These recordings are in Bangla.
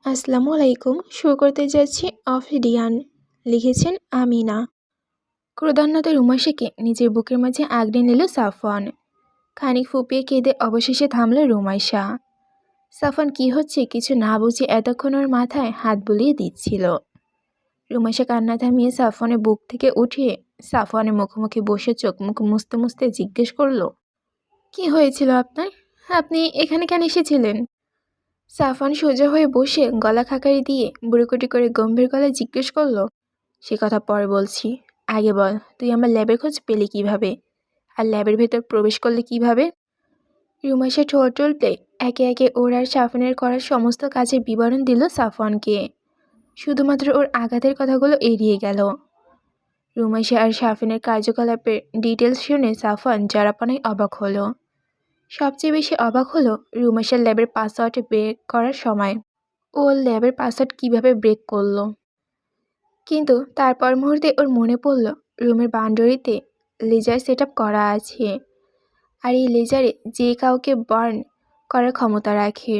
আসসালামু আলাইকুম। শুরু করতে যাচ্ছি অফিডিয়ান। লিখেছেন আমিনা। ক্রোধান্বিত রুমাইশাকে নিজের বুকের মাঝে আগলে নিল সাফওয়ান। খানিক ফুপিয়ে কেঁদে অবশেষে থামল রুমাইশা। সাফওয়ান কি হচ্ছে কিছু না বুঝে এতক্ষণ ওর মাথায় হাত বুলিয়ে দিচ্ছিল। রুমাইশা কান্না থামিয়ে সাফওয়ানের বুক থেকে উঠিয়ে সাফওয়ানের মুখোমুখি বসে চোখ মুখ মুছতে মুছতে জিজ্ঞেস করলো, কি হয়েছিল আপনার? আপনি এখানে কেন এসেছিলেন? সাফওয়ান সোজা হয়ে বসে গলা খাকারি দিয়ে বুড়োকুটি করে গম্ভীর গলায় জিজ্ঞেস করলো, সে কথা পরে বলছি, আগে বল তুই আমার ল্যাবের খোঁজ পেলি কিভাবে, আর ল্যাবের ভেতর প্রবেশ করলে কিভাবে? রুমাইশা ঠোঁট উল্টে একে একে ওর আর সাফওয়ানের করা সমস্ত কাজের বিবরণ দিল সাফওয়ানকে। শুধুমাত্র ওর আঘাতের কথাগুলো এড়িয়ে গেল। রুমাইশা আর সাফওয়ানের কার্যকলাপের ডিটেলস শুনে সাফওয়ান জরাপনায় অবাক হলো। সবচেয়ে বেশি অবাক হলো রুমাইশার ল্যাবের পাসওয়ার্ড ব্রেক করার সময়। ও ল্যাবের পাসওয়ার্ড কীভাবে ব্রেক করলো। কিন্তু তারপর মুহূর্তে ওর মনে পড়ল রুমের বাউন্ডারিতে লেজার সেট আপ করা আছে, আর এই লেজারে যে কাউকে বার্ন করার ক্ষমতা রাখে।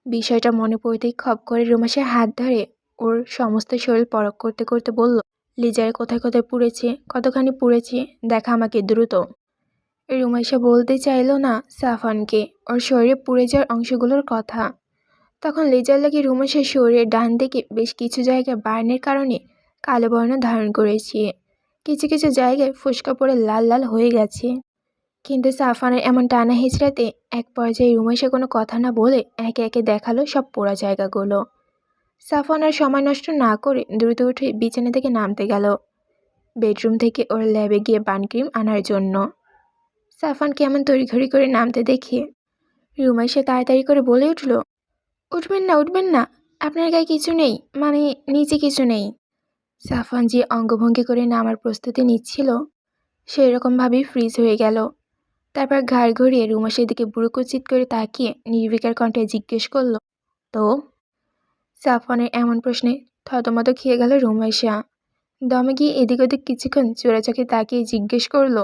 বিষয়টা মনে পড়তেই খপ করে রুমাইশার হাত ধরে ওর সমস্ত শরীর পরখ করতে করতে বলল, লেজারে কোথায় কোথায় পুড়েছে, কতখানি পুড়েছে দেখা আমাকে দ্রুত। রুমাইশা বলতে চাইল না সাফওয়ানকে ওর শরীরে পুড়ে যাওয়ার অংশগুলোর কথা। তখন লেজার লাগে রুমাইশার শরীরের ডান দিকে বেশ কিছু জায়গায় বার্নের কারণে কালো বর্ণ ধারণ করেছে, কিছু কিছু জায়গায় ফোস্কা পড়ে লাল লাল হয়ে গেছে। কিন্তু সাফওয়ানের এমন টানা হেঁচড়াতে এক পর্যায়ে রুমাইশা কোনো কথা না বলে একে একে দেখালো সব পোড়া জায়গাগুলো। সাফওয়ান আর সময় নষ্ট না করে দ্রুত উঠে বিছানা থেকে নামতে গেল বেডরুম থেকে ওর ল্যাবে গিয়ে বার্ন ক্রিম আনার জন্য। সাফওয়ান কেমন তড়িঘড়ি করে নামতে দেখে রুমাইশা তাড়াতাড়ি করে বলে উঠল, উঠবেন না উঠবেন না, আপনার গায়ে কিছু নেই, মানে নিচে কিছু নেই। সাফওয়ান যে অঙ্গভঙ্গি করে নামার প্রস্তুতি নিচ্ছিল সেই রকমভাবেই ফ্রিজ হয়ে গেল। তারপর ঘাড় ঘুরিয়ে রুমাইশার দিকে বুড়োকুচিত করে তাকিয়ে নির্বিকার কণ্ঠে জিজ্ঞেস করলো, তো? সাফওয়ানের এমন প্রশ্নে থতমত খেয়ে গেল রুমাইশা। দমে গিয়ে এদিক ওদিক কিছুক্ষণ চোরা চোখে তাকিয়ে জিজ্ঞেস করলো,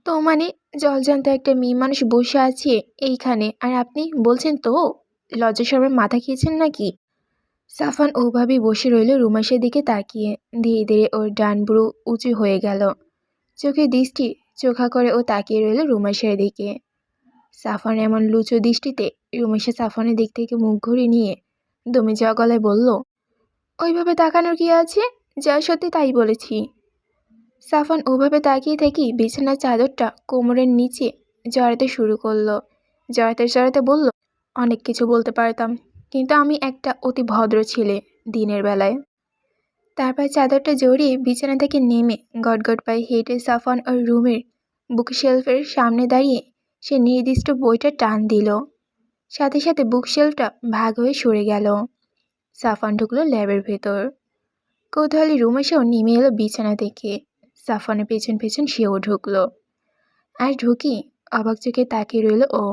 তো মানে জলজান্ত একটা মেয়ে মানুষ বসে আছে এইখানে আর আপনি বলছেন তো? লজ্জা শরমে মাথা খেয়েছেন নাকি? সাফওয়ান ওভাবেই বসে রইল রুমাইশার দিকে তাকিয়ে। ধীরে ধীরে ওর ডান বুড়ো উঁচু হয়ে গেল। চোখের দৃষ্টি চোখা করে ও তাকিয়ে রইল রুমাইশার দিকে। সাফওয়ান এমন লুচো দৃষ্টিতে রুমাইশা সাফওয়ানের দিক থেকে মুখ ঘুরে নিয়ে দমে যাওয়া গলায় বলল, ওইভাবে তাকানোর কি আছে, যা সত্যি তাই বলেছি। সাফওয়ান ওভাবে তাকিয়ে থেকেই বিছানার চাদরটা কোমরের নিচে জড়াতে শুরু করলো। জড়াতে জড়াতে বলল, অনেক কিছু বলতে পারতাম, কিন্তু আমি একটা অতি ভদ্র ছেলে দিনের বেলায়। তারপর চাদরটা জড়িয়ে বিছানা থেকে নেমে গটগট পায়ে হেঁটে সাফওয়ান ওর রুমের বুকশেলফের সামনে দাঁড়িয়ে সে নির্দিষ্ট বইটা টান দিল। সাথে সাথে বুকশেলফটা ভাগ হয়ে সরে গেল। সাফওয়ান ঢুকলো ল্যাবের ভেতর। কৌতূহলী রুমাইশাও নেমে এলো বিছানা থেকে। সাফওয়ানের পেছন পেছন সেও ঢুকলো। আর ঢুকি অবাক চোখে তাকিয়ে রইল ও।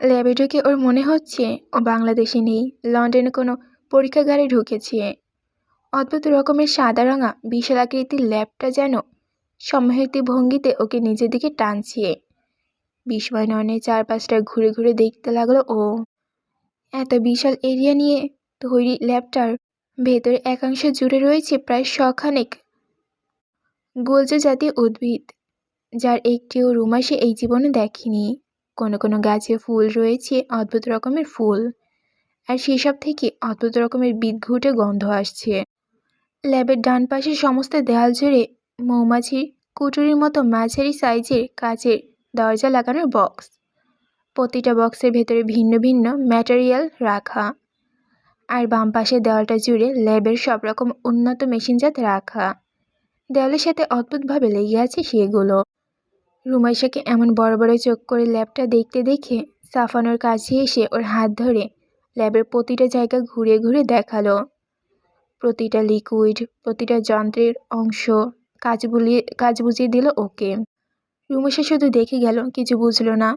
ল্যাবে ঢুকে ওর মনে হচ্ছে ও বাংলাদেশে নেই, লন্ডনে কোনো পরীক্ষাগারে ঢুকেছে। অদ্ভুত রকমের সাদা রঙা বিশাল আকৃতির ল্যাবটা যেন সম্মোহিত ভঙ্গিতে ওকে নিজের দিকে টানছে। বিস্ময় নয়নে চারপাশটা ঘুরে ঘুরে দেখতে লাগলো ও। এত বিশাল এরিয়া নিয়ে তৈরি ল্যাবটার ভেতরে একাংশ জুড়ে রয়েছে প্রায় শখানেক গোলজ জাতীয় উদ্ভিদ, যার একটিও রুমাইশা এই জীবনে দেখেনি। কোনো কোনো গাছে ফুল রয়েছে অদ্ভুত রকমের ফুল, আর সেসব থেকে অদ্ভুত রকমের বিদঘুটে গন্ধ আসছে। ল্যাবের ডান পাশের সমস্ত দেয়াল জুড়ে মৌমাছির কুটুরির মতো মাঝারি সাইজের কাচের দরজা লাগানোর বক্স। প্রতিটা বক্সের ভেতরে ভিন্ন ভিন্ন ম্যাটেরিয়াল রাখা, আর বাম পাশের দেওয়ালটা জুড়ে ল্যাবের সব রকম উন্নত মেশিনজাত রাখা। দেওয়ালের সাথে অদ্ভুতভাবে লেগে আছে সেগুলো। রুমাইশাকে এমন বড় বড় চোখ করে ল্যাবটা দেখতে দেখে সাফওয়ানের কাছে এসে ওর হাত ধরে ল্যাবের প্রতিটা জায়গা ঘুরে ঘুরে দেখালো। প্রতিটা লিকুইড, প্রতিটা যন্ত্রের অংশ কাজ বুঝিয়ে দিল ওকে। রুমাইশা শুধু দেখে গেল, কিছু বুঝলো না।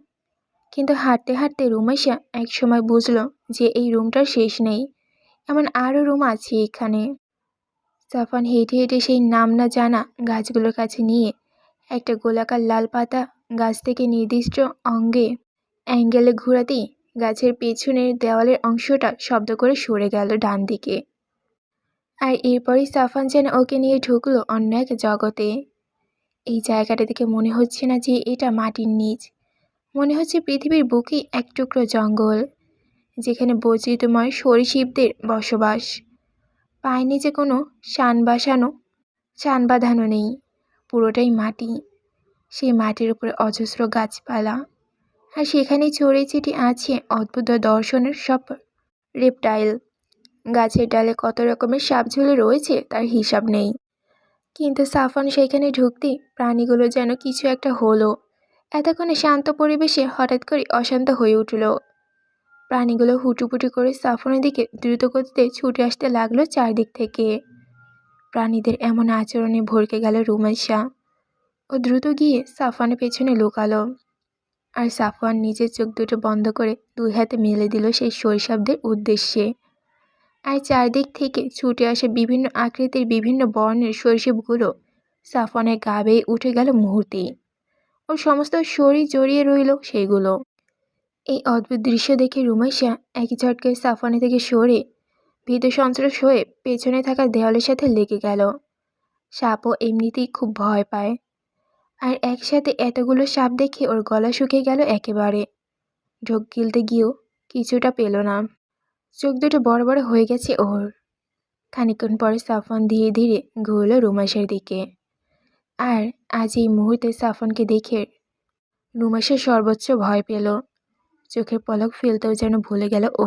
কিন্তু হাঁটতে হাঁটতে রুমাইশা এক সময় বুঝলো যে এই রুমটার শেষ নেই, এমন আরও রুম আছে এখানে। সাফওয়ান হেঁটে হেঁটে সেই নাম না জানা গাছগুলোর কাছে নিয়ে একটা গোলাকার লাল পাতা গাছ থেকে নির্দিষ্ট অ্যাঙ্গেলে ঘোরাতেই গাছের পেছনের দেওয়ালের অংশটা শব্দ করে সরে গেল ডান দিকে। আর এরপরই সাফান যেন ওকে নিয়ে ঢুকলো অন্য এক জগতে। এই জায়গাটা দেখে মনে হচ্ছে না যে এটা মাটির নিচ, মনে হচ্ছে পৃথিবীর বুকেই এক টুকরো জঙ্গল, যেখানে বৈচিত্র্যময় সরীসৃপদের বসবাস। পায়ের নিচে কোনো শান বাঁধানো নেই, পুরোটাই মাটি। সেই মাটির উপরে অজস্র গাছপালা, আর সেখানে ছড়িয়ে ছিটিয়ে আছে অদ্ভুত দর্শনের সব রেপটাইল। গাছের ডালে কত রকমের সাপ ঝুলে রয়েছে তার হিসাব নেই। কিন্তু সাফন সেখানে ঢুকতেই প্রাণীগুলো যেন কিছু একটা হলো। এতক্ষণে শান্ত পরিবেশে হঠাৎ করে অশান্ত হয়ে উঠল। প্রাণীগুলো হুটুপুটু করে সাফনের দিকে দ্রুত গতিতে ছুটে আসতে লাগলো চারদিক থেকে। প্রাণীদের এমন আচরণে ভড়কে গেল রুমাইসা। ও দ্রুত গিয়ে সাফানের পেছনে লুকালো, আর সাফওয়ান নিজের চোখ দুটো বন্ধ করে দুই হাতে মেলে দিল সেই শৈশবদের উদ্দেশ্যে। আর চারদিক থেকে ছুটে আসে বিভিন্ন আকৃতির বিভিন্ন বর্ণের শৈশবগুলো সাফওয়ানের গা বেয়ে উঠে গেল মুহূর্তেই। ওর সমস্ত শরীর জড়িয়ে রইল সেইগুলো। এই অদ্ভুত দৃশ্য দেখে রুমাইসা একই ঝটকায় সাফওয়ানের থেকে সরে ভীত সন্ত্রস্ত হয়ে পেছনে থাকা দেওয়ালের সাথে লেগে গেল। সাপও এমনিতেই খুব ভয় পায়, আর একসাথে এতগুলো সাপ দেখে ওর গলা শুকিয়ে গেল একেবারে। ঢোক গিলতে গিয়েও কিছুটা পেল না, চোখ দুটো বড় বড় হয়ে গেছে ওর। খানিকক্ষণ পরে সাফন ধীরে ধীরে ঘুরল রুমাইসার দিকে। আর আজ এই মুহূর্তে সাফনকে দেখে রুমাইসা সর্বোচ্চ ভয় পেল। চোখের পলক ফেলতেও যেন ভুলে গেল ও।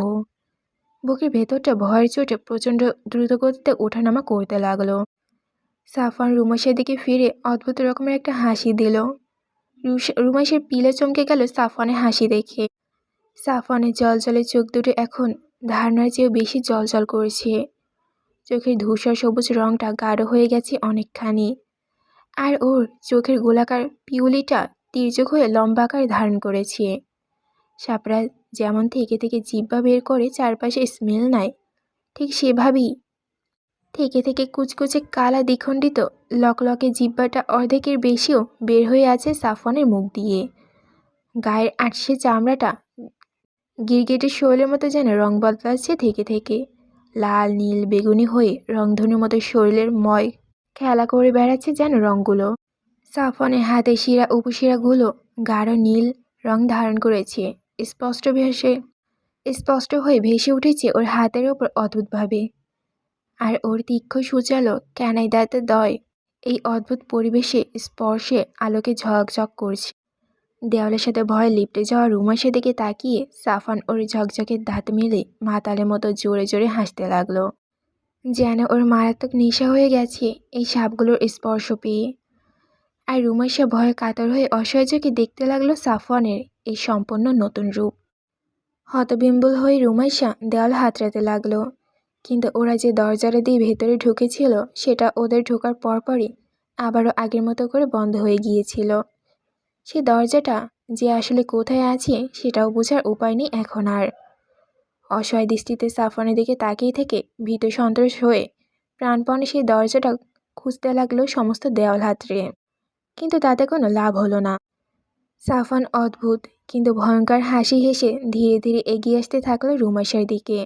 বুকের ভেতরটা ভয়ের চোটে প্রচণ্ড দ্রুতগতিতে ওঠানামা করতে লাগলো। সাফন রুমাইসার দিকে ফিরে অদ্ভুত রকমের একটা হাসি দিল। রুমাইসার পিলে চমকে গেল সাফনের হাসি দেখে। সাফনের জলজলে চোখ দুটো এখন ধারণার চেয়েও বেশি জলজল করছে। চোখের ধূসর সবুজ রংটা গাঢ় হয়ে গেছে অনেকখানি, আর ওর চোখের গোলাকার পিউলিটা তীর্যক হয়ে লম্বা আকার ধারণ করেছে। সাপরা যেমন থেকে থেকে জিহ্বা বের করে চারপাশে স্মেল নেয়, ঠিক সেভাবেই থেকে থেকে কুচকুচে কালা দ্বিখণ্ডিত লকলকে জিহ্বাটা অর্ধেকের বেশিও বের হয়ে আছে সাফনের মুখ দিয়ে। গায়ের আটশে চামড়াটা গিরগিটির শৈলের মতো যেন রং বদলাচ্ছে থেকে থেকে, লাল নীল বেগুনি হয়ে রংধনুর মতো শরীরের ময় খেলা করে বেড়াচ্ছে যেন রঙগুলো। সাফনের হাতের শিরা উপশিরাগুলো গাঢ় নীল রং ধারণ করেছে। স্পষ্ট হয়ে ভেসে উঠেছে ওর হাতের ওপর অদ্ভুতভাবে। আর ওর তীক্ষ্ণ সূচালো ক্যানাই দাঁতের দয় এই অদ্ভুত পরিবেশে স্পর্শে আলোকে ঝকঝক করছে। দেওয়ালের সাথে ভয়ে লিপটে যাওয়া রুমাইসার দিকে তাকিয়ে সাফান ওর ঝকঝকে দাঁত মেলে মাতালের মতো জোরে জোরে হাসতে লাগলো, যেন ওর মারাত্মক নেশা হয়ে গেছে এই সাপগুলোর স্পর্শ পেয়ে। আর রুমাইসা ভয়ে কাতর হয়ে অসহায় চোখে দেখতে লাগলো সাফওয়ানের এই সম্পূর্ণ নতুন রূপ। হতবিম্বল হয়ে রুমাইসা দেওয়াল হাতড়াতে লাগলো, কিন্তু ওরা যে দরজাটা দিয়ে ভেতরে ঢুকেছিল সেটা ওদের ঢোকার পরপরই আবারও আগের মতো করে বন্ধ হয়ে গিয়েছিল। সে দরজাটা যে আসলে কোথায় আছে সেটাও বোঝার উপায় নেই এখন আর। অসহায় দৃষ্টিতে সাফনের দিকে তাকিয়ে থেকে ভীত সন্ত্রস্ত হয়ে প্রাণপণে সেই দরজাটা খুঁজতে লাগলো সমস্ত দেওয়াল হাতড়ে, কিন্তু তাতে কোনো লাভ হলো না। সাফন অদ্ভুত কিন্তু ভয়ঙ্কর হাসি হেসে ধীরে ধীরে এগিয়ে আসতে থাকলো রুমাইসার দিকে।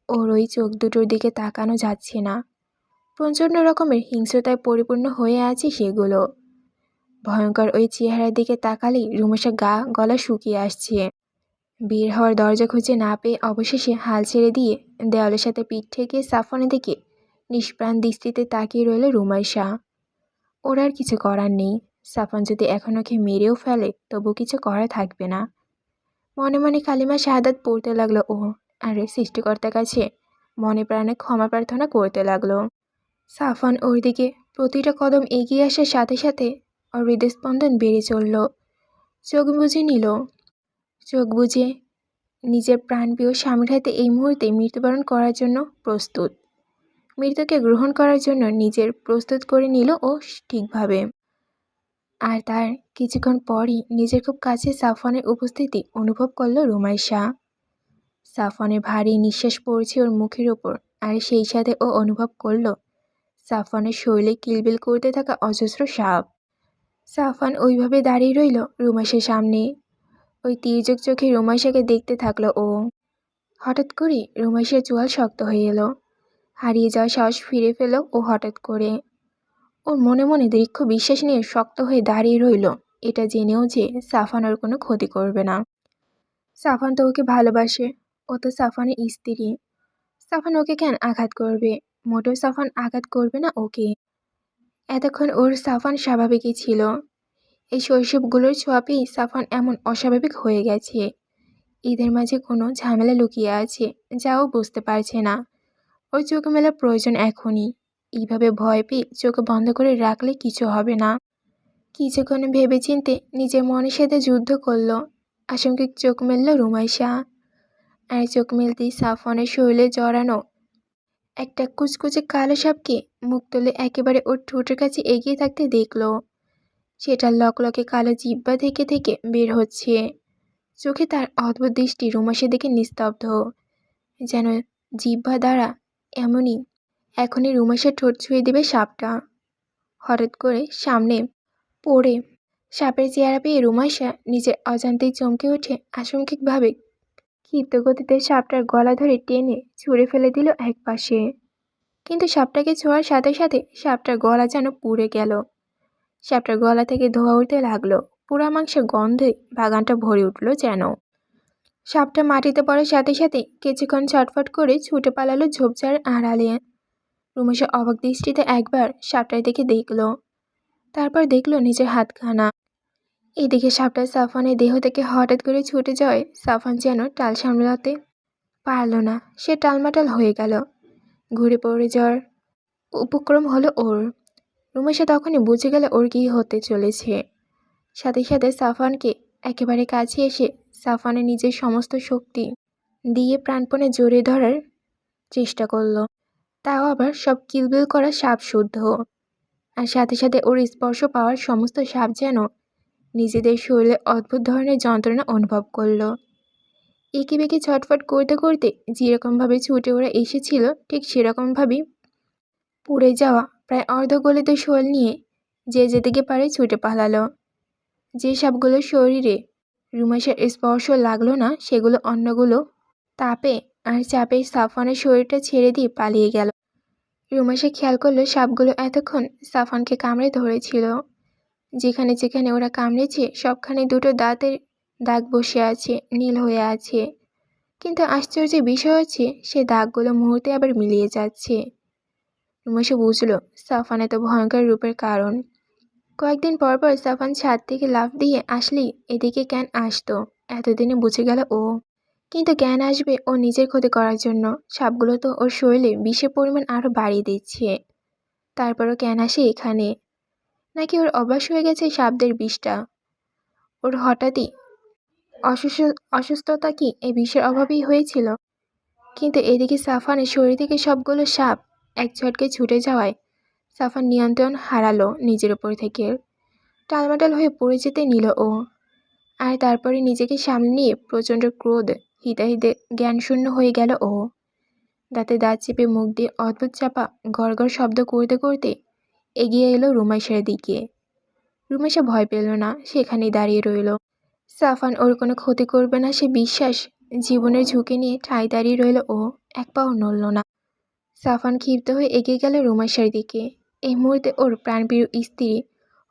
ওর ওই চোখ দুটোর দিকে তাকানো যাচ্ছে না, প্রচণ্ড রকমের হিংস্রতায় পরিপূর্ণ হয়ে আছে সেগুলো। ভয়ঙ্কর ওই চেহারার দিকে তাকালেই রুমাইসার গলা শুকিয়ে আসছে। বের হওয়ার দরজা খুঁজে না পেয়ে অবশেষে হাল ছেড়ে দিয়ে দেওয়ালের সাথে পিঠ ঠেকিয়ে সাফনের দিকে নিষ্প্রাণ দৃষ্টিতে তাকিয়ে রইল রুমাইসা। ওর আর কিছু করার নেই। সাফন যদি এখন ওকে মেরেও ফেলে তবু কিছু করা থাকবে না। মনে মনে কালিমা শাহাদাত পড়তে লাগলো ও, আর সৃষ্টিকর্তার কাছে মনে প্রাণে ক্ষমা প্রার্থনা করতে লাগলো। সাফন ওর দিকে প্রতিটা কদম এগিয়ে আসার সাথে সাথে ওর হৃদস্পন্দন বেড়ে চলল। চোখ বুঝে নিজের প্রাণপ্রিয় স্বামীর হাতে এই মুহূর্তে মৃত্যুবরণ করার জন্য প্রস্তুত। মৃত্যুকে গ্রহণ করার জন্য নিজের প্রস্তুত করে নিল ও ঠিকভাবে। আর তার কিছুক্ষণ পরই নিজের খুব কাছে সাফনের উপস্থিতি অনুভব করলো রুমাইসা। সাফনের ভারী নিঃশ্বাস পড়ছে ওর মুখের ওপর, আর সেই সাথে ও অনুভব করলো সাফনের শরীরে কিলবিল করতে থাকা অজস্র সাপ। সাফন ওইভাবে দাঁড়িয়ে রইল রুমাইসার সামনে, ওই তির্যক চোখে রুমাইশাকে দেখতে থাকলো ও। হঠাৎ করে রুমাইশার চোয়াল শক্ত হয়ে এলো। হারিয়ে যাওয়া সাহস ফিরে পেল ও হঠাৎ করে। ওর মনে মনে দীর্ঘ বিশ্বাস নিয়ে শক্ত হয়ে দাঁড়িয়ে রইল, এটা জেনেও যে সাফান ওর কোনো ক্ষতি করবে না। সাফান তো ওকে ভালোবাসে, ও তো সাফানের স্ত্রী। সাফান ওকে কেন আঘাত করবে? মোটেও সাফান আঘাত করবে না ওকে। এতক্ষণ ওর সাফান স্বাভাবিকই ছিল। এই শৈশবগুলোর ছোঁয়াপেই সাফান এমন অস্বাভাবিক হয়ে গেছে। এদের মাঝে কোনো ঝামেলা লুকিয়ে আছে, যা ও বুঝতে পারছে না। ওর চোখ মেলার প্রয়োজন এখনই। এইভাবে ভয় পেয়ে চোখ বন্ধ করে রাখলে কিছু হবে না। কিছুক্ষণ ভেবেচিন্তে নিজের মনের সাথে যুদ্ধ করল। আশঙ্কিক চোখ মেলল রুমাইশা। আর চোখ মেলতেই সাফওয়ানের শরীরে জড়ানো একটা কুচকুচে কালো সাপকে মুখ তুলে একেবারে ওর ঠোঁটের কাছে এগিয়ে থাকতে দেখল। সেটার লকলকে কালো জিহ্বা থেকে থেকে বের হচ্ছে। চোখে তার অদ্ভুত দৃষ্টি রুমাইশার দিকে নিস্তব্ধ, যেন জিহ্বা দ্বারা এখনই রুমাইশার ঠোঁট ছুঁয়ে দেবে সাপটা। হঠাৎ করে সামনে পড়ে সাপের চেহারা পেয়ে রুমাইশা নিজের অজান্তেই চমকে ওঠে। আশঙ্কিকভাবে ক্ষিপ্ত গতিতে সাপটার গলা ধরে টেনে ছুঁড়ে ফেলে দিল একপাশে। কিন্তু সাপটাকে ছোঁয়ার সাথে সাথে সাপটার গলা যেন পুড়ে গেল। সাপটার গলা থেকে ধোঁয়া উঠতে লাগলো। পোড়া মাংসের গন্ধে বাগানটা ভরে উঠল যেন। সাপটা মাটিতে পড়ার সাথে সাথে কিছুক্ষণ ছটফট করে ছুটে পালালো ঝোপঝাড়ের আড়ালে। রুমাইশা অবাক দৃষ্টিতে একবার সাপটার দিকে দেখল, তারপর দেখল নিজের হাতখানা। এদিকে সাপটা সাফওয়ানের দেহ থেকে হঠাৎ করে ছুটে যাওয়ায় সাফওয়ান যেন টাল সামলাতে পারল না। সে টালমাটাল হয়ে গেল। ঘুরে পড়ে যাওয়ার উপক্রম হলো ওর। রুমাইশা তখনই বুঝে গেল ওর কী হতে চলেছে। সাথে সাথে সাফওয়ানকে একেবারে কাছে এসে সাফওয়ানের নিজের সমস্ত শক্তি দিয়ে প্রাণপণে জড়িয়ে ধরার চেষ্টা করল। তাও আবার সব কিলবিল করা সাপ শুদ্ধ। আর সাথে সাথে ওর স্পর্শ পাওয়ার সমস্ত সাপ যেন নিজেদের শরীরে অদ্ভুত ধরনের যন্ত্রণা অনুভব করল। এঁকে বেঁকে ছটফট করতে করতে যেরকমভাবে ছুটে ওরা এসেছিল ঠিক সেরকমভাবেই পুড়ে যাওয়া প্রায় অর্ধগলিত শোল নিয়ে যে যেদিকে পারে ছুটে পালালো। যে সাপগুলোর শরীরে রুমাইশার স্পর্শ লাগলো না, সেগুলো অন্যগুলো তাপে আর চাপে সাফওয়ানের শরীরটা ছেড়ে দিয়ে পালিয়ে গেল। রুমাইশা খেয়াল করলো সাপগুলো এতক্ষণ সাফওয়ানকে কামড়ে ধরেছিল। যেখানে যেখানে ওরা কামড়েছে সবখানে দুটো দাঁতের দাগ বসে আছে, নীল হয়ে আছে। কিন্তু আশ্চর্যের বিষয় হচ্ছে সে দাগগুলো মুহূর্তে আবার মিলিয়ে যাচ্ছে। রুমাইশা বুঝল সাফওয়ান এত ভয়ঙ্কর রূপের কারণ। কয়েকদিন পর পর সাফওয়ান ছাদ থেকে লাফ দিয়ে আসলেই এদিকে কেন আসতো এতদিনে বুঝে গেল ও। কিন্তু কেন আসবে ও নিজের ক্ষতি করার জন্য? সাপগুলো তো ওর শরীরে বিষের পরিমাণ আরও বাড়িয়ে দিচ্ছে। তারপরও কেন আসে এখানে? নাকি ওর অভ্যাস হয়ে গেছে সাপদের বিষটা? ওর হঠাৎই অসুস্থতা কি এই বিষের অভাবেই হয়েছিল? কিন্তু এদিকে সাফওয়ানের শরীর থেকে সবগুলো সাপ এক ঝটকে ছুটে যাওয়ায় সাফওয়ান নিয়ন্ত্রণ হারালো নিজের উপর থেকে। টালমাটাল হয়ে পড়ে যেতে নিল ও। আর তারপরে নিজেকে সামলে নিয়ে প্রচণ্ড ক্রোধ হিতাহিতে জ্ঞানশূন্য হয়ে গেল ও। দাঁতে দাঁত চেপে মুখ দিয়ে অদ্ভুত চাপা গড়গড় শব্দ করতে করতে এগিয়ে এলো রুমাইশার দিকে। রুমাইশা ভয় পেল না, সেখানেই দাঁড়িয়ে রইল। সাফওয়ান ওর কোনো ক্ষতি করবে না সে বিশ্বাস জীবনের ঝুঁকি নিয়ে ঠাঁই দাঁড়িয়ে রইল ও, এক পাও নড়ল না। সাফওয়ান ক্ষিপ্ত হয়ে এগিয়ে গেল রুমাইশার দিকে। এই মুহূর্তে ওর প্রাণপ্রিয় স্ত্রী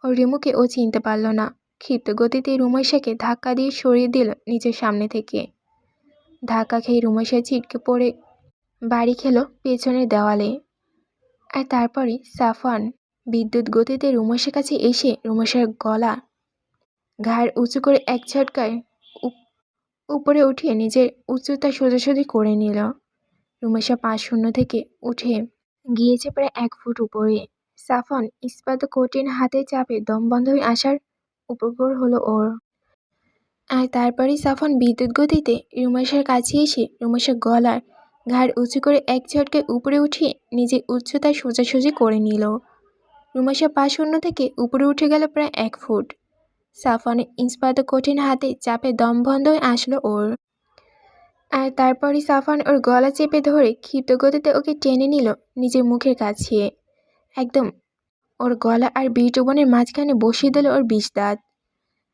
ওর রিমুকে ও চিনতে পারল না। ক্ষিপ্ত গতিতে রুমাইশাকে ধাক্কা দিয়ে সরিয়ে দিল নিজের সামনে থেকে। ধাক্কা খেয়ে রুমাইশা ছিটকে পড়ে বাড়ি খেলো পেছনের দেওয়ালে। আর তারপরে সাফওয়ান বিদ্যুৎ গতিতে রুমাইশার কাছে এসে রুমাইশার গলা ঘাড় উঁচু করে এক ঝটকায় উপরে উঠিয়ে নিজের উচ্চতা সোজাসুজি করে নিল। রুমাইশা ৫-০ থেকে উঠে গিয়েছে প্রায় ১ ফুট উপরে। সাফওয়ান ইস্পাত কঠিন হাতে চাপে দম বন্ধ হয়ে আসার উপক্রম হলো ওর। আর তারপরেই সাফওয়ান বিদ্যুৎ গতিতে রুমাইশার কাছে এসে রুমাইশার গলার ঘাড় উঁচু করে এক ঝটকায় উপরে উঠিয়ে নিজের উচ্চতায় সোজাসুজি করে নিল। রুমাইশা ৫-০ থেকে উপরে উঠে গেল প্রায় ১ ফুট। সাফওয়ানের ইস্পাত কঠিন হাতে চাপে দম বন্ধ হয়ে আসলো ওর। আর তারপরই সাফওয়ান ওর গলা চেপে ধরে ক্ষিপ্ত গতিতে ওকে টেনে নিল নিজের মুখের কাছে। একদম ওর গলা আর বিটুবনের মাঝখানে বসিয়ে দিল ওর বিষ দাঁত।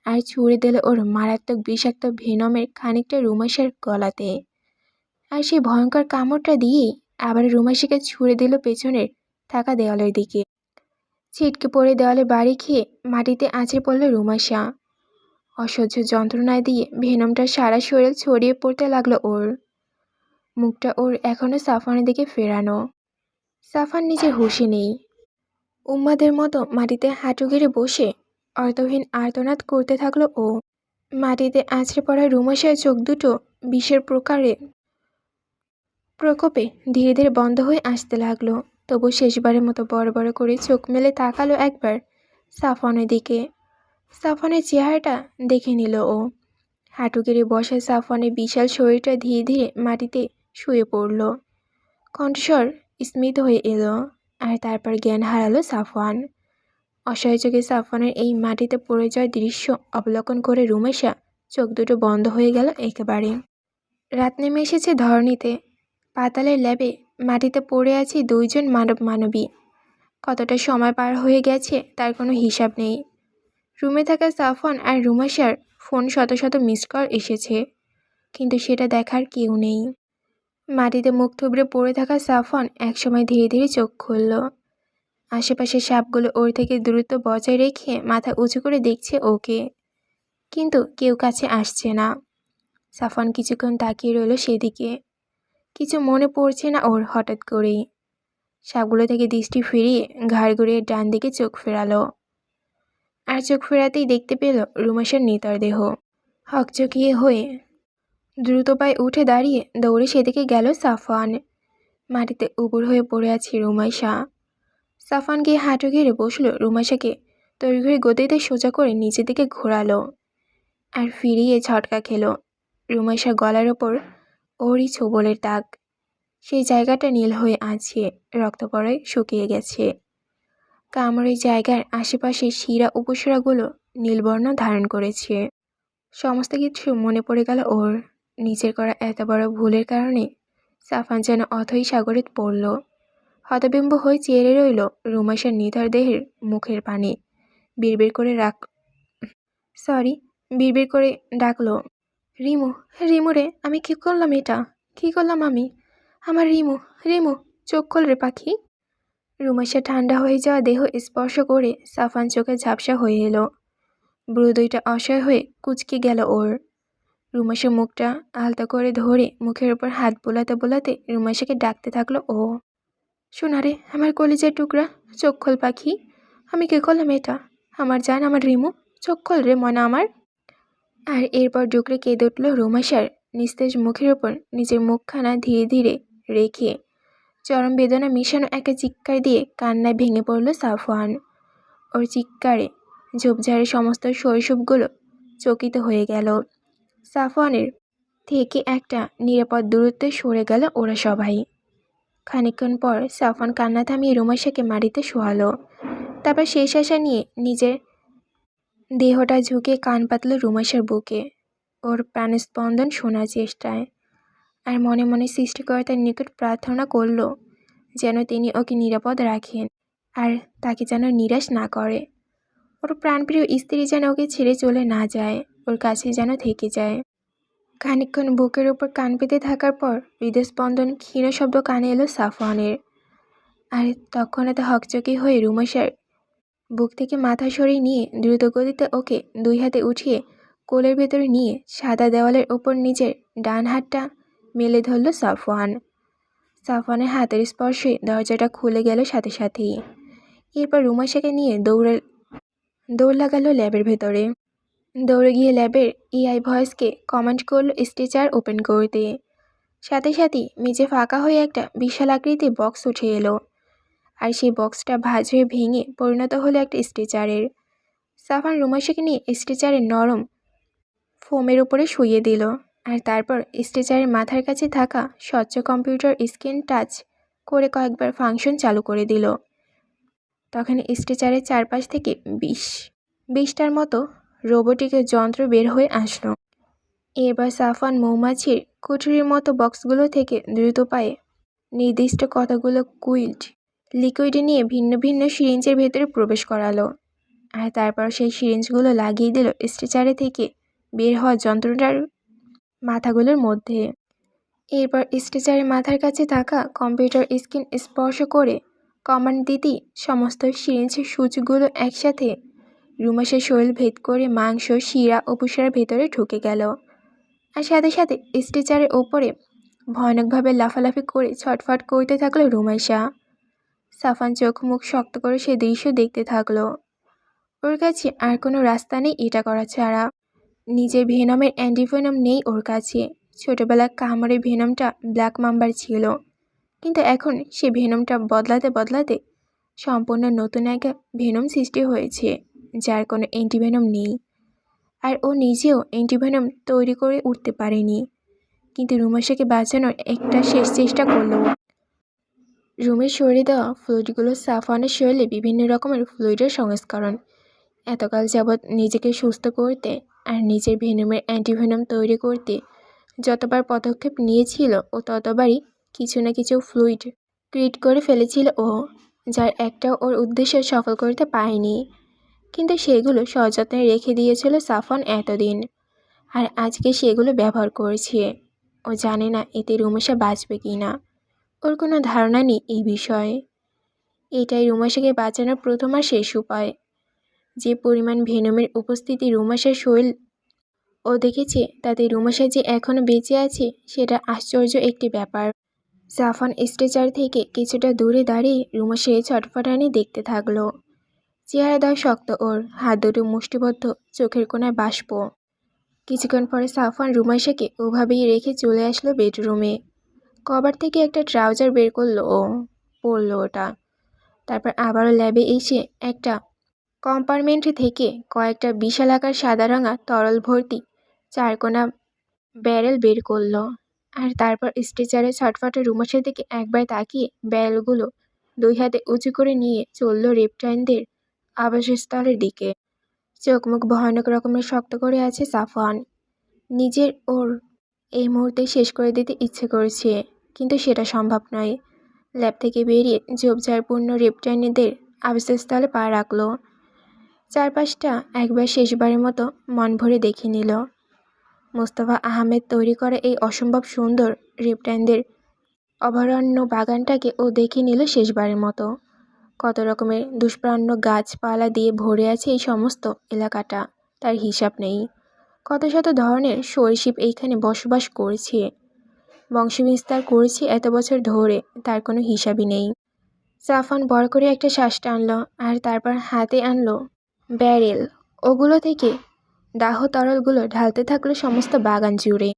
আর ছুঁড়ে দিল ওর মারাত্মক বিষাক্ত ভেনমের খানিকটা রুমাইশার গলাতে। আর সেই ভয়ঙ্কর কামড়টা দিয়েই আবার রুমাইশাকে ছুঁড়ে দিল পেছনের থাকা দেওয়ালের দিকে। ছিটকে পড়ে দেওয়ালে বাড়ি খেয়ে মাটিতে আছড়ে পড়ল রুমাইশা। অসহ্য যন্ত্রণায় দিয়ে ভেনমটা সারা শরীর ছড়িয়ে পড়তে লাগলো ওর। মুখটা ওর এখনো সাফওয়ানের দিকে ফেরানো। সাফওয়ান নিজের হুঁশে নেই। উম্মাদের মতো মাটিতে হাঁটু গেড়ে বসে অর্থহীন আর্তনাদ করতে থাকলো ও। মাটিতে আছড়ে পড়া রুমাইশার চোখ দুটো বিষের প্রকোপে ধীরে ধীরে বন্ধ হয়ে আসতে লাগলো। তবু শেষবারের মতো বড় বড় করে চোখ মেলে তাকালো একবার সাফওয়ানের দিকে। সাফওয়ানের চেহারাটা দেখে নিল ও। হাঁটু গেড়ে বসা সাফওয়ানের বিশাল শরীরটা ধীরে ধীরে মাটিতে শুয়ে পড়ল। কণ্ঠস্বর স্মিত হয়ে এলো। আর তারপর জ্ঞান হারালো সাফওয়ান। অসহায় চোখে সাফওয়ানের এই মাটিতে পড়ে যাওয়ার দৃশ্য অবলোকন করে রুমাইশা চোখ দুটো বন্ধ হয়ে গেল একেবারে। রাত নেমে এসেছে ধরণীতে। পাতালের ল্যাবে মাটিতে পড়ে আছে দুইজন মানবী। কতটা সময় পার হয়ে গেছে তার কোনো হিসাব নেই। রুমে থাকা সাফওয়ান আর রুমাইশার ফোন শত শত মিসড কল এসেছে, কিন্তু সেটা দেখার কেউ নেই। মাটিতে মুখ থুবড়ে পড়ে থাকা সাফওয়ান একসময় ধীরে ধীরে চোখ খুলল। আশেপাশে সাপগুলো ওর থেকে দূরত্ব বজায় রেখে মাথা উঁচু করে দেখছে ওকে, কিন্তু কেউ কাছে আসছে না। সাফওয়ান কিছুক্ষণ তাকিয়ে রইল সেদিকে। কিছু মনে পড়ছে না ওর হঠাৎ করেই। সাপগুলো থেকে দৃষ্টি ফিরিয়ে ঘাড় ঘুরিয়ে ডান দিকে চোখ ফেরালো। আর চোখ ফেরাতেই দেখতে পেল রুমাইশার নিথর দেহ। হকচকিয়ে হয়ে দ্রুত পায়ে উঠে দাঁড়িয়ে দৌড়ে সেদিকে গেল সাফওয়ান। মাটিতে উপুড় হয়ে পড়ে আছে রুমাইশা। সাফওয়ান গিয়ে হাঁটু ঘিরে বসল রুমাইশাকে তড়িঘড়ি গতিতে সোজা করে নিচের দিকে ঘোরালো। আর ফিরিয়ে ঝটকা খেল। রুমাইশার গলার ওপর ওরই ছোবলের দাগ। সেই জায়গাটা নীল হয়ে আছে, রক্ত পড়ায় শুকিয়ে গেছে। কামড়ের জায়গার আশেপাশে শিরা উপশিরাগুলো নীলবর্ণ ধারণ করেছে। সমস্ত কিছু মনে পড়ে গেল ওর। নিজের করা এত বড় ভুলের কারণে সাফওয়ান যেন অথই সাগরে পড়ল। হতবিম্ব হয়ে চেয়ে রইল রুমাইশার নিথর দেহের মুখের পানে। বিড়বিড় করে ডাকলো, রিমু, রিমু রে, আমি কী করলাম এটা? কী করলাম আমি? আমার রিমু, রিমু, চোখ খোল রে পাখি। রুমাইশা ঠান্ডা হয়ে যাওয়া দেহ স্পর্শ করে সাফওয়ান চোখে ঝাপসা হয়ে এলো। ব্রু দুইটা অসহায় হয়ে কুঁচকে গেল ওর। রুমাইশার মুখটা আলতো করে ধরে মুখের ওপর হাত বোলাতে বোলাতে রুমাইশাকে ডাকতে থাকলো ও। শোনারে, আমার কলিজার টুকরা, চোখ খোল পাখি। আমি কী করলাম এটা? আমার জান, আমার রিমু, চোখ খোল রে মনা আমার। আর এরপর ডুকরে কেঁদে উঠল রুমাইশার নিস্তেজ মুখের ওপর নিজের মুখখানা ধীরে ধীরে রেখে। চরম বেদনা মিশানো একটা চিৎকার দিয়ে কান্নায় ভেঙে পড়ল সাফওয়ান। ওর চিৎকারে ঝোপঝাড়ের সমস্ত শৈশবগুলো চকিত হয়ে গেল। সাফওয়ানের থেকে একটা নিরাপদ দূরত্বে সরে গেল ওরা সবাই। খানিকক্ষণ পর সাফওয়ান কান্না থামিয়ে রুমাইশাকে মাটিতে শোয়ালো। তারপর শেষ আশা নিয়ে নিজের দেহটা ঝুঁকে কান পাতল রুমাইশার বুকে, ওর প্রাণস্পন্দন শোনার চেষ্টায়। আর মনে মনে সৃষ্টিকর্তার নিকট প্রার্থনা করল যেন তিনি ওকে নিরাপদ রাখেন, আর তাকে যেন নিরাশ না করে। ওর প্রাণপ্রিয় স্ত্রী যেন ওকে ছেড়ে চলে না যায়, ওর কাছে যেন থেকে যায়। খানিকক্ষণ বুকের উপর কান পেতে থাকার পর হৃদস্পন্দন ক্ষীণ শব্দ কানে এলো সাফওয়ানের। আর তৎক্ষণাৎ হকচকি হয়ে রুমাইশার বুক থেকে মাথা সরিয়ে নিয়ে দ্রুত গতিতে ওকে দুই হাতে উঠিয়ে কোলের ভেতরে নিয়ে সাদা দেওয়ালের ওপর নিজের ডান হাতটা মেলে ধরল সাফওয়ান। সাফওয়ানের হাতের স্পর্শে দরজাটা খুলে গেল সাথে সাথেই। এরপর রুমাইশাকে নিয়ে দৌড় লাগালো ল্যাবের ভেতরে। দৌড়ে গিয়ে ল্যাবের এআই ভয়েসকে কমান্ড করল স্ট্রেচার ওপেন করতে। সাথে সাথেই মেঝে ফাঁকা হয়ে একটা বিশাল আকৃতির বক্স উঠে এলো। আর সেই বক্সটা ভাঁজ হয়ে ভেঙে পরিণত হলো একটা স্ট্রেচারের। সাফওয়ান রুমাইশাকে নিয়ে স্ট্রেচারের নরম ফোমের উপরে শুইয়ে দিল। আর তারপর স্ট্রেচারের মাথার কাছে থাকা স্বচ্ছ কম্পিউটার স্ক্রিন টাচ করে কয়েকবার ফাংশন চালু করে দিল। তখন স্ট্রেচারের চারপাশ থেকে 20টার মতো রোবোটিক যন্ত্র বের হয়ে আসলো। এবার সাফওয়ান মৌমাছির কুঠুরির মতো বক্সগুলো থেকে দ্রুত পায়ে নির্দিষ্ট কতগুলো লিকুইড নিয়ে ভিন্ন ভিন্ন সিরিঞ্জের ভেতরে প্রবেশ করালো। আর তারপর সেই সিরিঞ্জগুলো লাগিয়ে দিল স্ট্রেচারে থেকে বের হওয়া যন্ত্রটার মাথাগুলোর মধ্যে। এরপর স্ট্রেচারের মাথার কাছে থাকা কম্পিউটার স্ক্রিন স্পর্শ করে কমান্ড দিতেই সমস্ত সিরিঞ্জের সূচগুলো একসাথে রুমাসের শরীর ভেদ করে মাংস, শিরা, উপশিরার ভেতরে ঢুকে গেল। আর সাথে সাথে স্ট্রেচারের ওপরে ভয়ানকভাবে লাফালাফি করে ছটফট করতে থাকলো রুমাইশা। সাফান চোখ মুখ শক্ত করে সে দৃশ্য দেখতে থাকলো। ওর কাছে আর কোনো রাস্তা নেই এটা করা ছাড়া। নিজের ভেনমের অ্যান্টিভেনম নেই ওর কাছে। ছোটবেলার কামড়ে ভেনমটা ব্ল্যাক মাম্বার ছিল, কিন্তু এখন সে ভেনমটা বদলাতে বদলাতে সম্পূর্ণ নতুন এক ভেনম সৃষ্টি হয়েছে, যার কোনো অ্যান্টিভেনম নেই। আর ও নিজেও অ্যান্টিভেনম তৈরি করে উঠতে পারেনি, কিন্তু রুমাইশাকে বাঁচানোর একটা শেষ চেষ্টা করলো। রুমের শরীরে দেওয়া ফ্লুইডগুলো সাফওয়ানের শরীরে বিভিন্ন রকমের ফ্লুইডের সংস্করণ। এতকাল যাবৎ নিজেকে সুস্থ করতে আর নিজের ভেনমের অ্যান্টিভেনম তৈরি করতে যতবার পদক্ষেপ নিয়েছিল ও ততবারই কিছু না কিছু ফ্লুইড ক্রিয়েট করে ফেলেছিল ও, যার একটাও ওর উদ্দেশ্য সফল করতে পারেনি। কিন্তু সেগুলো সযত্নে রেখে দিয়েছিল সাফওয়ান এতদিন, আর আজকে সেগুলো ব্যবহার করছে। ও জানে না এতে রুমাইশা বাঁচবে কি না, ওর কোনো ধারণা নেই এই বিষয়ে। এটাই রুমাইশাকে বাঁচানোর প্রথম আর শেষ উপায়। যে পরিমাণ ভেনমের উপস্থিতি রুমাইশার শরীর ও দেখেছে, তাতে রুমাইশা যে এখনও বেঁচে আছে সেটা আশ্চর্য একটি ব্যাপার। সাফওয়ান স্ট্রেচার থেকে কিছুটা দূরে দাঁড়িয়ে রুমাইশার ছটফটানি দেখতে থাকলো। চেহারা দেওয়া শক্ত ওর, হাত দুটো মুষ্টিবদ্ধ, চোখের কোণায় বাষ্প। কিছুক্ষণ পরে সাফওয়ান রুমাইশাকে ওভাবেই রেখে চলে আসলো বেডরুমে। কভার থেকে একটা ট্রাউজার বের করলো ও, পরলো ওটা। তারপর আবারও ল্যাবে এসে একটা কম্পার্টমেন্ট থেকে কয়েকটা বিশাল আকার সাদা রঙা তরল ভর্তি চারকোনা ব্যারেল বের করলো। আর তারপর স্ট্রেচারে ছটফটে রুমাইশার দিকে একবার তাকিয়ে ব্যারেলগুলো 2 হাতে উঁচু করে নিয়ে চলল রেপটাইনদের আবাসস্থলের দিকে। চোখ মুখ ভয়ানক রকমের শক্ত করে আছে সাফওয়ান। নিজের ওর এই মুহূর্তে শেষ করে দিতে ইচ্ছে করছে, কিন্তু সেটা সম্ভব নয়। ল্যাব থেকে বেরিয়ে ঝোপঝাড়পূর্ণ রেপটাইনদের আবাসস্থলে পা রাখলো। চারপাশটা একবার শেষবারের মতো মন ভরে দেখে নিল। মোস্তফা আহমেদ তৈরি করা এই অসম্ভব সুন্দর রেপটাইনদের অভয়ারণ্য বাগানটাকে ও দেখে নিল শেষবারের মতো। কত রকমের দুষ্প্রাণ্য গাছপালা দিয়ে ভরে আছে এই সমস্ত এলাকাটা, তার হিসাব নেই। কত শত ধরনের সরীসৃপ এইখানে বসবাস করছে, বংশবিস্তার করছে এত বছর ধরে, তার কোনো হিসাবই নেই। সাফওয়ান বড় করে একটা শ্বাস টানল, আর তারপর হাতে আনলো ব্যারেল। ওগুলো থেকে দাহ তরলগুলো ঢালতে থাকলো সমস্ত বাগান জুড়ে।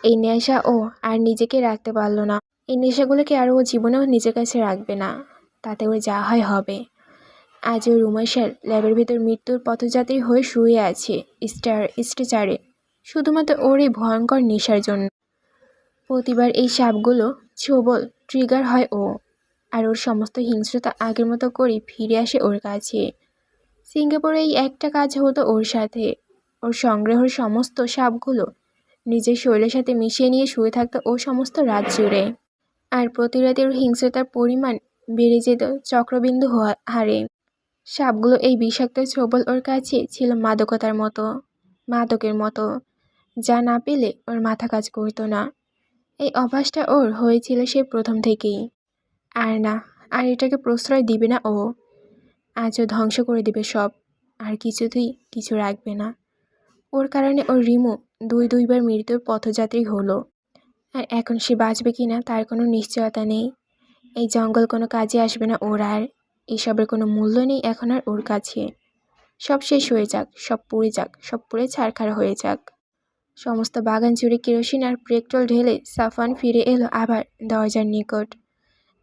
এই নেশা ও আর নিজেকে রাখতে পারল না। এই নেশাগুলোকে আর ও জীবনেও নিজের কাছে রাখবে না, তাতে ওর যা হয় হবে। আজও রুমাইশার ল্যাবের ভেতর মৃত্যুর পথযাত্রী হয়ে শুয়ে আছে স্ট্রেচারে, শুধুমাত্র ওর এই ভয়ঙ্কর নেশার জন্য। প্রতিবার এই সাপগুলো ছোবল ট্রিগার হয় ও, আর ওর সমস্ত হিংস্রতা আগের মতো করে ফিরে আসে ওর কাছে। সিঙ্গাপুরে এই একটা কাজ হতো ওর সাথে, ওর সংগ্রহের সমস্ত সাপগুলো নিজের শরীরের সাথে মিশিয়ে নিয়ে শুয়ে থাকতো ও সমস্ত রাত জুড়ে। আর প্রতি রাতে ওর হিংস্রতার পরিমাণ বেড়ে যেত চক্রবিন্দু হারে। সাপগুলো এই বিষাক্ত ছোবল ওর কাছে ছিল মাদকতার মতো, মাদকের মতো, যা না পেলে ওর মাথা কাজ করতো না। এই অভ্যাসটা ওর হয়েছিল সেই প্রথম থেকেই। আর না, আর এটাকে প্রশ্রয় দিবে না ও। আজও ধ্বংস করে দিবে সব, আর কিছুতেই কিছু রাখবে না। ওর কারণে ওর রিমু দুইবার মৃত্যুর পথযাত্রী হলো, আর এখন সে বাঁচবে কি না তার কোনো নিশ্চয়তা নেই। এই জঙ্গল কোনো কাজে আসবে না ওর, আর এসবের কোনো মূল্য নেই এখন আর ওর কাছে। সব শেষ হয়ে যাক, সব পুড়ে যাক, সব পুড়ে ছারখার হয়ে যাক। সমস্ত বাগান জুড়ে কেরোসিন আর পেট্রোল ঢেলে সাফওয়ান ফিরে এলো আবার দরজার নিকট।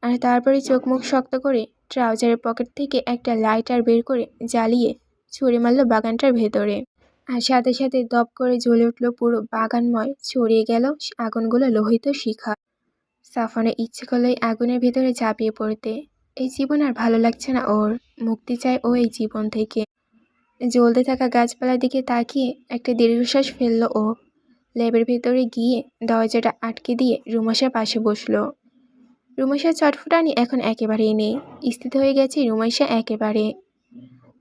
আর তারপরে চোখ মুখ শক্ত করে ট্রাউজারের পকেট থেকে একটা লাইটার বের করে জ্বালিয়ে ছুঁড়ে মারল বাগানটার ভেতরে। আর সাথে সাথে দপ করে জ্বলে উঠল পুরো বাগানময়, ছড়িয়ে গেল আগুনগুলো লোহিত শিখা। সাফওয়ানের ইচ্ছে করলো এই আগুনের ভেতরে ঝাঁপিয়ে পড়তে। এই জীবন আর ভালো লাগছে না ওর, মুক্তি চায় ও এই জীবন থেকে। জ্বলতে থাকা গাছপালার দিকে তাকিয়ে একটা দীর্ঘশ্বাস ফেলল ও। ল্যাবের ভেতরে গিয়ে দরজাটা আটকে দিয়ে রুমাইশার পাশে বসলো। রুমাইশার চটফটানি এখন একেবারেই নেই, স্থির হয়ে গেছে রুমাইশা একেবারে।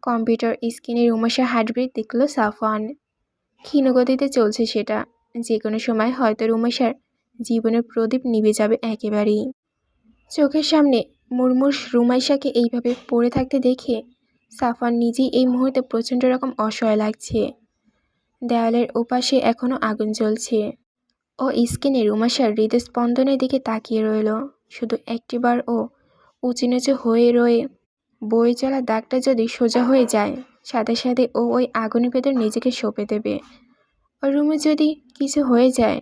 কম্পিউটার স্ক্রিনে রুমাসার হার্টবিট দেখল সাফওয়ান। ক্ষীণগতিতে চলছে সেটা। যে কোনো সময় হয়তো রুমাসার জীবনের প্রদীপ নিভে যাবে একেবারেই। চোখের সামনে মুর্মুষ রুমাইসাকে এইভাবে পড়ে থাকতে দেখে সাফওয়ান নিজেই এই মুহূর্তে প্রচণ্ড রকম অসহায় লাগছে। দেওয়ালের ওপাশে এখনও আগুন জ্বলছে। ও স্ক্রিনে রুমাসার হৃদস্পন্দনের দিকে তাকিয়ে রইল। শুধু একটিবার ও উঁচু নিচু হয়ে রয়ে বয়ে চলা দাগটা যদি সোজা হয়ে যায়, সাথে সাথে ও ওই আগুনের ভেতর নিজেকে সঁপে দেবে। ওর রুমে যদি কিছু হয়ে যায়,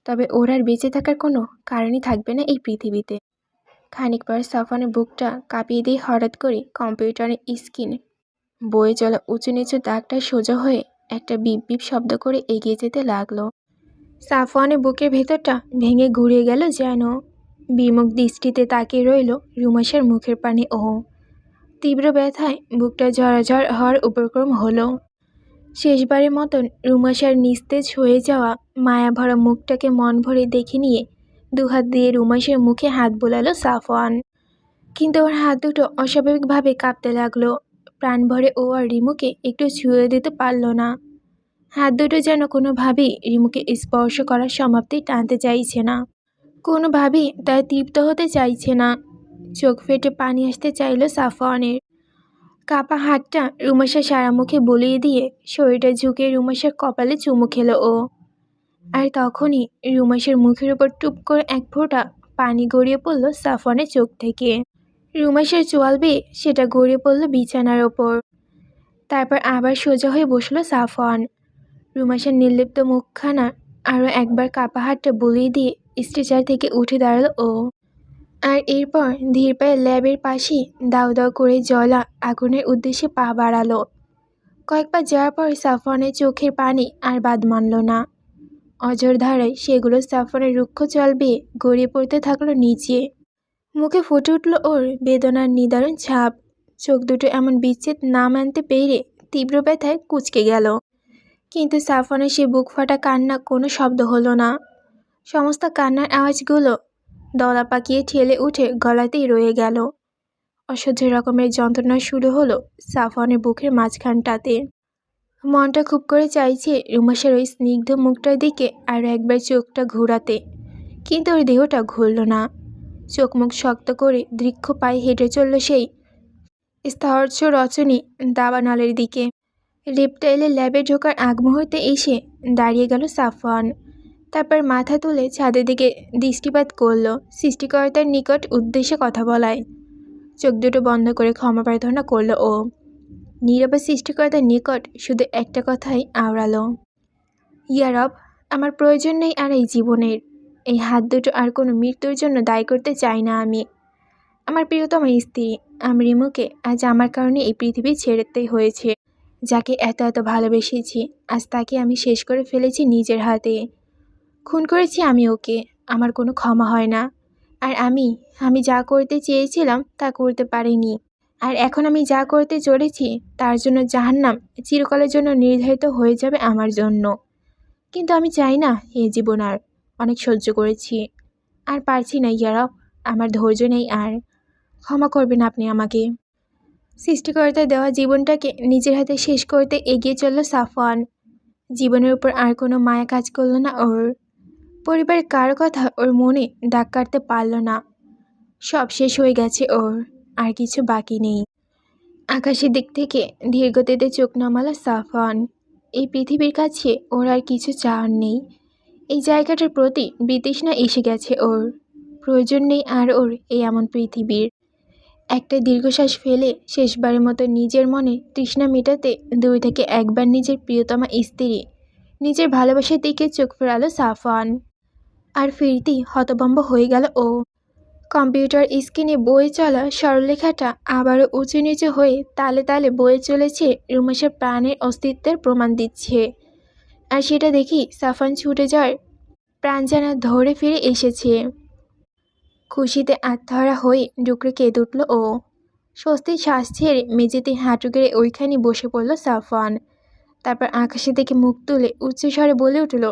তবে ওর আর বেঁচে থাকার কোনো কারণই থাকবে না এই পৃথিবীতে। খানিক পর সাফওয়ানের বুকটা কাঁপিয়ে দিয়ে হঠাৎ করে কম্পিউটারের স্ক্রিন বয়ে চলা উঁচু নিচু দাগটা সোজা হয়ে একটা বিপ বিপ শব্দ করে এগিয়ে যেতে লাগলো। সাফওয়ানের বুকের ভেতরটা ভেঙে ঘুরে গেল যেন। বিমুখ দৃষ্টিতে তাকিয়ে রইল রুমাসার মুখের পানে ও। তীব্র ব্যথায় বুকটা ঝরাঝর হওয়ার উপক্রম হলো। শেষবারের মতন রুমাসার নিস্তেজ হয়ে যাওয়া মায়াভরা মুখটাকে মন ভরে দেখে নিয়ে দুহাত দিয়ে রুমাসার মুখে হাত বোলালো সাফওয়ান। কিন্তু ওর হাত দুটো অস্বাভাবিকভাবে কাঁপতে লাগলো। প্রাণ ভরে ও আর রিমুকে একটু ছুঁয়ে দিতে পারল না। হাত দুটো যেন কোনোভাবেই রিমুকে স্পর্শ করার সমাপ্তি টানতে চাইছে না, কোনোভাবেই তার তৃপ্ত হতে চাইছে না। চোখ ফেটে পানি আসতে চাইল সাফওয়ানের। কাপা হাতটা রুমাসার সারা মুখে বুলিয়ে দিয়ে শরীরটা ঝুঁকে রুমাসার কপালে চুমু খেলো ও। আর তখনই রুমাসার মুখের উপর টুপ করে এক ফোঁটা পানি গড়িয়ে পড়ল সাফওয়ানের চোখ থেকে। রুমাসার চোয়াল বেয়ে সেটা গড়িয়ে পড়ল বিছানার ওপর। তারপর আবার সোজা হয়ে বসলো সাফওয়ান। রুমাসার নির্লিপ্ত মুখখানা আরও একবার কাপা হাতটা বুলিয়ে দিয়ে স্ট্রেচার থেকে উঠে দাঁড়ালো ও। আর এরপর ধীর পায়ে ল্যাবের পাশে দাউ দাউ করে জ্বলা আগুনের উদ্দেশ্যে পা বাড়ালো। কয়েকবার যাওয়ার পর সাফওয়ানের চোখের পানি আর বাদ মানল না। অঝোর ধারায় সেগুলো সাফওয়ানের রুক্ষ জল বেয়ে গড়িয়ে পড়তে থাকলো নিচে। মুখে ফুটে উঠল ওর বেদনার নিদারুণ ছাপ। চোখ দুটো এমন বিচ্ছেদ না মানতে পেরে তীব্র ব্যথায় কুঁচকে গেল। কিন্তু সাফওয়ানের সে বুক ফাটা কান্না কোনো শব্দ হলো না। সমস্ত কান্নার আওয়াজগুলো দলা পাকিয়ে ঠেলে উঠে গলাতেই রয়ে গেল। অসহ্য রকমের যন্ত্রণা শুরু হলো সাফওয়ানের বুকের মাঝখানটাতে। মনটা খুব করে চাইছে রুমাসার ওই স্নিগ্ধ মুখটার দিকে আরও একবার চোখটা ঘোরাতে, কিন্তু ওর দেহটা ঘুরল না। চোখ মুখ শক্ত করে দৃক্ষ পায়ে হেঁটে চলল সেই স্থর্য রচনী দাবানলের দিকে। রেপটাইলের ল্যাবে ঢোকার আগ মুহূর্তে এসে দাঁড়িয়ে গেল সাফওয়ান। তারপর মাথা তুলে ছাদের দিকে দৃষ্টিপাত করল, সৃষ্টিকর্তার নিকট উদ্দেশ্যে কথা বলায়। চোখ দুটো বন্ধ করে ক্ষমা প্রার্থনা করল ও। নীরবে সৃষ্টিকর্তার নিকট শুধু একটা কথাই আওড়ালো, ইয়া রব, আমার প্রয়োজন নেই আর এই জীবনের। এই হাত দুটো আর কোনো মৃত্যুর জন্য দায়ী করতে চাই না আমি। আমার প্রিয়তম স্ত্রী রিমুকে আজ আমার কারণে এই পৃথিবী ছেড়েতে হয়েছে। যাকে এত এত ভালোবেসেছি, আজ তাকে আমি শেষ করে ফেলেছি নিজের হাতে। খুন করেছি আমি ওকে, আমার কোনো ক্ষমা হয় না। আর আমি যা করতে চেয়েছিলাম তা করতে পারিনি। আর এখন আমি যা করতে চলেছি তার জন্য জাহান্নাম চিরকালের জন্য নির্ধারিত হয়ে যাবে আমার জন্য। কিন্তু আমি চাই না এ জীবন আর। অনেক সহ্য করেছি, আর পারছি না ইয়া রব, আমার ধৈর্য নেই আর। ক্ষমা করবেন আপনি আমাকে। সৃষ্টিকর্তার দেওয়া জীবনটাকে নিজের হাতে শেষ করতে এগিয়ে চলল সাফওয়ান। জীবনের উপর আর কোনো মায়া কাজ করল না ওর। পরিবারের কারো কথা ওর মনে দাগ কাটতে পারল না। সব শেষ হয়ে গেছে ওর, আর কিছু বাকি নেই। আকাশের দিক থেকে ধীর গতিতে চোখ নামালো সাফওয়ান। এই পৃথিবীর কাছে ওর আর কিছু চাওয়ার নেই। এই জায়গাটার প্রতি বিতৃষ্ণা এসে গেছে ওর। প্রয়োজন নেই আর ওর এই এমন পৃথিবীর। একটা দীর্ঘশ্বাস ফেলে শেষবারের মতো নিজের মনে তৃষ্ণা মেটাতে দূর থেকে একবার নিজের প্রিয়তমা স্ত্রী, নিজের ভালোবাসার দিকে চোখ ফেরালো সাফওয়ান। আর ফিরতেই হতভম্ব হয়ে গেল ও। কম্পিউটার স্ক্রিনে বয়ে চলা সরলরেখাটা আবারও উঁচু নিচু হয়ে তালে তালে বয়ে চলেছে, রুমাসার প্রাণের অস্তিত্বের প্রমাণ দিচ্ছে। আর সেটা দেখেই সাফওয়ান ছুটে যাওয়ার প্রাণ যেন ধরে ফিরে এসেছে। খুশিতে আত্মহারা হয়ে ডুকরে কেঁদে উঠল ও। স্বস্তির শ্বাস ছেড়ে মেঝেতে হাঁটু গেড়ে ওইখানে বসে পড়ল সাফওয়ান। তারপর আকাশে থেকে মুখ তুলে উচ্চস্বরে বলে উঠল,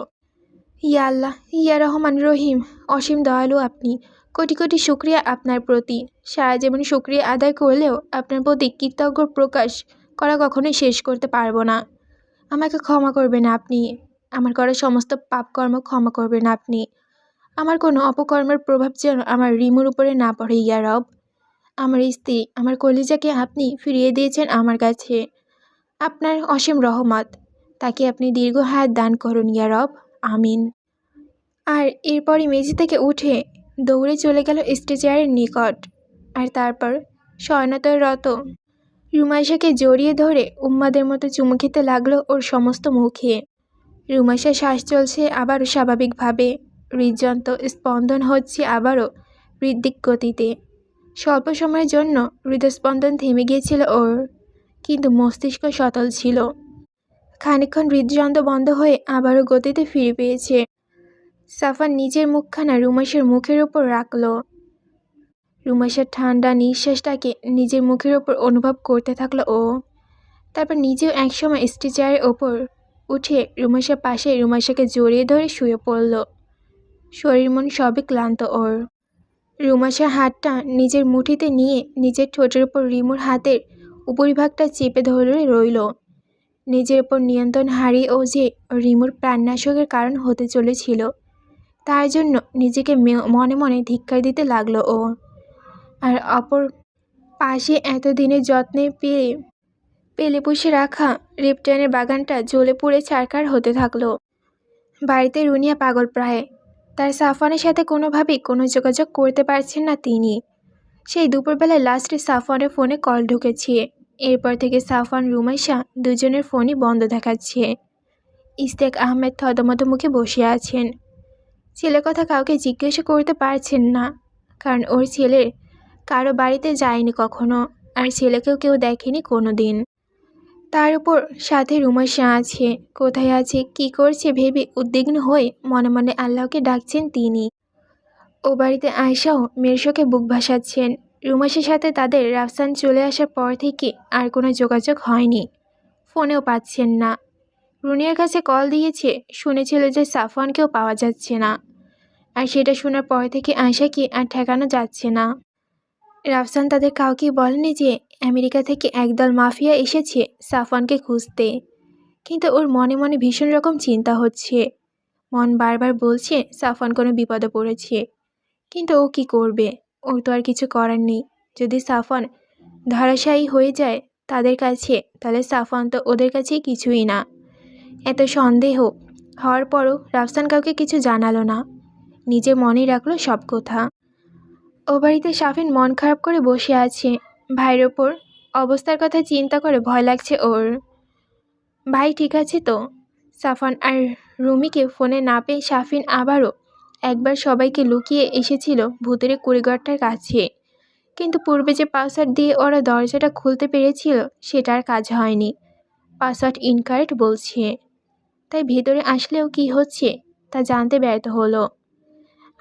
ইয়া আল্লাহ, ইয়া রহমান রহিম, অসীম দয়ালু আপনি। কোটি কোটি শুক্রিয়া আপনার প্রতি। সারা জীবন শুক্রিয়া আদায় করলেও আপনার প্রতি কৃতজ্ঞ প্রকাশ করা কখনোই শেষ করতে পারবো না। আমাকে ক্ষমা করবেন আপনি। আমার করা সমস্ত পাপকর্ম ক্ষমা করবেন আপনি। আমার কোনো অপকর্মের প্রভাব যেন আমার রিমুর উপরে না পড়ে ইয়া রব। আমার স্ত্রী, আমার কলিজাকে আপনি ফিরিয়ে দিয়েছেন আমার কাছে। আপনার অসীম রহমত, তাকে আপনি দীর্ঘ হায়াত দান করুন ইয়া রব। আমিন। আর এরপরই মেঝে থেকে উঠে দৌড়ে চলে গেল স্ট্রেচারের নিকট। আর তারপর শয়নতরত রুমাইশাকে জড়িয়ে ধরে উম্মাদের মতো চুমু খেতে লাগলো ওর সমস্ত মুখে। রুমাইশার শ্বাস চলছে আবারও স্বাভাবিকভাবে, হৃদযন্ত্র স্পন্দন হচ্ছে আবারও হৃদ্দিক গতিতে। স্বল্প সময়ের জন্য হৃদস্পন্দন থেমে গিয়েছিল ওর, কিন্তু মস্তিষ্ক সতল ছিল। খানিকক্ষণ হৃদযন্ত্র বন্ধ হয়ে আবারও গতিতে ফিরে পেয়েছে। সাফান নিজের মুখখানা রুমাইশার মুখের ওপর রাখল। রুমাইশার ঠান্ডা নিঃশ্বাসটাকে নিজের মুখের ওপর অনুভব করতে থাকলো ও। তারপর নিজেও একসময় স্ট্রেচারের ওপর উঠে রুমাইশার পাশে রুমাইশাকে জড়িয়ে ধরে শুয়ে পড়ল। শরীর মন সবই ক্লান্ত ওর। রুমাইশার হাতটা নিজের মুঠিতে নিয়ে নিজের ঠোঁটের ওপর রিমুর হাতের উপরিভাগটা চেপে ধরে রইল। নিজের ওপর নিয়ন্ত্রণ হারিয়ে ও যে রিমুর প্রাণনাশকের কারণ হতে চলেছিল, তার জন্য নিজেকে মনে মনে ধিক্কার দিতে লাগলো ও। আর অপর পাশে এতদিনের যত্নে পেলে পুষে রাখা রেপটাইনের বাগানটা জ্বলে পুড়ে ছারখার হতে থাকলো। বাড়িতে রুনিয়া পাগল প্রায়। তার সাফওয়ানের সাথে কোনোভাবেই কোনো যোগাযোগ করতে পারছেন না তিনি। সেই দুপুরবেলায় লাস্টে সাফওয়ানের ফোনে কল ঢুকেছে। এরপর থেকে সাফওয়ান রুমাইশা দুজনের ফোনই বন্ধ দেখাচ্ছে। ইশতিয়াক আহমেদ থতমত মুখে বসে আছেন। ছেলের কথা কাউকে জিজ্ঞাসা করতে পারছেন না, কারণ ওর ছেলের কারো বাড়িতে যায়নি কখনো, আর ছেলেকেও কেউ দেখেনি কোনো দিন। তার উপর সাথে রুমাইশা আছে, কোথায় আছে কি করছে ভেবে উদ্বিগ্ন হয়ে মনে মনে আল্লাহকে ডাকছেন তিনি। ও বাড়িতে আয়শাও মেয়ের শোকে বুক ভাসাচ্ছেন। রুমাইশার সাথে তাদের রাফসান চলে আসার পর থেকে আর কোনো যোগাযোগ হয়নি, ফোনেও পাচ্ছেন না। রুনিয়ার কাছে কল দিয়েছে, শুনেছিল যে সাফওয়ানকেও পাওয়া যাচ্ছে না। আর সেটা শোনার পর থেকে আয়শাকে আর ঠেকানো যাচ্ছে না। রাফসান তাদের কাউকেই বলেনি যে আমেরিকা থেকে একদল মাফিয়া এসেছে সাফওয়ানকে খুঁজতে, কিন্তু ওর মনে মনে ভীষণ রকম চিন্তা হচ্ছে। মন বারবার বলছে সাফওয়ান কোনো বিপদে পড়েছে, কিন্তু ও কি করবে? ওর তো আর কিছু করার নেই। যদি সাফওয়ান ধরাশায়ী হয়ে যায় তাদের কাছে, তাহলে সাফওয়ান তো ওদের কাছে কিছুই না। এত সন্দেহ হওয়ার পরও রাফসান কাউকে কিছু জানালো না, নিজে মনেই রাখলো সব কথা। ও বাড়িতে শাফিন মন খারাপ করে বসে আছে। ভাইয়ের ওপর অবস্থার কথা চিন্তা করে ভয় লাগছে ওর। ভাই ঠিক আছে তো? সাফওয়ান আর রুমিকে ফোনে না পেয়ে শাফিন আবারও একবার সবাইকে লুকিয়ে এসেছিল ভূতের কুড়িঘরটার কাছে, কিন্তু পূর্বে যে পাসওয়ার্ড দিয়ে ওরা দরজাটা খুলতে পেরেছিল সেটার কাজ হয়নি। পাসওয়ার্ড ইনকারেক্ট বলছে, তাই ভেতরে আসলেও কি হচ্ছে তা জানতে ব্যর্থ হলো।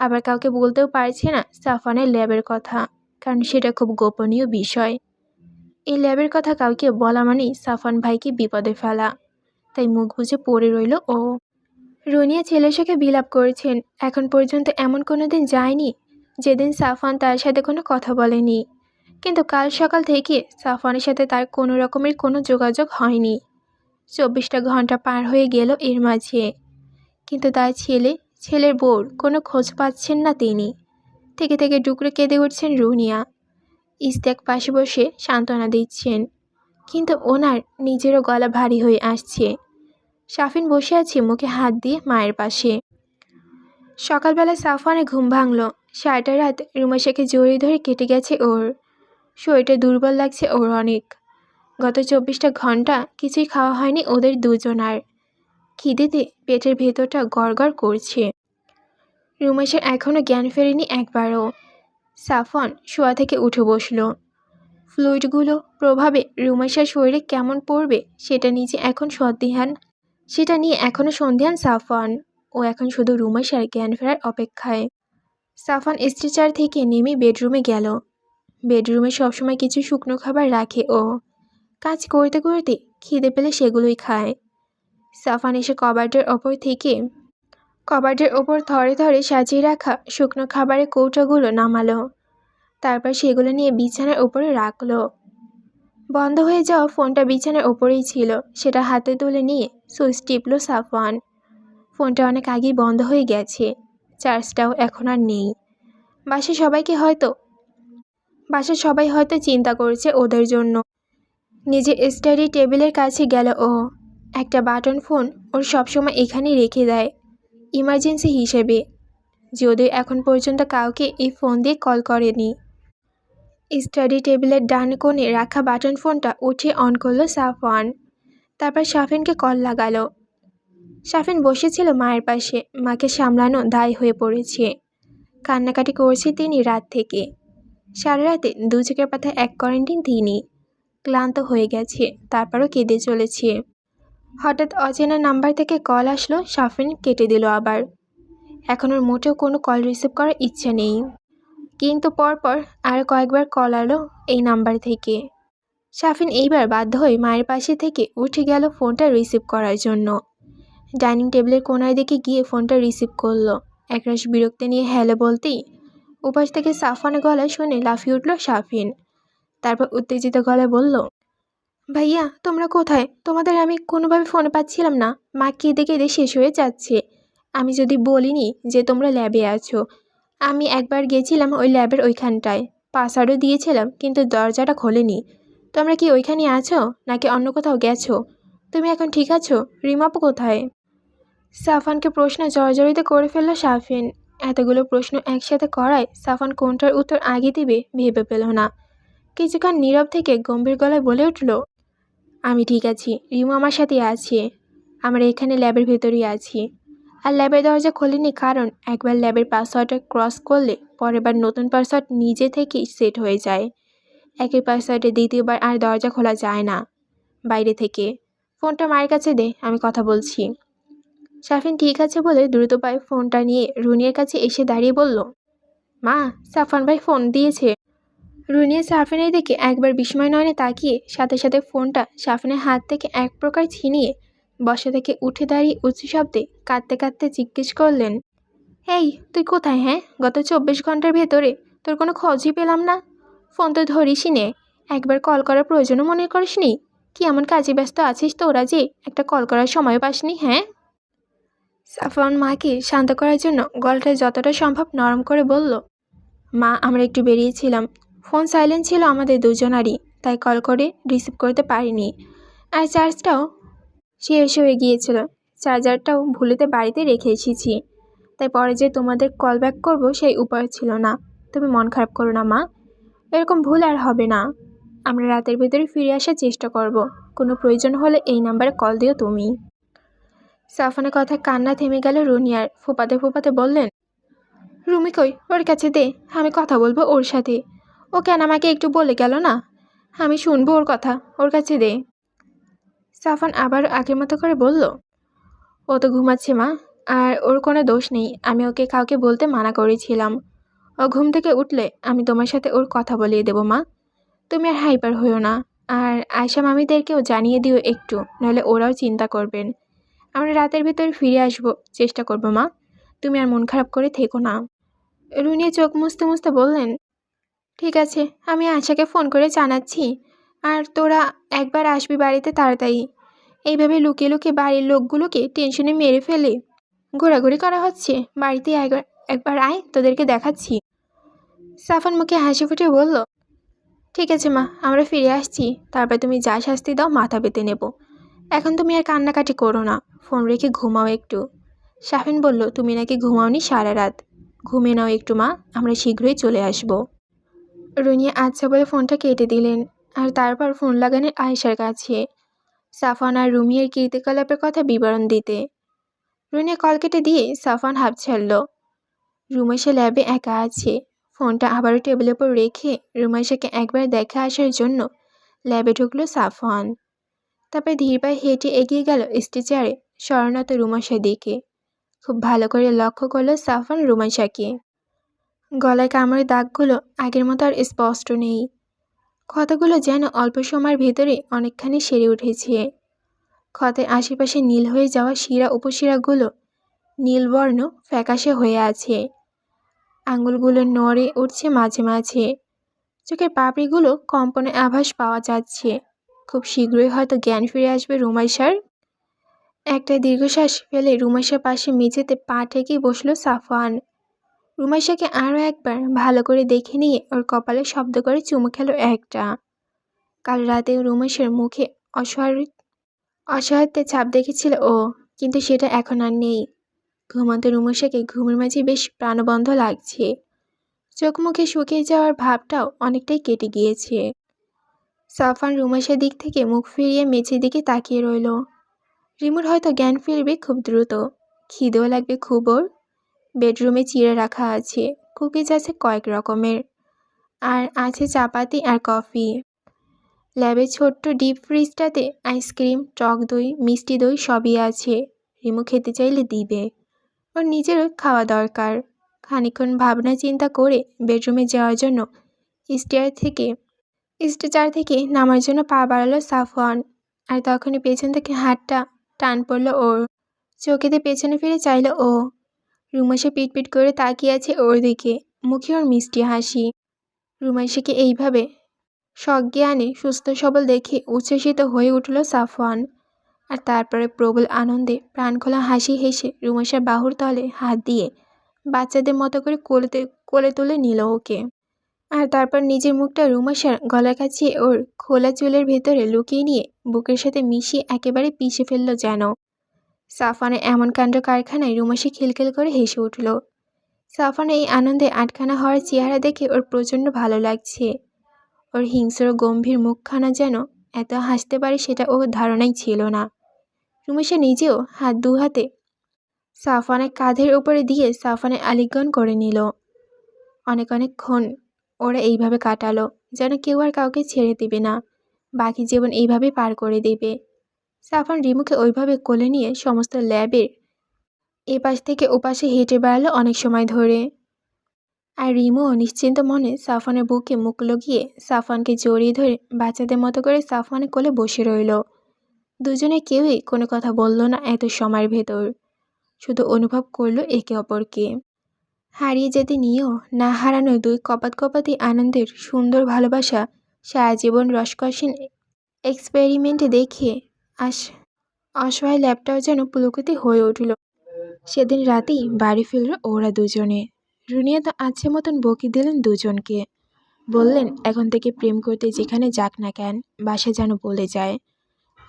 আবার কাউকে বলতেও পারছে না সাফওয়ানের ল্যাবের কথা, কারণ সেটা খুব গোপনীয় বিষয়। এই ল্যাবের কথা কাউকে বলা মানেই সাফওয়ান ভাইকে বিপদে ফেলা, তাই মুখ বুজে পড়ে রইল ও। রুনিয়া ছেলের সাথে বিলাপ করেছেন। এখন পর্যন্ত এমন কোনো দিন যায়নি যেদিন সাফওয়ান তার সাথে কোনো কথা বলেনি, কিন্তু কাল সকাল থেকে সাফওয়ানের সাথে তার কোনো রকমের কোনো যোগাযোগ হয়নি। 24টা ঘন্টা পার হয়ে গেল এর মাঝে, কিন্তু তার ছেলের বউর কোনো খোঁজ পাচ্ছেন না তিনি। থেকে থেকে ডুকরে কেঁদে উঠছেন রুনিয়া। ইশতিয়াক পাশে বসে সান্ত্বনা দিচ্ছেন, কিন্তু ওনার নিজেরও গলা ভারী হয়ে আসছে। শাফিন বসে আছে মুখে হাত দিয়ে মায়ের পাশে। সকালবেলা সাফওয়ানের ঘুম ভাঙল। সারাটা রাত রুমাইশাকে জড়িয়ে ধরে কেটে গেছে ওর। শরীরটা দুর্বল লাগছে ওর অনেক। গত 24টা ঘন্টা কিছুই খাওয়া হয়নি ওদের দুজনার। খিদেতে পেটের ভেতরটা গড়গড় করছে। রুমাইশার এখনও জ্ঞান ফেরেনি একবারও। সাফওয়ান শোয়া থেকে উঠে বসল। ফ্লুইডগুলো প্রভাবে রুমাইশার শরীরে কেমন পড়বে সেটা নিয়ে এখনও সন্দিহান সাফওয়ান। ও এখন শুধু রুমাইশার জ্ঞান ফেরার অপেক্ষায়। সাফওয়ান স্ট্রেচার থেকে নেমে বেডরুমে গেল। বেডরুমে সবসময় কিছু শুকনো খাবার রাখে ও। কাজ করতে করতে খিদে পেলে সেগুলোই খায়। সাফওয়ান এসে কবার্ডের ওপর থরে থরে সাজিয়ে রাখা শুকনো খাবারের কৌটোগুলো নামালো। তারপর সেগুলো নিয়ে বিছানার উপরে রাখলো। বন্ধ হয়ে যাওয়া ফোনটা বিছানার ওপরেই ছিল। সেটা হাতে তুলে নিয়ে সুইচ টিপল সাফওয়ান। ফোনটা অনেক আগেই বন্ধ হয়ে গেছে, চার্জটাও এখন আর নেই। বাসার সবাই হয়তো চিন্তা করছে ওদের জন্য। নিজের স্টাডি টেবিলের কাছে গেল ও। একটা বাটন ফোন ওর সবসময় এখানেই রেখে দেয়, ইমার্জেন্সি হিসেবে। যদিও এখন পর্যন্ত কাউকে এই ফোন দিয়ে কল করেনি। স্টাডি টেবিলের ডান কোণে রাখা বাটন ফোনটা উঠিয়ে অন করলো সাফওয়ান। তারপর শাফিনকে কল লাগালো। শাফিন বসেছিল মায়ের পাশে। মাকে সামলানো দায় হয়ে পড়েছে। কান্নাকাটি করছে তিনি রাত থেকে। সারা রাতে দু চোখের পাতায় এক করেননি তিনি। ক্লান্ত হয়ে গেছে, তারপরও কেঁদে চলেছে। হঠাৎ অচেনা নাম্বার থেকে কল আসলো। শাফিন কেটে দিল আবার। এখন ওর মোটেও কোনো কল রিসিভ করার ইচ্ছা নেই। কিন্তু পরপর আরও কয়েকবার কল এলো এই নাম্বার থেকে। শাফিন এইবার বাধ্য হয়ে মায়ের পাশে থেকে উঠে গেল ফোনটা রিসিভ করার জন্য। ডাইনিং টেবিলের কোনার দিকে গিয়ে ফোনটা রিসিভ করলো। একরাশ বিরক্তি নিয়ে হ্যালো বলতেই উপাস থেকে সাফওয়ানের গলা শুনে লাফিয়ে উঠল শাফিন। তারপর উত্তেজিত গলায় বলল, ভাইয়া তোমরা কোথায়? তোমাদের আমি কোনোভাবে ফোনে পাচ্ছিলাম না। মা কেঁদে কেঁদে শেষ হয়ে যাচ্ছে। আমি যদি বলিনি যে তোমরা ল্যাবে আছো। আমি একবার গেছিলাম ওই ল্যাবের ওইখানটায়, পাসওয়ার্ডও দিয়েছিলাম, কিন্তু দরজাটা খোলেনি। তোমরা কি ওইখানে আছো নাকি অন্য কোথাও গেছো? তুমি এখন ঠিক আছো? রিমাপু কোথায়? সাফওয়ানকে প্রশ্ন জর্জরিত করে ফেলল শাফিন। এতগুলো প্রশ্ন একসাথে করায় সাফওয়ান কোনটার উত্তর আগে দিবে ভেবে পেল না। কিছুক্ষণ নীরব থেকে গম্ভীর গলায় বলে উঠল, আমি ঠিক আছি, রিমু আমার সাথে আছে। আমরা এখানে ল্যাবের ভেতরেই আছি। আর ল্যাবের দরজা খোলেনি কারণ একবার ল্যাবের পাসওয়ার্ডটা ক্রস করলে পরের বার নতুন পাসওয়ার্ড নিজে থেকেই সেট হয়ে যায়। একই পাসওয়ার্ডে দ্বিতীয়বার আর দরজা খোলা যায় না বাইরে থেকে। ফোনটা মায়ের কাছে দে, আমি কথা বলছি। শাফিন ঠিক আছে বলে দ্রুত পায়ে ফোনটা নিয়ে রুনিয়ার কাছে এসে দাঁড়িয়ে বলল, মা, সাফওয়ান ভাই ফোন দিয়েছে। রুনিয়া শাফিনের দিকে একবার বিস্ময় নয়নে তাকিয়ে সাথে সাথে ফোনটা শাফিনের হাত থেকে এক প্রকার ছিনিয়ে বসা থেকে উঠে দাঁড়িয়ে উচ্চ শব্দে কাঁদতে কাঁদতে জিজ্ঞেস করলেন, এই তুই কোথায়? হ্যাঁ, গত 24 ঘন্টার ভেতরে তোর কোনো খোঁজই পেলাম না। ফোন তো ধরিসই নে, একবার কল করার প্রয়োজনও মনে করিসনি। কি এমন কাজে ব্যস্ত আছিস তোরা যে একটা কল করার সময় পাসনি? হ্যাঁ। সাফওয়ান মাকে শান্ত করার জন্য গলাটা যতটা সম্ভব নরম করে বলল, মা, আমরা একটু বেরিয়েছিলাম। ফোন সাইলেন্ট ছিল আমাদের দুজনারই, তাই কল করে রিসিভ করতে পারিনি। আর চার্জটাও শেষ হয়ে গিয়েছিল। চার্জারটাও ভুলেতে বাড়িতে রেখে এসেছি, তাই পরে যে তোমাদের কল ব্যাক করবো সেই উপায় ছিল না। তুমি মন খারাপ করো না মা, এরকম ভুল আর হবে না। আমরা রাতের ভেতরে ফিরে আসার চেষ্টা করব। কোনো প্রয়োজন হলে এই নাম্বারে কল দিও তুমি। সাফওয়ানের কথায় কান্না থেমে গেল রুনিয়ার। ফোপাতে ফোপাতে বললেন, রুমি কই? ওর কাছে দে, আমি কথা বলবো ওর সাথে। ও কেন আমাকে একটু বলে গেল না? আমি শুনবো ওর কথা, ওর কাছে দে। সাফওয়ান আবার আগের মতো করে বলল, ও তো ঘুমাচ্ছে মা, আর ওর কোনো দোষ নেই। আমি ওকে কাউকে বলতে মানা করেছিলাম। ও ঘুম থেকে উঠলে আমি তোমার সাথে ওর কথা বলিয়ে দেবো মা। তুমি আর হাইপার হইও না। আর আয়শা মামিদেরকেও জানিয়ে দিও একটু, নাহলে ওরাও চিন্তা করবেন। আমরা রাতের ভেতরে ফিরে আসবো, চেষ্টা করবো মা। তুমি আর মন খারাপ করে থেকো না। রুনিয়া চোখ মুছতে মুছতে বললেন, ঠিক আছে, আমি আয়শাকে ফোন করে জানাচ্ছি। আর তোরা একবার আসবি বাড়িতে তাড়াতাড়ি। এইভাবে লুকিয়ে লুকিয়ে বাড়ির লোকগুলোকে টেনশনে মেরে ফেলে ঘোরাঘুরি করা হচ্ছে। বাড়িতে একবার আয়, তোদেরকে দেখাচ্ছি। সাফওয়ান মুখে হাসি ফুটে বলল, ঠিক আছে মা, আমরা ফিরে আসছি। তারপর তুমি যা শাস্তি দাও মাথা পেতে নেব। এখন তুমি আর কান্নাকাটি করো না, ফোন রেখে ঘুমাও একটু। শাফিন বলল, তুমি নাকি ঘুমাওনি সারা রাত। ঘুমিয়ে নাও একটু মা, আমরা শীঘ্রই চলে আসব। রুনিয়া আচ্ছা বলে ফোনটা কেটে দিলেন। আর তারপর ফোন লাগালেন আয়েশার কাছে, সাফওয়ান আর রুমিয়ার কীর্তিকলাপের কথা বিবরণ দিতে। রুনিয়া কল কেটে দিয়ে সাফওয়ান হাঁপ ছাড়ল। রুমেশা ল্যাবে একা আছে। ফোনটা আবারও টেবিলের উপর রেখে রুমেশাকে একবার দেখা আসার জন্য ল্যাবে ঢুকলো সাফওয়ান। তারপর ধীর পায়ে হেঁটে এগিয়ে গেল স্ট্রেচারে শরণাত রুমেশার দিকে। খুব ভালো করে লক্ষ্য করলো সাফওয়ান রুমেশাকে। গলায় কামড়ের দাগগুলো আগের মতো আর স্পষ্ট নেই। ক্ষতগুলো যেন অল্প সময়ের ভেতরে অনেকখানি সেরে উঠেছে। ক্ষতের আশেপাশে নীল হয়ে যাওয়া শিরা উপশিরাগুলো নীলবর্ণ ফ্যাকাশে হয়ে আছে। আঙুলগুলো নড়ে উঠছে মাঝে মাঝে। চোখের পাপড়িগুলো কম্পনে আভাস পাওয়া যাচ্ছে। খুব শীঘ্রই হয়তো জ্ঞান ফিরে আসবে রুমাইশার। একটা দীর্ঘশ্বাস ফেলে রুমাইশার পাশে মেঝেতে পা ঠেকিয়ে বসলো সাফওয়ান। রুমাইশাকে আরও একবার ভালো করে দেখে নিয়ে ওর কপালে শব্দ করে চুমু খেলো একটা। কাল রাতে রুমাইশার মুখে অসহায়ত্বের ছাপ দেখেছিল ও, কিন্তু সেটা এখন আর নেই। ঘুমন্ত রুমাইশাকে ঘুমের মাঝে বেশ প্রাণবন্ধ লাগছে। চোখ মুখে শুকিয়ে যাওয়ার ভাবটাও অনেকটাই কেটে গিয়েছে। সাফওয়ান রুমাইশার দিক থেকে মুখ ফিরিয়ে মেঝের দিকে তাকিয়ে রইল। রিমুর হয়তো জ্ঞান ফিরবে খুব দ্রুত, খিদেও লাগবে খুব ওর। বেডরুমে চিড়ে রাখা আছে, কুকিজ আছে কয়েক রকমের, আর আছে চাপাতি আর কফি। ল্যাবের ছোট্ট ডিপ ফ্রিজটাতে আইসক্রিম, টক দই, মিষ্টি দই সবই আছে। রিমু খেতে চাইলে দিবে। ওর নিজেরও খাওয়া দরকার। খানিকক্ষণ ভাবনা চিন্তা করে বেডরুমে যাওয়ার জন্য স্টেচার থেকে নামার জন্য পা বাড়ালো সাফওয়ান। আর তখনই পেছন থেকে হাতটা টান পড়লো ওর। চোখেতে পেছনে ফিরে চাইল ও। রুমাইশা পিটপিট করে তাকিয়ে আছে ওর দিকে, মুখে ওর মিষ্টি হাসি। রুমাইশাকে এইভাবে সজ্ঞানে সুস্থ সবল দেখে উচ্ছ্বসিত হয়ে উঠল সাফওয়ান। আর তারপরে প্রবল আনন্দে প্রাণখোলা হাসি হেসে রুমাইশার বাহুর তলে হাত দিয়ে বাচ্চাদের মতো করে কোলে তুলে নিল ওকে। আর তারপর নিজের মুখটা রুমাইশার গলার কাছে ওর খোলা চুলের ভেতরে লুকিয়ে নিয়ে বুকের সাথে মিশিয়ে একেবারে পিষে ফেলল যেন। সাফওয়ানের এমন কাণ্ড কারখানায় রুমাইশা খিলখিল করে হেসে উঠল। সাফওয়ানের এই আনন্দে আটখানা হওয়ার চেহারা দেখে ওর প্রচণ্ড ভালো লাগছে। ওর হিংস্র গম্ভীর মুখখানা যেন এত হাসতে পারে সেটা ওর ধারণাই ছিল না। রুমাইশা নিজেও দু হাতে সাফওয়ানের কাঁধের উপরে দিয়ে সাফওয়ানের আলিঙ্গন করে নিল। অনেকক্ষণ ওরা এইভাবে কাটালো, যেন কেউ আর কাউকে ছেড়ে দেবে না, বাকি জীবন এইভাবে পার করে দেবে। সাফওয়ান রিমুকে ওইভাবে কোলে নিয়ে সমস্ত ল্যাবের এপাশ থেকে ওপাশে হেঁটে বেড়ালো অনেক সময় ধরে। আর রিমুও নিশ্চিন্ত মনে সাফওয়ানের বুকে মুখ লগিয়ে সাফওয়ানকে জড়িয়ে ধরে বাচ্চাদের মতো করে সাফওয়ানের কোলে বসে রইল। দুজনে কেউই কোনো কথা বলল না এত সময়ের ভেতর, শুধু অনুভব করলো একে অপরকে। হারিয়ে যেতে নিয়েও না হারানো দুই কপাতি আনন্দের সুন্দর ভালোবাসা সারা জীবন রসকসীন এক্সপেরিমেন্টে দেখে অসহায় ল্যাবটাও যেন পুলকিত হয়ে উঠল। সেদিন রাতেই বাড়ি ফিরল ওরা দুজনে। রুনিয়া তো আছে মতন বকি দিলেন দুজনকে, বললেন এখন থেকে প্রেম করতে যেখানে যাক না কেন বাসা যেন বলে যায়।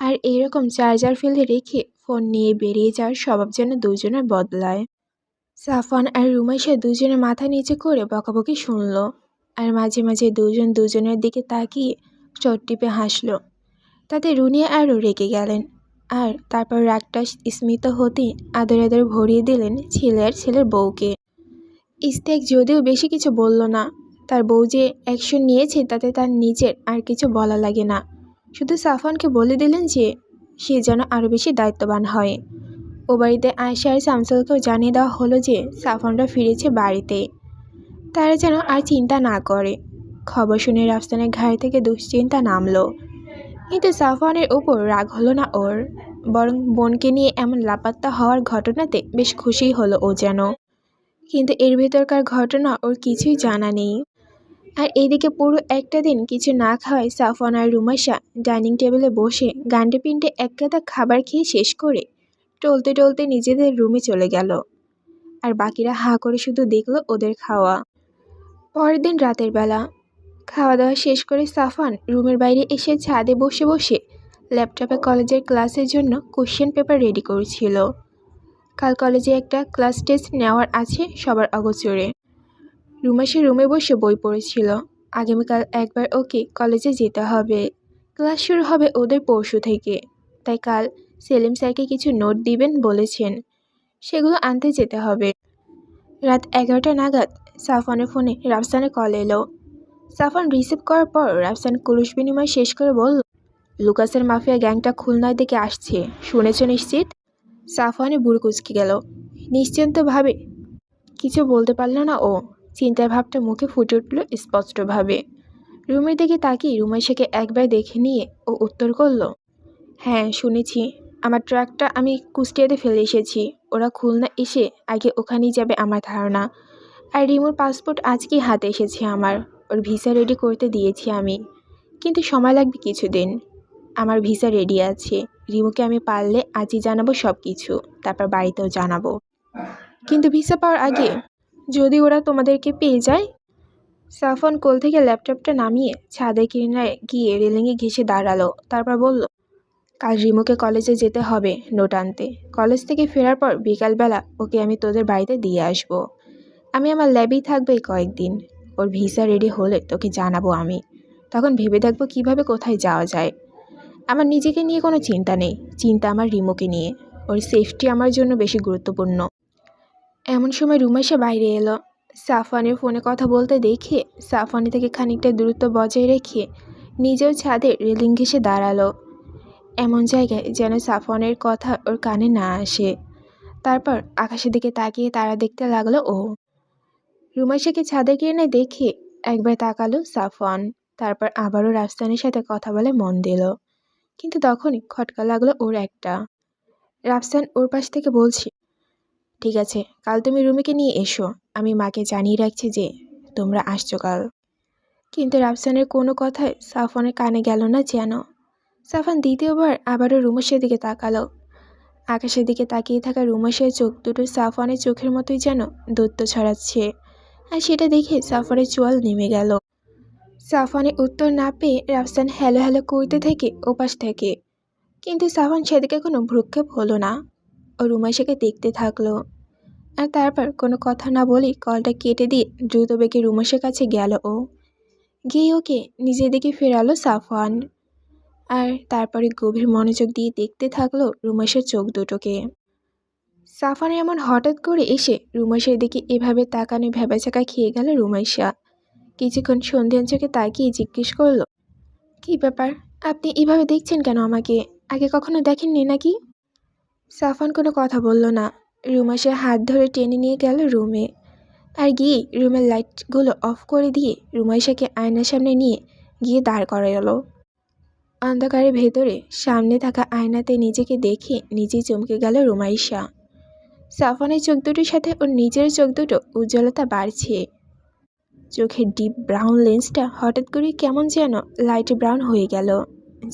আর এইরকম চার্জার ফেলে রেখে ফোন নিয়ে বেরিয়ে যাওয়ার স্বভাব যেন দুজনের বদলায়। সাফওয়ান আর রুমাইশা দুজনে মাথা নিচে করে বকাবকি শুনল, আর মাঝে মাঝে দুজন দুজনের দিকে তাকিয়ে ঠোঁট টিপে হাসল। তাতে রুনিয়া আরও রেগে গেলেন, আর তারপর রাগটা স্মিত হতেই আদর ভরিয়ে দিলেন ছেলে আর ছেলের বউকে। ইস্তেক যদিও বেশি কিছু বলল না, তার বউ যে অ্যাকশন নিয়েছে তাতে তার নিজের আর কিছু বলা লাগে না। শুধু সাফওয়ানকে বলে দিলেন যে সে যেন আরও বেশি দায়িত্ববান হয়। ও বাড়িতে আয়েশা আর শামসুলকেও জানিয়ে দেওয়া হলো যে সাফওয়ানরা ফিরেছে বাড়িতে, তারা যেন আর চিন্তা না করে। খবর শুনে রাফসানের ঘাড় থেকে দুশ্চিন্তা নামলো, কিন্তু সাফওয়ানের ওপর রাগ হলো না ওর, বরং বোনকে নিয়ে এমন লাপাত্তা হওয়ার ঘটনাতে বেশ খুশিই হলো ও যেন। কিন্তু এর ভেতরকার ঘটনা ওর কিছুই জানা নেই। আর এইদিকে পুরো একটা দিন কিছু না খাওয়ায় সাফওয়ান আর রুমাইশা ডাইনিং টেবিলে বসে গান্ডে পিণ্ডে এক গাদা খাবার খেয়ে শেষ করে টলতে টলতে নিজেদের রুমে চলে গেল। আর বাকিরা হাঁ করে শুধু দেখলো ওদের খাওয়া। পরের দিন রাতের বেলা খাওয়া দাওয়া শেষ করে সাফওয়ান রুমের বাইরে এসে ছাদে বসে বসে ল্যাপটপে কলেজের ক্লাসের জন্য কোশ্চেন পেপার রেডি করছিল। কাল কলেজে একটা ক্লাস টেস্ট নেওয়ার আছে সবার অগোচরে। রুমাইশা রুমে বসে বই পড়েছিল। আগামীকাল একবার ওকে কলেজে যেতে হবে। ক্লাস শুরু হবে ওদের পরশু থেকে, তাই কাল সেলিম স্যারকে কিছু নোট দিবেন বলেছেন, সেগুলো আনতে যেতে হবে। রাত 11টা নাগাদ সাফওয়ানের ফোনে রাফসানের কল এলো। সাফওয়ান রিসিভ করার পর রাফসান কুলুশ বিনিময় শেষ করে বলল, লুকাসের মাফিয়া গ্যাংটা খুলনার দিকে আসছে, শুনেছ নিশ্চিত? সাফওয়ানের বুড়ো কুচকে গেল। নিশ্চিন্তভাবে কিছু বলতে পারল না ও। চিন্তার ভাবটা মুখে ফুটে উঠল স্পষ্টভাবে। রুমের দিকে তাকিয়ে রুমাইশাকে একবার দেখে নিয়ে ও উত্তর করল, হ্যাঁ শুনেছি। আমার ট্রাকটা আমি কুষ্টিয়াতে ফেলে এসেছি। ওরা খুলনা এসে আগে ওখানেই যাবে আমার ধারণা। আর রিমুর পাসপোর্ট আজকেই হাতে এসেছে আমার। ওর ভিসা রেডি করতে দিয়েছি আমি, কিন্তু সময় লাগবে কিছুদিন। আমার ভিসা রেডি আছে। রিমুকে আমি পারলে আজই জানাবো সব কিছু, তারপর বাড়িতেও জানাবো। কিন্তু ভিসা পাওয়ার আগে যদি ওরা তোমাদেরকে পেয়ে যায়? সাফন কোল থেকে ল্যাপটপটা নামিয়ে ছাদের কিনারে গিয়ে রেলিংয়ে ঘেঁষে দাঁড়ালো। তারপর বলল, কাল রিমুকে কলেজে যেতে হবে নোট আনতে। কলেজ থেকে ফেরার পর বিকালবেলা ওকে আমি তোদের বাড়িতে দিয়ে আসবো। আমি আমার ল্যাবেই থাকবো এই কয়েকদিন। ওর ভিসা রেডি হলে তোকে জানাবো আমি। তখন ভেবে দেখবো কিভাবে কোথায় যাওয়া যায়। আমার নিজেকে নিয়ে কোনো চিন্তা নেই, চিন্তা আমার রিমুকে নিয়ে। ওর সেফটি আমার জন্য বেশি গুরুত্বপূর্ণ। এমন সময় রুমেশা বাইরে এলো। সাফওয়ানের ফোনে কথা বলতে দেখে সাফওয়ানের থেকে খানিকটা দূরত্ব বজায় রেখে নিজেও ছাদে রেলিং ঘেঁষে দাঁড়ালো, এমন জায়গায় যেন সাফওয়ানের কথা ওর কানে না আসে। তারপর আকাশের দিকে তাকিয়ে তারা দেখতে লাগলো ও। রুমেশাকে ছাদে কিনে দেখে একবার তাকালো সাফওয়ান, তারপর আবারও রাফসানের সাথে কথা বলে মন দিল। কিন্তু তখনই খটকা লাগলো ওর একটা। রাফসান ওর পাশ থেকে বলছে, ঠিক আছে, কাল তুমি রুমিকে নিয়ে এসো। আমি মাকে জানিয়ে রাখছি যে তোমরা আসছো কাল। কিন্তু রাফসানের কোনো কথায় সাফওয়ানের কানে গেল না যেন। সাফওয়ান দ্বিতীয়বার আবারও রুমেশের দিকে তাকালো। আকাশের দিকে তাকিয়ে থাকা রুমেশের চোখ দুটো সাফওয়ানের চোখের মতোই যেন দৈত্য ছড়াচ্ছে, আর সেটা দেখে সাফওয়ানের চোয়াল নেমে গেল। সাফওয়ানের উত্তর না পেয়ে রাফসান হ্যালো হ্যালো করতে থাকে ওপাশ থেকে, কিন্তু সাফওয়ান সেদিকে কোনো ভ্রুক্ষেপ হলো না। ও রুমেশাকে দেখতে থাকলো, আর তারপর কোনো কথা না বলেই কলটা কেটে দিয়ে দ্রুত বেগে রুমেশের কাছে গেল ও। গিয়ে ওকে নিজের দিকে ফেরালো সাফওয়ান, আর তারপরে গভীর মনোযোগ দিয়ে দেখতে থাকলো রুমেশের চোখ দুটোকে। সাফওয়ান এমন হঠাৎ করে এসে রুমেশের দিকে এভাবে তাকানো ভ্যাবাচাকা খেয়ে গেল রুমেশা। কিছুক্ষণ সন্ধ্যান চোখে তাকিয়ে জিজ্ঞেস করলো, কী ব্যাপার, আপনি এভাবে দেখছেন কেন আমাকে? আগে কখনো দেখেননি নাকি? সাফওয়ান কোনো কথা বলল না। রুমেশের হাত ধরে টেনে নিয়ে গেল রুমে, আর গিয়ে রুমের লাইটগুলো অফ করে দিয়ে রুমেশাকে আয়নার সামনে নিয়ে গিয়ে দাঁড় করালো। অন্ধকারের ভেতরে সামনে থাকা আয়নাতে নিজেকে দেখে নিজেই চমকে গেল রুমাইশা। সাফওয়ানের চোখ দুটোর সাথে ওর নিজের চোখ দুটো উজ্জ্বলতা বাড়ছে। চোখের ডিপ ব্রাউন লেন্সটা হঠাৎ করে কেমন যেন লাইট ব্রাউন হয়ে গেল,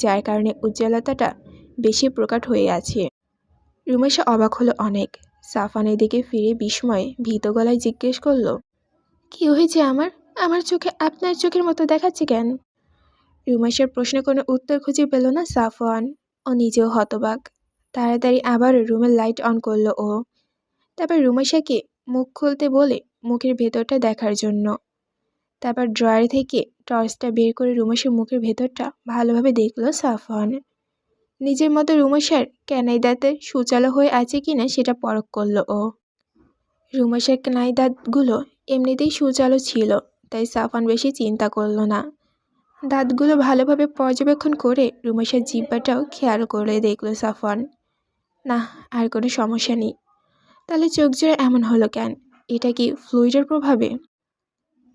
যার কারণে উজ্জ্বলতাটা বেশি প্রকট হয়ে আছে। রুমেশা অবাক হলো অনেক। সাফওয়ানের দিকে ফিরে বিস্ময়ে ভীত গলায় জিজ্ঞেস করলো, কি হয়েছে আমার? আমার চোখে আপনার চোখের মতো দেখাচ্ছে কেন? রুমেশার প্রশ্নে কোনো উত্তর খুঁজে পেল না সাফওয়ান। ও নিজেও হতবাক। তাড়াতাড়ি আবার রুমের লাইট অন করলো ও। তারপর রুমেশাকে মুখ খুলতে বলে মুখের ভেতরটা দেখার জন্য। তারপর ড্রয়ার থেকে টর্চটা বের করে রুমেশার মুখের ভেতরটা ভালোভাবে দেখলো সাফওয়ান। নিজের মতো রুমেশার ক্যানাই দাঁতে সুচালো হয়ে আছে কিনা সেটা পরখ করলো ও। রুমেশার ক্যানাই দাঁতগুলো এমনিতেই সুচালো ছিল, তাই সাফওয়ান বেশি চিন্তা করলো না। দাঁতগুলো ভালোভাবে পর্যবেক্ষণ করে রুমেশার জিহ্বাটাও খেয়াল করে দেখলো সাফওয়ান। না, আর কোনো সমস্যা নেই। তাহলে চোখ জোড়া এমন হলো কেন? এটা কি ফ্লুইডের প্রভাবে?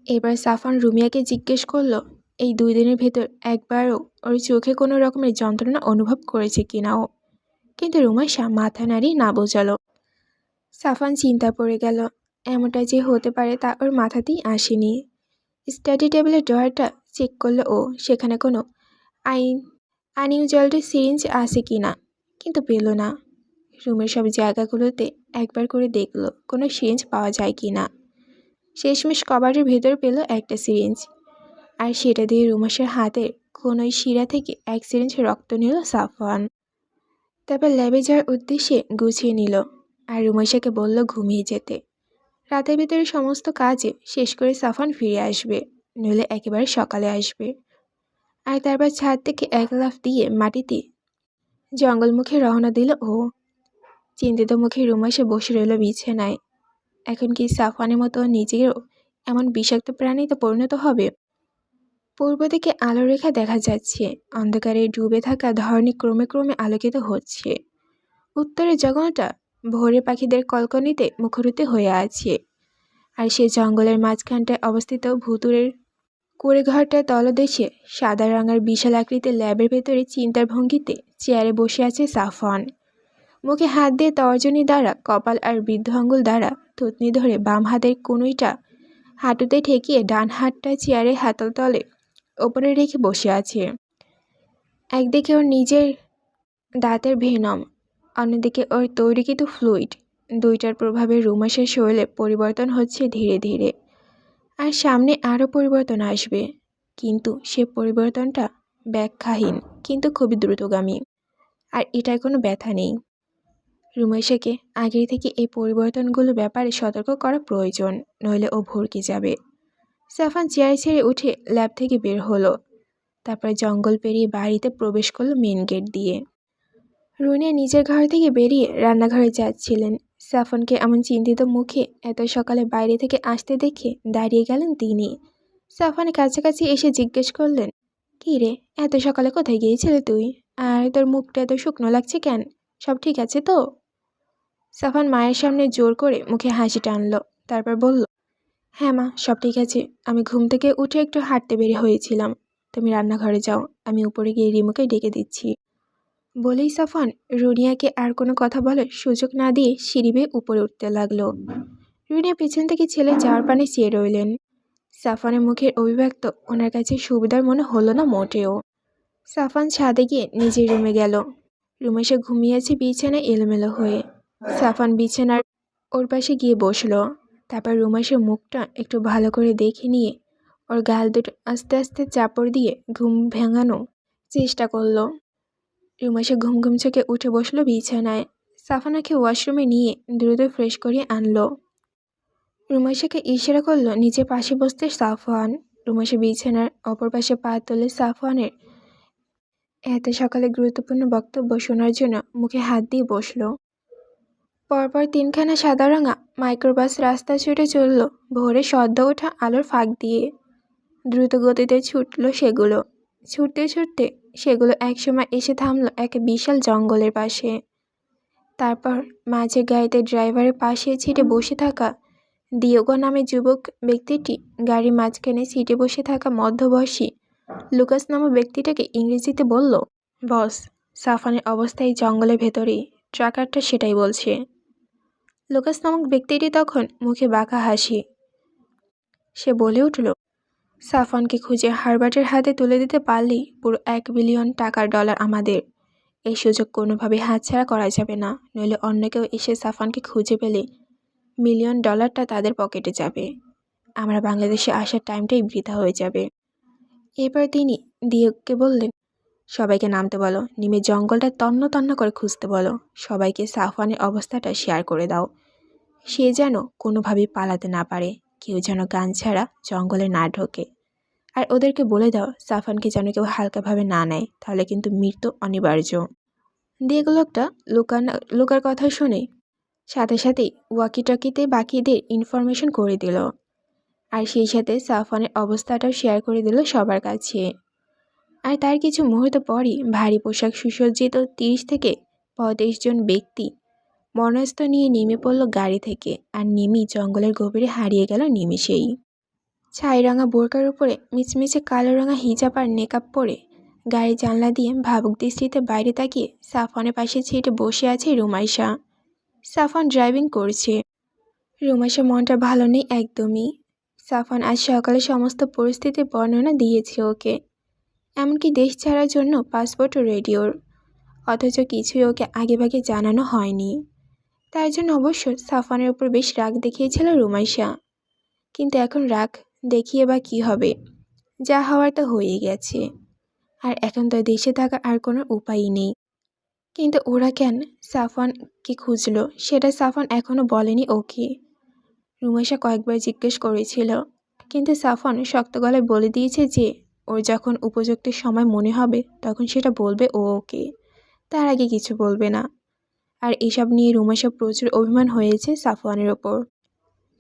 এবার সাফওয়ান রুমিয়াকে জিজ্ঞেস করলো, এই 2 দিনের ভেতর একবারও ওর চোখে কোনো রকমের যন্ত্রণা অনুভব করেছে কিনা ও। কিন্তু রুমেশা মাথা নাড়িয়ে না বোঝালো। সাফওয়ান চিন্তা পড়ে গেল। এমনটা যে হতে পারে তা ওর মাথাতেই আসেনি। স্টাডি টেবিলের ড্রয়ারটা চেক করলো ও, সেখানে কোনো আনইউজুয়াল সিরিঞ্জ আছে কিনা, কিন্তু পেল না। রুমের সব জায়গাগুলোতে একবার করে দেখলো কোনো সিরিঞ্জ পাওয়া যায় কিনা। শেষমেশ কভারের ভেতর পেল একটা সিরিঞ্জ, আর সেটা দিয়ে রুমেশের হাতের কোনোই শিরা থেকে 1 সিরিঞ্জ রক্ত নিল সাফওয়ান। তারপর ল্যাবে যাওয়ার উদ্দেশ্যে গুছিয়ে নিল, আর রুমেশাকে বলল ঘুমিয়ে যেতে। রাতের ভেতরে সমস্ত কাজে শেষ করে সাফওয়ান ফিরে আসবে, নইলে একেবারে সকালে আসবে। আর তারপর ছাদ থেকে 1 লাফ দিয়ে মাটিতে জঙ্গলমুখে রওনা দিল ও। চিন্তিত মুখে রুমেশা বসে রইল বিছানায়। এখন কি সাফওয়ানের মতো নিজেরও এমন বিষাক্ত প্রাণীতে পরিণত হবে? পূর্ব দিকে আলোর রেখা দেখা যাচ্ছে। অন্ধকারে ডুবে থাকা ধরনী ক্রমে ক্রমে আলোকিত হচ্ছে। উত্তরের জগৎটা ভোরে পাখিদের কলকনিতে মুখরিত হয়ে আছে। আর সে জঙ্গলের মাঝখানটায় অবস্থিত ভুতুড়ের কুঁড়েঘরটার তলদেশে সাদা রঙের বিশাল আকৃতির ল্যাবের ভেতরে চিন্তার ভঙ্গিতে চেয়ারে বসে আছে সাফওয়ান। মুখে হাত দিয়ে তর্জনী দ্বারা কপাল আর বৃদ্ধ আঙ্গুল দ্বারা থুতনি ধরে বাম হাতের কনুইটা হাঁটুতে ঠেকিয়ে ডান হাতটা চেয়ারের হাতল তলে ওপরে রেখে বসে আছে। একদিকে ওর নিজের দাঁতের ভেনম, অন্যদিকে ওর তৈরিকৃত ফ্লুইড। দুইটার প্রভাবে রুমাসের শরীরে পরিবর্তন হচ্ছে ধীরে ধীরে, আর সামনে আরও পরিবর্তন আসবে। কিন্তু সে পরিবর্তনটা ব্যাখ্যাহীন, কিন্তু খুবই দ্রুতগামী। আর এটার কোনো ব্যথা নেই। রুমাইশাকে আগে থেকে এই পরিবর্তনগুলোর ব্যাপারে সতর্ক করা প্রয়োজন, নইলে ও ভড়কে যাবে। সাফান চেয়ার ছেড়ে উঠে ল্যাব থেকে বের হলো। তারপর জঙ্গল পেরিয়ে বাড়িতে প্রবেশ করলো মেন গেট দিয়ে। রুনিয়া নিজের ঘর থেকে বেরিয়ে রান্নাঘরে যাচ্ছিলেন। সাফনকে এমন চিন্তিত মুখে এত সকালে বাইরে থেকে আসতে দেখে দাঁড়িয়ে গেলেন তিনি। সাফনের কাছাকাছি এসে জিজ্ঞেস করলেন, কী রে, এত সকালে কোথায় গিয়েছিলে তুই? আর তোর মুখটা এত শুকনো লাগছে কেন? সব ঠিক আছে তো? সাফান মায়ের সামনে জোর করে মুখে হাসি টানল। তারপর বলল, হ্যাঁ মা, সব ঠিক আছে। আমি ঘুম থেকে উঠে একটু হাঁটতে বের হয়েছিলাম। তুমি রান্নাঘরে যাও, আমি উপরে গিয়ে রিমুকে ডেকে দিচ্ছি। বলেই সাফান রুনিয়াকে আর কোনো কথা বলার সুযোগ না দিয়ে সিঁড়ি বেয়ে উপরে উঠতে লাগলো। রুনিয়া পেছন থেকে ছেলে যাওয়ার পানে চেয়ে রইলেন। সাফানের মুখের অভিব্যক্ত ওনার কাছে সুবিধার মনে হলো না মোটেও। সাফান ছাদে গিয়ে নিজের রুমে গেল। রুমে সে ঘুমিয়েছে বিছানায় এলোমেলো হয়ে। সাফান বিছানার ওর পাশে গিয়ে বসলো। তারপর রুমাসের মুখটা একটু ভালো করে দেখে নিয়ে ওর গাল দুটো আস্তে আস্তে চাপড় দিয়ে ঘুম ভেঙানো চেষ্টা করলো। রুমাসে ঘুম ঘুম চোখে উঠে বসলো বিছানায়। সাফানাকে ওয়াশরুমে নিয়ে দ্রুত ফ্রেশ করিয়ে আনলো। রুমাইশাকে ইশারা করলো নিচে পাশে বসতে সাফওয়ান। রুমাইশা বিছানার অপর পাশে পা তুলে সাফওয়ানের এত সকালে গুরুত্বপূর্ণ বক্তব্য শোনার জন্য মুখে হাত দিয়ে বসলো। পরপর তিনখানা সাদা রঙা মাইক্রোবাস রাস্তা ছুটে চলল ভোরে সদ্য ওঠা আলোর ফাঁক দিয়ে। দ্রুত গতিতে ছুটল সেগুলো। ছুটতে ছুটতে সেগুলো একসময় এসে থামল এক বিশাল জঙ্গলের পাশে। তারপর মাঝে গাড়িতে ড্রাইভারের পাশে সিটে বসে থাকা দিয়োগো নামে যুবক ব্যক্তিটি গাড়ির মাঝখানে সিটে বসে থাকা মধ্যবয়সী লুকাস নামক ব্যক্তিটাকে ইংরেজিতে বলল, বস, সাফানের অবস্থা এই জঙ্গলের ভেতরেই, ট্রাকারটা সেটাই বলছে। লুকাস নামক ব্যক্তিটি তখন মুখে বাঁকা হাসি। সে বলে উঠল, সাফানকে খুঁজে হারবার্টের হাতে তুলে দিতে পারলেই পুরো $1 বিলিয়ন ডলার আমাদের। এই সুযোগ কোনোভাবে হাতছাড়া করা যাবে না, নইলে অন্য কেউ এসে সাফানকে খুঁজে পেলে $1 মিলিয়ন তাদের পকেটে যাবে। আমরা বাংলাদেশে আসার টাইমটাই বৃথা হয়ে যাবে। এরপর তিনি দিয়োগকে বললেন, সবাইকে নামতে বলো, নেমে জঙ্গলটা তন্ন তন্ন করে খুঁজতে বলো। সবাইকে সাফানের অবস্থাটা শেয়ার করে দাও। সে যেন কোনোভাবেই পালাতে না পারে, কেউ যেন গান ছাড়া জঙ্গলে না ঢোকে। আর ওদেরকে বলে দাও সাফানকে যেন কেউ হালকাভাবে না নেয়, তাহলে কিন্তু মৃত্যু অনিবার্য। দিয়োগ লোকটা লোকার কথা শুনে সাথে সাথেই ওয়াকিটকিতে বাকিদের ইনফরমেশন করে দিল, আর সেই সাথে সাফানের অবস্থাটাও শেয়ার করে দিল সবার কাছে। আর তার কিছু মুহূর্ত পরই ভারী পোশাক সুসজ্জিত 30 থেকে 35 জন ব্যক্তি মরণাস্ত্র নিয়ে নেমে পড়ল গাড়ি থেকে, আর নেমেই জঙ্গলের গভীরে হারিয়ে গেল নিমেষেই। ছাইরাঙা বোরকার উপরে মিচমিচে কালো রঙা হিজাব আর নেকাব পরে গাড়ি জানলা দিয়ে ভাবুক দৃষ্টিতে বাইরে তাকিয়ে সাফানের পাশে সিটে বসে আছে রুমাইশা। সাফান ড্রাইভিং করছে। রুমাইশা মনটা ভালো নেই একদমই। সাফান আজ সকালে সমস্ত পরিস্থিতির বর্ণনা দিয়েছে ওকে, এমনকি দেশ ছাড়ার জন্য পাসপোর্ট রেডিওর, অথচ কিছুই ওকে আগেভাগে জানানো হয়নি। তার জন্য অবশ্য সাফানের উপর বেশ রাগ দেখিয়েছিল রুমাইশা। কিন্তু এখন রাগ দেখিয়ে বা কী হবে, যা হওয়ার তা হয়ে গেছে। আর এখন তো দেশে থাকা আর কোনো উপায়ই নেই। কিন্তু ওরা কেন সাফানকে খুঁজলো সেটা সাফান এখনও বলেনি ওকে। রুমাইশা কয়েকবার জিজ্ঞেস করেছিল, কিন্তু সাফান শক্ত গলায় বলে দিয়েছে যে ওর যখন উপযুক্ত সময় মনে হবে তখন সেটা বলবে ওকে, তার আগে কিছু বলবে না। আর এসব নিয়ে রুমাইশা প্রচুর অভিমান হয়েছে সাফওয়ানের ওপর।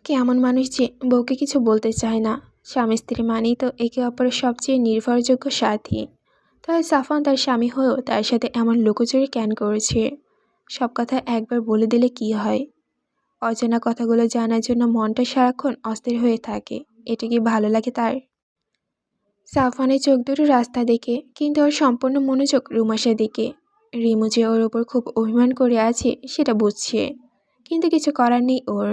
কেমন মানুষ যে বউকে কিছু বলতে চায় না। স্বামী স্ত্রী মানেই তো একে অপরের সবচেয়ে নির্ভরযোগ্য সাথী। তাহলে সাফওয়ান তার স্বামী হয়েও তার সাথে এমন লুকোচুরি কেন করেছে? সব কথা একবার বলে দিলে কি হয়? অজানা কথাগুলো জানার জন্য মনটা সারাক্ষণ অস্থির হয়ে থাকে, এটা কি ভালো লাগে তার? সাফওয়ানের চোখ দুটো রাস্তা দেখে, কিন্তু ওর সম্পূর্ণ মনোযোগ রুমাইশার দিকে। রিমু যে ওর ওপর খুব অভিমান করে আছে সেটা বুঝছে, কিন্তু কিছু করার নেই ওর।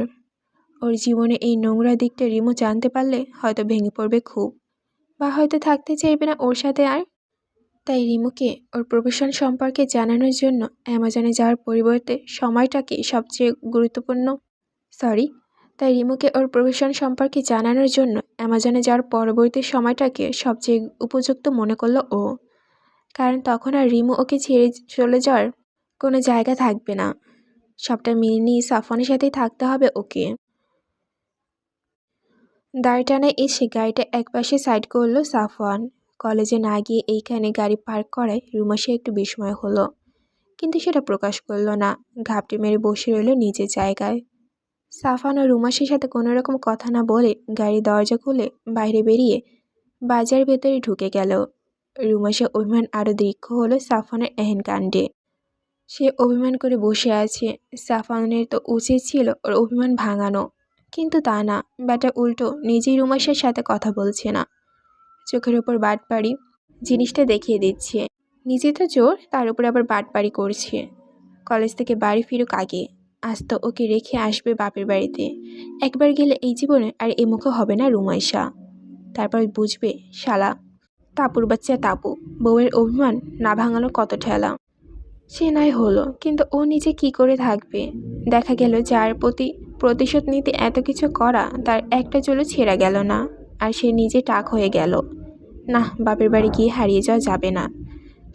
ওর জীবনে এই নোংরা দিকটা রিমু জানতে পারলে হয়তো ভেঙে পড়বে খুব, বা হয়তো থাকতে চাইবে না ওর সাথে আর। তাই রিমুকে ওর প্রফেশন সম্পর্কে জানানোর জন্য অ্যামাজনে যাওয়ার পরিবর্তে সময়টাকে সবচেয়ে গুরুত্বপূর্ণ সরি তাই রিমুকে ওর প্রফেশন সম্পর্কে জানানোর জন্য অ্যামাজনে যাওয়ার পরবর্তী সময়টাকে সবচেয়ে উপযুক্ত মনে করলো ও। কারণ তখন আর রিমু ওকে ছেড়ে চলে যাওয়ার কোনো জায়গা থাকবে না। সবটা মেনে নিয়ে সাফনের সাথেই থাকতে হবে ওকে। দাঁড়টানায় এসে গাড়িটা একপাশে সাইড করলো সাফওয়ান। কলেজে না গিয়ে এইখানে গাড়ি পার্ক করায় রুমাশা একটু বিস্ময় হলো, কিন্তু সেটা প্রকাশ করলো না। ঘাপটি মেরে বসে রইল নিজের জায়গায়। সাফওয়ান ও রুমাশার সাথে কোনো রকম কথা না বলে গাড়ির দরজা খুলে বাইরে বেরিয়ে বাজার ভেতরে ঢুকে গেল। রুমাশা অভিমান আরও দীর্ঘ হলো সাফওয়ানের এহেন কাণ্ডে। সে অভিমান করে বসে আছে। সাফওয়ানের তো উচিত ছিল ওর অভিমান ভাঙানো, কিন্তু তা না, ব্যাটা উল্টো নিজেই রুমাশার সাথে কথা বলছে না, চোখের ওপর বাটপাড়ি জিনিসটা দেখিয়ে দিচ্ছে। নিজে তো জোর, তার উপর আবার বাটপাড়ি করছে। কলেজ থেকে বাড়ি ফিরুক আগে, আজ তো ওকে রেখে আসবে বাপের বাড়িতে। একবার গেলে এই জীবনে আর এ মুখো হবে না রুমাইশা। তারপর বুঝবে শালা তাপুর বাচ্চা তাপু, বউয়ের অভিমান না ভাঙানোর কত ঠেলা। সে নাই হলো, কিন্তু ও নিজে কি করে থাকবে? দেখা গেল যার প্রতি প্রতিশোধ নিতে এত কিছু করা তার একটা চুলও ছেঁড়া গেল না, আর সে নিজে টাক হয়ে গেল। না, বাপের বাড়ি গিয়ে হারিয়ে যাওয়া যাবে না।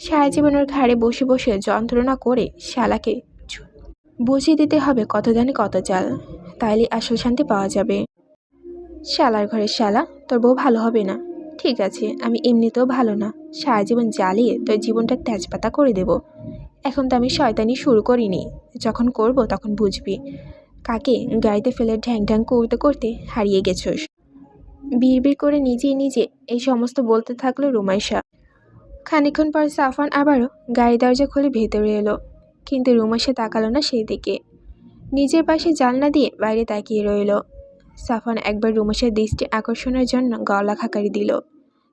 সারা জীবন ওর ঘাড়ে বসে বসে যন্ত্রণা করে শালাকে বুঝিয়ে দিতে হবে কত দানে কত চাল, তাইলে আসল শান্তি পাওয়া যাবে। শালার ঘরের শালা, তোর বউ ভালো হবে না। ঠিক আছে, আমি এমনিতেও ভালো না, সারা জীবন জ্বালিয়ে তোর জীবনটা তেজপাতা করে দেব। এখন তো আমি শয়তানি শুরু করিনি, যখন করব তখন বুঝবি কাকে গাড়িতে ফেলে ঢ্যাং ঢ্যাং করতে করতে হারিয়ে গেছোস। বিড়বিড় করে নিজেই নিজে এই সমস্ত বলতে থাকলো রুমাইশা। খানিকক্ষণ পর সাফওয়ান আবারও গাড়ি দরজা খুলে ভেতরে এলো, কিন্তু রুমাইশা তাকালো না সেই দিকে। নিজের পাশে জানলা দিয়ে বাইরে তাকিয়ে রইল। সাফওয়ান একবার রুমাইশার দৃষ্টি আকর্ষণের জন্য গলা খাকারি দিল,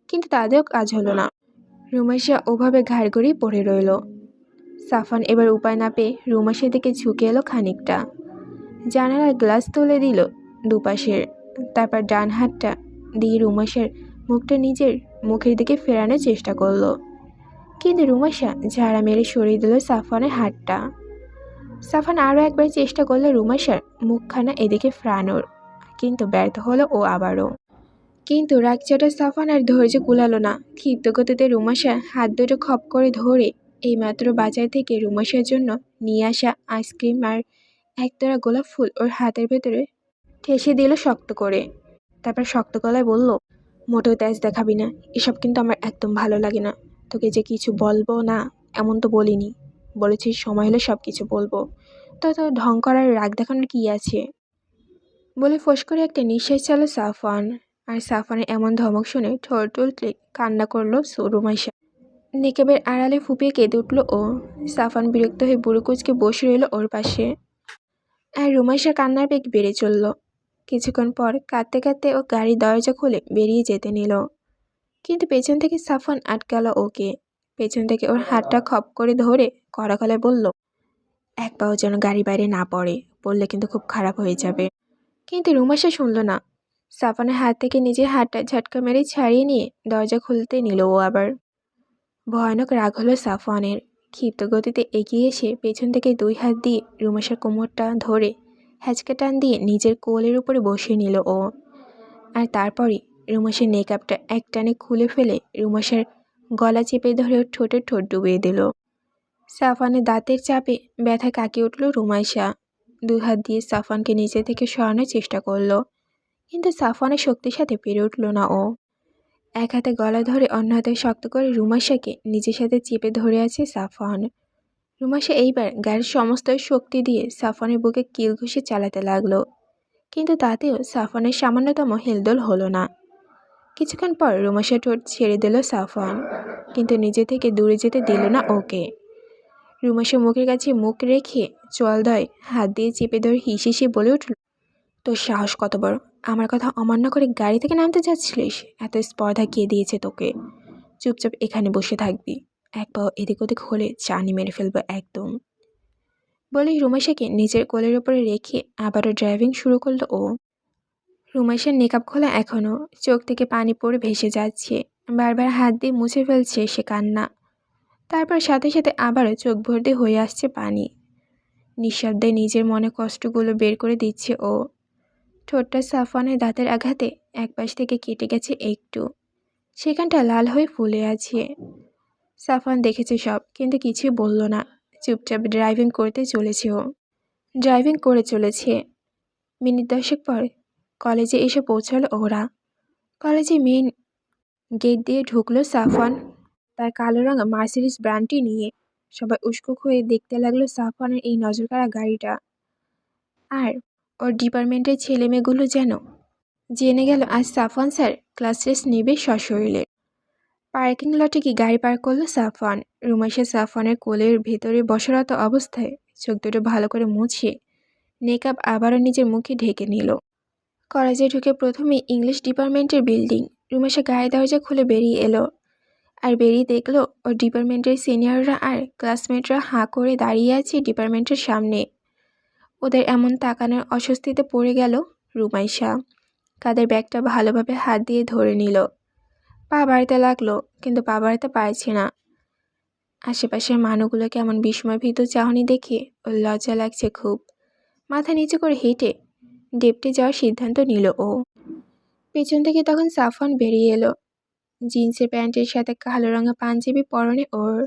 কিন্তু তাদেরও কাজ হলো না। রুমাইশা ওভাবে ঘাড় গড়িয়ে পড়ে রইল। সাফওয়ান এবার উপায় না পেয়ে রুমাইশার দিকে ঝুঁকে এলো খানিকটা। জানালার গ্লাস তুলে দিল দুপাশের, তারপর ডান হাতটা দিয়ে রুমাইশার মুখটা নিজের মুখের দিকে ফেরানোর চেষ্টা করলো, কিন্তু রুমাইশা ঝাড়া মেরে সরিয়ে দিল সাফওয়ানের হাতটা। সাফওয়ান আরও একবার চেষ্টা করলো রুমাইশার মুখখানা এদিকে ফেরানোর, কিন্তু ব্যর্থ হলো ও আবারও। কিন্তু রাগচাটা সাফওয়ান আর ধৈর্য কুলালো না। ক্ষিপ্ত গতিতে রুমাইশার হাত দুটো খপ করে ধরে এইমাত্র বাজার থেকে রুমাইশার জন্য নিয়ে আসা আইসক্রিম আর একতরা গোলাপ ফুল ওর হাতের ভেতরে ঠেসে দিল শক্ত করে। তারপর শক্ত গলায় বলল, মোটেও তেজ দেখাবি না, এসব কিন্তু আমার একদম ভালো লাগে না। তোকে যে কিছু বলবো না এমন তো বলিনি, বলেছি সময় হলে সব কিছু বলবো। তো তো ঢং করার রাগ দেখানোর কি আছে? বলে ফোঁস করে একটা নিঃশ্বাস চালো সাফওয়ান। আর সাফওয়ানের এমন ধমক শুনে ঠোঁট উল্টে কান্না করলো রুমাইশা। নেকাবের আড়ালে ফুপিয়ে কেঁদে উঠল ও। সাফওয়ান বিরক্ত হয়ে বুড়ো কুচকে বসে রইল ওর পাশে। আর রুমাইশার কান্নার বেগ বেড়ে চলল। কিছুক্ষণ পর কাঁদতে কাঁদতে ও গাড়ির দরজা খুলে বেরিয়ে যেতে নিল, কিন্তু পেছন থেকে সাফওয়ান আটকাল ওকে। পেছন থেকে ওর হাতটা খপ করে ধরে কড়া গলায় বলল, এক পাও যেন গাড়ি বাইরে না পড়ে, পড়লে কিন্তু খুব খারাপ হয়ে যাবে। কিন্তু রুমাইশা শুনল না। সাফওয়ানের হাত থেকে নিজের হাতটা ঝটকা মেরে ছাড়িয়ে নিয়ে দরজা খুলতে নিল ও আবার। ভয়ানক রাগ হলো সাফওয়ানের। ক্ষিপ্ত গতিতে এগিয়ে এসে পেছন থেকে দুই হাত দিয়ে রুমাইশার কোমরটা ধরে হ্যাচকা টান দিয়ে নিজের কোলের উপরে বসিয়ে নিল ও। আর তারপরই রুমাইশার নেকআপটা এক টানে খুলে ফেলে রুমাইশার গলা চেপে ধরে ওর ঠোঁটে ঠোঁট ডুবিয়ে দিল। সাফওয়ানের দাঁতের চাপে ব্যথা কাঁকিয়ে উঠল রুমাইশা। দুই হাত দিয়ে সাফওয়ানকে নিচে থেকে সরানোর চেষ্টা করলো, কিন্তু সাফওয়ানের শক্তির সাথে পেরে উঠল না ও। এক হাতে গলা ধরে অন্য হাতে শক্ত করে রুমাইশাকে নিজের সাথে চেপে ধরে আছে সাফওয়ান। রুমাইশা এইবার গায়ের সমস্ত শক্তি দিয়ে সাফওয়ানের বুকে কিল ঘুষে চালাতে লাগলো, কিন্তু তাতেও সাফওয়ানের সামান্যতম হেলদোল হলো না। কিছুক্ষণ পর রুমাইশা ঠোঁট ছেড়ে দিল সাফওয়ান, কিন্তু নিজে থেকে দূরে যেতে দিল না ওকে। রুমাইশা মুখের কাছে মুখ রেখে চোয়ালদয় হাত দিয়ে চেপে ধরে হিসিয়ে বলে উঠল, তোর সাহস কত বড়, আমার কথা অমান্য করে গাড়ি থেকে নামতে যাচ্ছিলিস? এত স্পর্ধা কে দিয়েছে তোকে? চুপচাপ এখানে বসে থাকবি, এক পাও এদিক ওদিক হলে চানি মেরে ফেলবো একদম। বলেই রুমাইশাকে নিজের কোলের ওপরে রেখে আবারও ড্রাইভিং শুরু করলো ও। রুমাইশার নেকাব খোলা এখনো, চোখ থেকে পানি পড়ে ভেসে যাচ্ছে। বারবার হাত দিয়ে মুছে ফেলছে সে কান্না। তারপর সাথে সাথে আবারও চোখ ভর্তি হয়ে আসছে পানি। নিঃশব্দে নিজের মনে কষ্টগুলো বের করে দিচ্ছে ও। ঠোঁটটা সাফওয়ানের দাঁতের আঘাতে একপাশ থেকে কেটে গেছে একটু, সেখানটা লাল হয়ে ফুলে আছে। সাফওয়ান দেখেছে সব, কিন্তু কিছুই বলল না। চুপচাপ ড্রাইভিং করতে চলেছে ও। ড্রাইভিং করে চলেছে। মিনিট 10 পর কলেজে এসে পৌঁছালো ওরা। কলেজে মেইন গেট দিয়ে ঢুকলো সাফওয়ান তার কালো রঙা মার্সিডিজ ব্র্যান্ডটি নিয়ে। সবাই উস্কুক হয়ে দেখতে লাগলো সাফওয়ানের এই নজরকাড়া গাড়িটা। আর ওর ডিপার্টমেন্টের ছেলেমেয়েগুলো যেন জেনে গেল আজ সাফওয়ান স্যার ক্লাস টেস্ট নেবে সশরীরে। পার্কিং লটে গিয়ে গাড়ি পার্ক করলো সাফওয়ান। রুমাইশা সাফওয়ানের কোলের ভেতরে বসরত অবস্থায় চোখ দুটো ভালো করে মুছে নেকাব আবারও নিজের মুখে ঢেকে নিল। কলেজে ঢুকে প্রথমে ইংলিশ ডিপার্টমেন্টের বিল্ডিং। রুমাইশা গায়ে দরজা খুলে বেরিয়ে এলো, আর বেরিয়ে দেখলো ওর ডিপার্টমেন্টের সিনিয়ররা আর ক্লাসমেটরা হাঁ করে দাঁড়িয়ে আছে ডিপার্টমেন্টের সামনে। ওদের এমন তাকানোর অস্বস্তিতে পড়ে গেল রুমাইশা। কাদের ব্যাগটা ভালোভাবে হাত দিয়ে ধরে নিল। পা বাড়াতে লাগলো, কিন্তু পা বাড়াতে পারছে না। আশেপাশের মানুষগুলোকে এমন বিস্ময়ভীত চাহনি দেখে ওর লজ্জা লাগছে খুব। মাথা নিচু করে হেঁটে ডেপটে যাওয়ার সিদ্ধান্ত নিল ও। পেছন থেকে তখন সাফওয়ান বেরিয়ে এলো। জিন্সের প্যান্টের সাথে কালো রঙা পাঞ্জাবি পরনে ওর।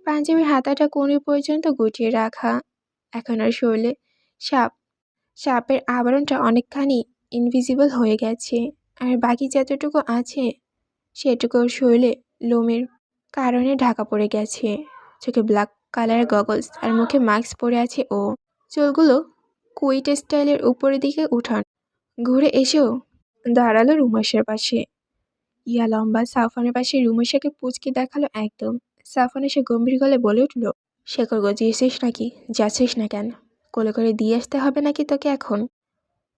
পাঞ্জাবির হাতাটা কোণে পর্যন্ত গুটিয়ে রাখা। এখন ওর শরীরে সাপের আবরণটা অনেকখানি ইনভিজিবল হয়ে গেছে, আর বাকি যতটুকু আছে সেটুকু ওর শরীরে লোমের কারণে ঢাকা পড়ে গেছে। চোখে ব্ল্যাক কালারের গগলস আর মুখে মাস্ক পরে আছে ও। চুলগুলো কুইট স্টাইলের উপরের দিকে উঠান। ঘুরে এসেও দাঁড়ালো রুমাইশার পাশে। ইয়া লম্বা সাফওয়ানের পাশে রুমাইশাকে পুচকে দেখালো একদম। সাফওয়ান এসে গম্ভীর গলায় বলে উঠল, শেখর গজিয়েছিস নাকি? যাচ্ছিস না কেন? কোলে করে দিয়ে আসতে হবে নাকি তোকে এখন?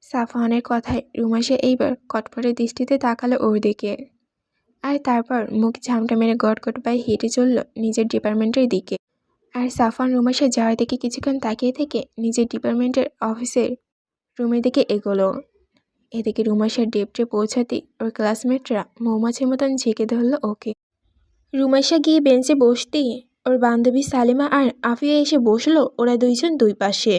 সাফওয়ানের কথায় রুমাইশা এইবার কটপটে দৃষ্টিতে তাকালো ওর দিকে, আর তারপর মুখ ঝামটা মেরে গটগট পায়ে হেঁটে চলল নিজের ডিপার্টমেন্টের দিকে। আর সাফওয়ান রুমাইশা যাওয়ার দিকে কিছুক্ষণ তাকিয়ে থেকে নিজের ডিপার্টমেন্টের অফিসের রুমের দিকে এগোলো। এদিকে রুমাইশার ডেপটে পৌঁছাতে ওর ক্লাসমেটরা মৌমাছির মতন ঝেঁকে ধরল ওকে। রুমাইশা গিয়ে বেঞ্চে বসতেই ওর বান্ধবী সালিমা আর আফিয়া এসে বসলো ওরা দুইজন দুই পাশে।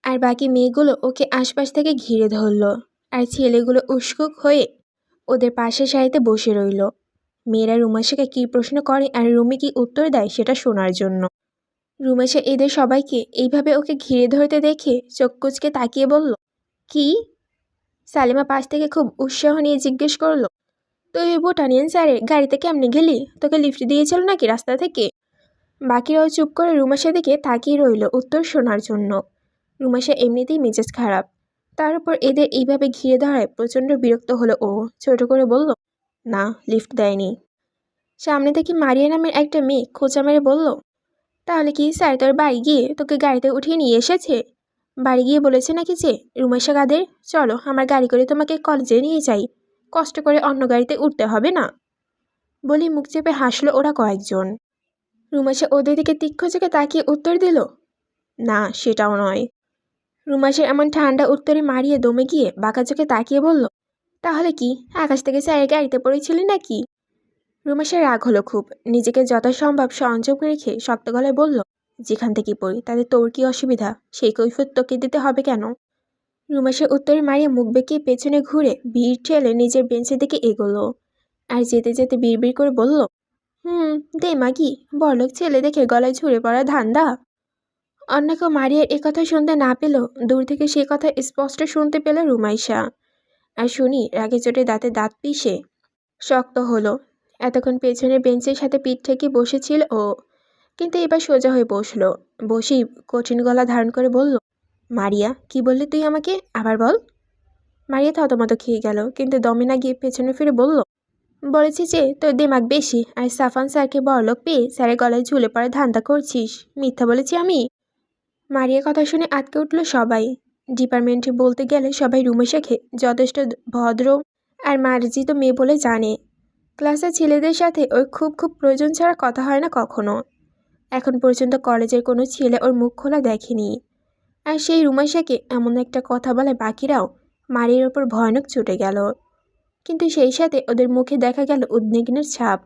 আর বাকি মেয়েগুলো ওকে আশপাশ থেকে ঘিরে ধরল, আর ছেলেগুলো উস্কুক হয়ে ওদের পাশের সারিতে বসে রইল। মেয়েরা রুমাইশাকে কী প্রশ্ন করে আর রুমি কি উত্তর দেয় সেটা শোনার জন্য। রুমাইশা এদের সবাইকে এইভাবে ওকে ঘিরে ধরতে দেখে চোখ কুচকে তাকিয়ে বলল, কি? সালিমা পাশ থেকে খুব উৎসাহ নিয়ে জিজ্ঞেস করলো, তুই বোটানিয়ান স্যারের গাড়িতে কেমনে গেলি? তোকে লিফট দিয়েছিল নাকি রাস্তা থেকে? বাকিরাও চুপ করে রুমাইশার দিকে তাকিয়ে রইল উত্তর শোনার জন্য। রুমাইশা এমনিতেই মেজাজ খারাপ, তার উপর এদের এইভাবে ঘিরে ধরায় প্রচণ্ড বিরক্ত হলো ও। ছোট করে বলল, না, লিফট দেয়নি। সামনে থেকে মারিয়া নামের একটা মেয়ে খোঁচা মেরে বলল, তাহলে কি স্যার তোর বাড়ি গিয়ে তোকে গাড়িতে উঠিয়ে নিয়ে এসেছে? বাড়ি গিয়ে বলেছে নাকি যে রুমাইশা কাদের, চলো আমার গাড়ি করে তোমাকে কলেজে নিয়ে যাই, কষ্ট করে অন্য গাড়িতে উঠতে হবে না? বলি মুখ চেপে হাসলো ওরা কয়েকজন। রুমাইশা ওদের দিকে তীক্ষ্ণ চোখে তাকিয়ে উত্তর দিল, না, সেটাও নয়। রুমাইশার এমন ঠান্ডা উত্তরে মারিয়ে দমে গিয়ে বাঁকা চোখে তাকিয়ে বলল, তাহলে কি আকাশ থেকে স্যারের গাড়িতে পড়েছিলি নাকি? রুমাইশার রাগ হলো খুব। নিজেকে যথাসম্ভব সংযম রেখে শক্ত গলায় বলল, যেখান থেকে পড়ি তাতে তোর কি অসুবিধা? সেই কৈফিয়ত তোকে দিতে হবে কেন? রুমাইশার উত্তরে মারিয়ে মুখ বেঁকিয়ে পেছনে ঘুরে ভিড় ঠেলে নিজের বেঞ্চের দিকে এগোলো, আর যেতে যেতে বিড়বিড় করে বলল, দে মাগি, বড়লোক ছেলে দেখে গলায় ঝুড়ে পড়া ধান্দা। অন্য কেউ মারিয়ার একথা শুনতে না পেলেও দূর থেকে সে কথা স্পষ্ট শুনতে পেল রুমাইশা। আর শুনি রাগে চোটে দাঁতে দাঁত পিষে শক্ত হলো। এতক্ষণ পেছনের বেঞ্চের সাথে পিঠ ঠেকে বসেছিল ও, কিন্তু এবার সোজা হয়ে বসলো। বসেই কঠিন গলা ধারণ করে বলল, মারিয়া, কি বললি তুই আমাকে? আবার বল। মারিয়া থতমত খেয়ে গেল, কিন্তু দমে না গিয়ে পেছনে ফিরে বলল, বলেছি যে তোর দিমাগ বেশি, আর সাফান স্যারকে বড়লোক পেয়ে স্যারের গলায় ঝুলে পড়ে ধান্দা করছিস। মিথ্যা বলেছি আমি? মারিয়ার কথা শুনে আটকে উঠল সবাই। ডিপার্টমেন্টে বলতে গেলে সবাই রুমাইশাকে যথেষ্ট ভদ্র আর মার্জিত মেয়ে বলে জানে। ক্লাসের ছেলেদের সাথে ওর খুব প্রয়োজন ছাড়া কথা হয় না কখনো। এখন পর্যন্ত কলেজের কোনো ছেলে ওর মুখ খোলা দেখেনি। আর সেই রুমাইশাকে এমন একটা কথা বলে বাকিরাও মারিয়ার ওপর ভয়ানক চটে গেল। কিন্তু সেই সাথে ওদের মুখে দেখা গেল উদ্বিগ্নের ছাপ।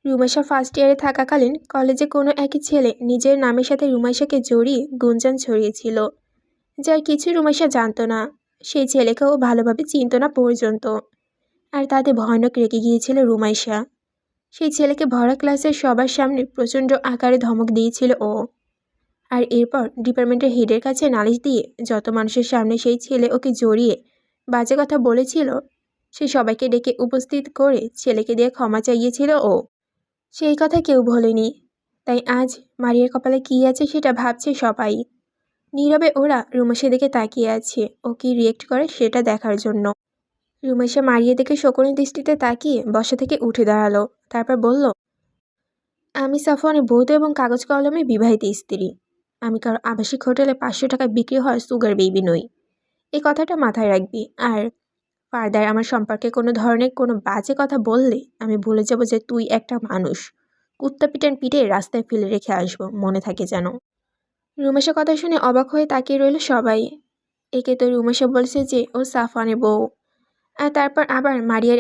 রুমাইশা ফার্স্ট ইয়ারে থাকাকালীন কলেজে কোনো একই ছেলে নিজের নামের সাথে রুমাইশাকে জড়িয়ে গুঞ্জন ছড়িয়েছিল, যার কিছু রুমাইশা জানতো না। সেই ছেলেকেও ভালোভাবে চিনত না পর্যন্ত। আর তাতে ভয়ানক রেগে গিয়েছিল রুমাইশা। সেই ছেলেকে ভরা ক্লাসের সবার সামনে প্রচণ্ড আকারে ধমক দিয়েছিল ও। আর এরপর ডিপার্টমেন্টের হেডের কাছে নালিশ দিয়ে যত মানুষের সামনে সেই ছেলে ওকে জড়িয়ে বাজে কথা বলেছিল, সে সবাইকে ডেকে উপস্থিত করে ছেলেকে দিয়ে ক্ষমা চাইয়েছিল ও। সেই কথা কেউ ভোলেনি। তাই আজ মারিয়ার কপালে কী আছে সেটা ভাবছে সবাই। নীরবে ওরা রুমাইশার দিকে তাকিয়ে আছে ও কি রিয়েক্ট করে সেটা দেখার জন্য। রুমাইশা মারিয়ার দিকে শকুনের দৃষ্টিতে তাকিয়ে বসা থেকে উঠে দাঁড়ালো। তারপর বলল, আমি সাফওয়ানের বৌদ্ধ এবং কাগজ কলমে বিবাহিত স্ত্রী। আমি কারো আবাসিক হোটেলে 500 টাকায় বিক্রি হয় সুগার বেবি নই। এই কথাটা মাথায় রাখবি। আর ফার্দার আমার সম্পর্কে কোনো ধরনের কোনো বাজে কথা বললে আমি ভুলে যাব যে তুই একটা মানুষ। কুত্তা পিটান পিটে রাস্তায় ফেলে রেখে আসবো, মনে থাকে যেন। রুমাইশার কথা শুনে অবাক হয়ে তাকিয়ে রইল সবাই। একে তো রুমাইশা বলছে যে ও সাফওয়ানের বউ, আর তারপর আবার মারিয়ার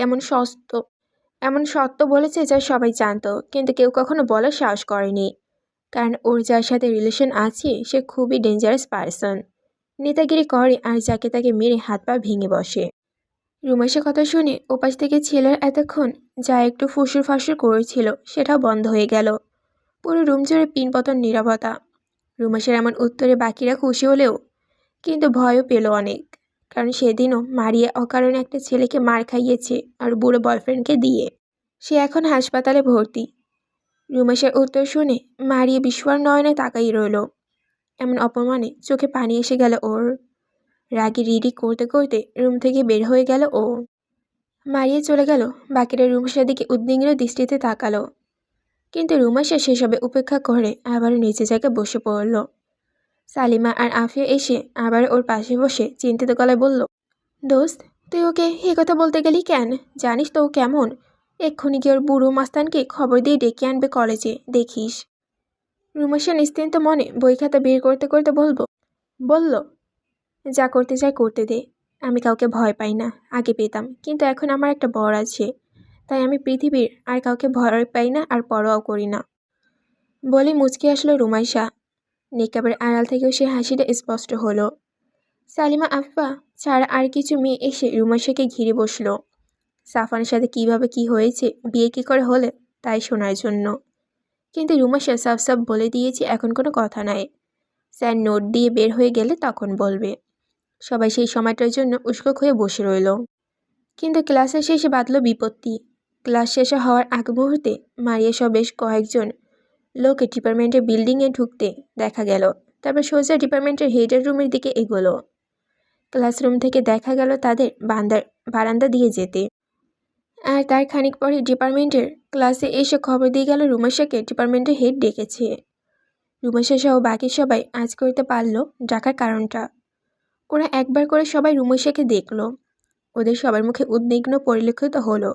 এমন সত্য বলেছে যা সবাই জানতো, কিন্তু কেউ কখনো বলার সাহস করেনি। কারণ ওর যার সাথে রিলেশন আছে সে খুবই ডেঞ্জারাস পার্সন, নেতাগিরি করে আর যাকে তাকে মেরে হাত পা ভেঙে বসে। রুমাইশার কথা শুনে ওপাশ থেকে ছেলের এতক্ষণ যা একটু ফুসুর ফাসুর করেছিল সেটাও বন্ধ হয়ে গেল। পুরো রুম জুড়ে পিনপতন নীরবতা। রুমাইশার এমন উত্তরে বাকিরা খুশি হলেও কিন্তু ভয়ও পেল অনেক। কারণ সেদিনও মারিয়া অকারণে একটা ছেলেকে মার খাইয়েছে আর বুড়ো বয়ফ্রেন্ডকে দিয়ে। সে এখন হাসপাতালে ভর্তি। রুমাইশার উত্তর শুনে মারিয়া বিস্ময় নয়নে তাকাই রইল। এমন অপমানে চোখে পানি এসে গেল ওর। রাগে রিডি করতে করতে রুম থেকে বের হয়ে গেল ও। মারিয়া চলে গেল, বাকিরা রুমাইশার দিকে উদ্বিগ্ন দৃষ্টিতে তাকালো। কিন্তু রুমাইশা সেসবে উপেক্ষা করে আবার নিচে জায়গায় বসে পড়ল। সালিমা আর আফিয়া এসে আবার ওর পাশে বসে চিন্তিত গলায় বলল, দোস্ত, তুই ওকে এ কথা বলতে গেলি কেন? জানিস তো ও কেমন? এক্ষুনি গিয়ে ওর বুড়ো মাস্তানকে খবর দিয়ে ডেকে আনবে কলেজে, দেখিস। রুমাইশা নিশ্চিন্ত মনে বই খাতা বের করতে করতে বলল, যা করতে চাই করতে দে। আমি কাউকে ভয় পাই না, আগে পেতাম, কিন্তু এখন আমার একটা বর আছে, তাই আমি পৃথিবীর আর কাউকে ভয় পাই না আর পরোয়াও করি না। বলে মুচকি আসলো রুমাইশা। নিকাবের আড়াল থেকেও সে হাসিটা স্পষ্ট হলো। সালিমা আফা ছাড়া আর কিছু মেয়ে এসে রুমাইশাকে ঘিরে বসলো, সাফওয়ানের সাথে কিভাবে কি হয়েছে, বিয়ে কী করে হলে তাই শোনার জন্য। কিন্তু রুমাইশা সাফ সাফ বলে দিয়েছে এখন কোনো কথা নাই, স্যার নোট দিয়ে বের হয়ে গেলে তখন বলবে। সবাই সেই সময়টার জন্য উস্কো হয়ে বসে রইল। কিন্তু ক্লাসের শেষে বাঁধল বিপত্তি। ক্লাস শেষ হওয়ার আগ মুহূর্তে মারিয়া সহ বেশ কয়েকজন লোক ডিপার্টমেন্টের বিল্ডিংয়ে ঢুকতে দেখা গেল। তারপর সোজা ডিপার্টমেন্টের হেডের রুমের দিকে এগোলো। ক্লাসরুম থেকে দেখা গেল তাদের বারান্দা দিয়ে যেতে। আর তার খানিক পরে ডিপার্টমেন্টের ক্লাসে এসে খবর দিয়ে গেল রুমাইশাকে ডিপার্টমেন্টের হেড ডেকেছে। রুমাইশা সহ বাকি সবাই আজ করতে পারল ডাকার কারণটা। ওরা একবার করে সবাই রুমাইশাকে দেখল। ওদের সবার মুখে উদ্বিগ্ন পরিলক্ষিত হলো।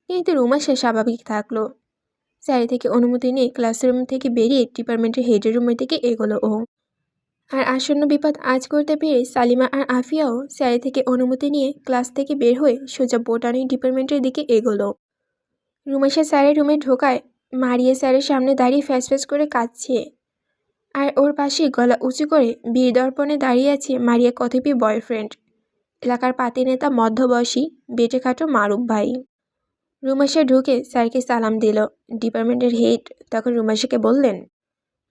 কিন্তু রুমাইশা স্বাভাবিক থাকলো। স্যারের থেকে অনুমতি নিয়ে ক্লাসরুম থেকে বেরিয়ে ডিপার্টমেন্টের হেডের রুমের দিকে এগোলো ও। আর আসন্ন বিপদ আজ করতে পেরে সালিমা আর আফিয়াও স্যারের থেকে অনুমতি নিয়ে ক্লাস থেকে বের হয়ে সোজা বোটানি ডিপার্টমেন্টের দিকে এগোলো। রুমাইশা স্যারের রুমে ঢোকায় মারিয়া স্যারের সামনে দাঁড়িয়ে ফ্যাস ফ্যাস করে কাঁদছে। আর ওর পাশে গলা উঁচু করে বীর দর্পণে দাঁড়িয়ে আছে মারিয়া কথিপি বয়ফ্রেন্ড, এলাকার পাতি নেতা মধ্যবয়সী বেটেখাটো মারুফ ভাই। রুমাইশা ঢুকে স্যারকে সালাম দিল। ডিপার্টমেন্টের হেড তখন রুমাইশাকে বললেন,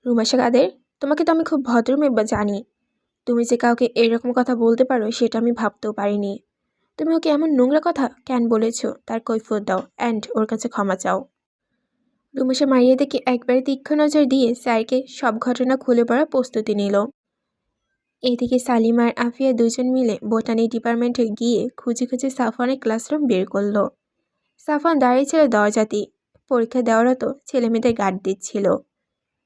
রুমাইশা কাদের, তোমাকে তো আমি খুব ভদ্রমেয়ে জানি। তুমি যে কাউকে এরকম কথা বলতে পারো সেটা আমি ভাবতেও পারিনি। তুমি ওকে এমন নোংরা কথা কেন বলেছো তার কৈফিয়ত দাও অ্যান্ড ওর কাছে ক্ষমা চাও। রুমাইশা মারিয়া দেখে একবারে তীক্ষ্ণ নজর দিয়ে স্যারকে সব ঘটনা খুলে পড়ার প্রস্তুতি নিল। এদিকে সালিমা আর আফিয়া দুজন মিলে বোটানি ডিপার্টমেন্টে গিয়ে খুঁজে খুঁজে সাফওয়ানের ক্লাসরুম বের করলো। সাফওয়ান দাঁড়িয়েছিল দরজাতে, পরীক্ষা দেওয়ারত ছেলেমেয়েদের গার্ড দিচ্ছিল।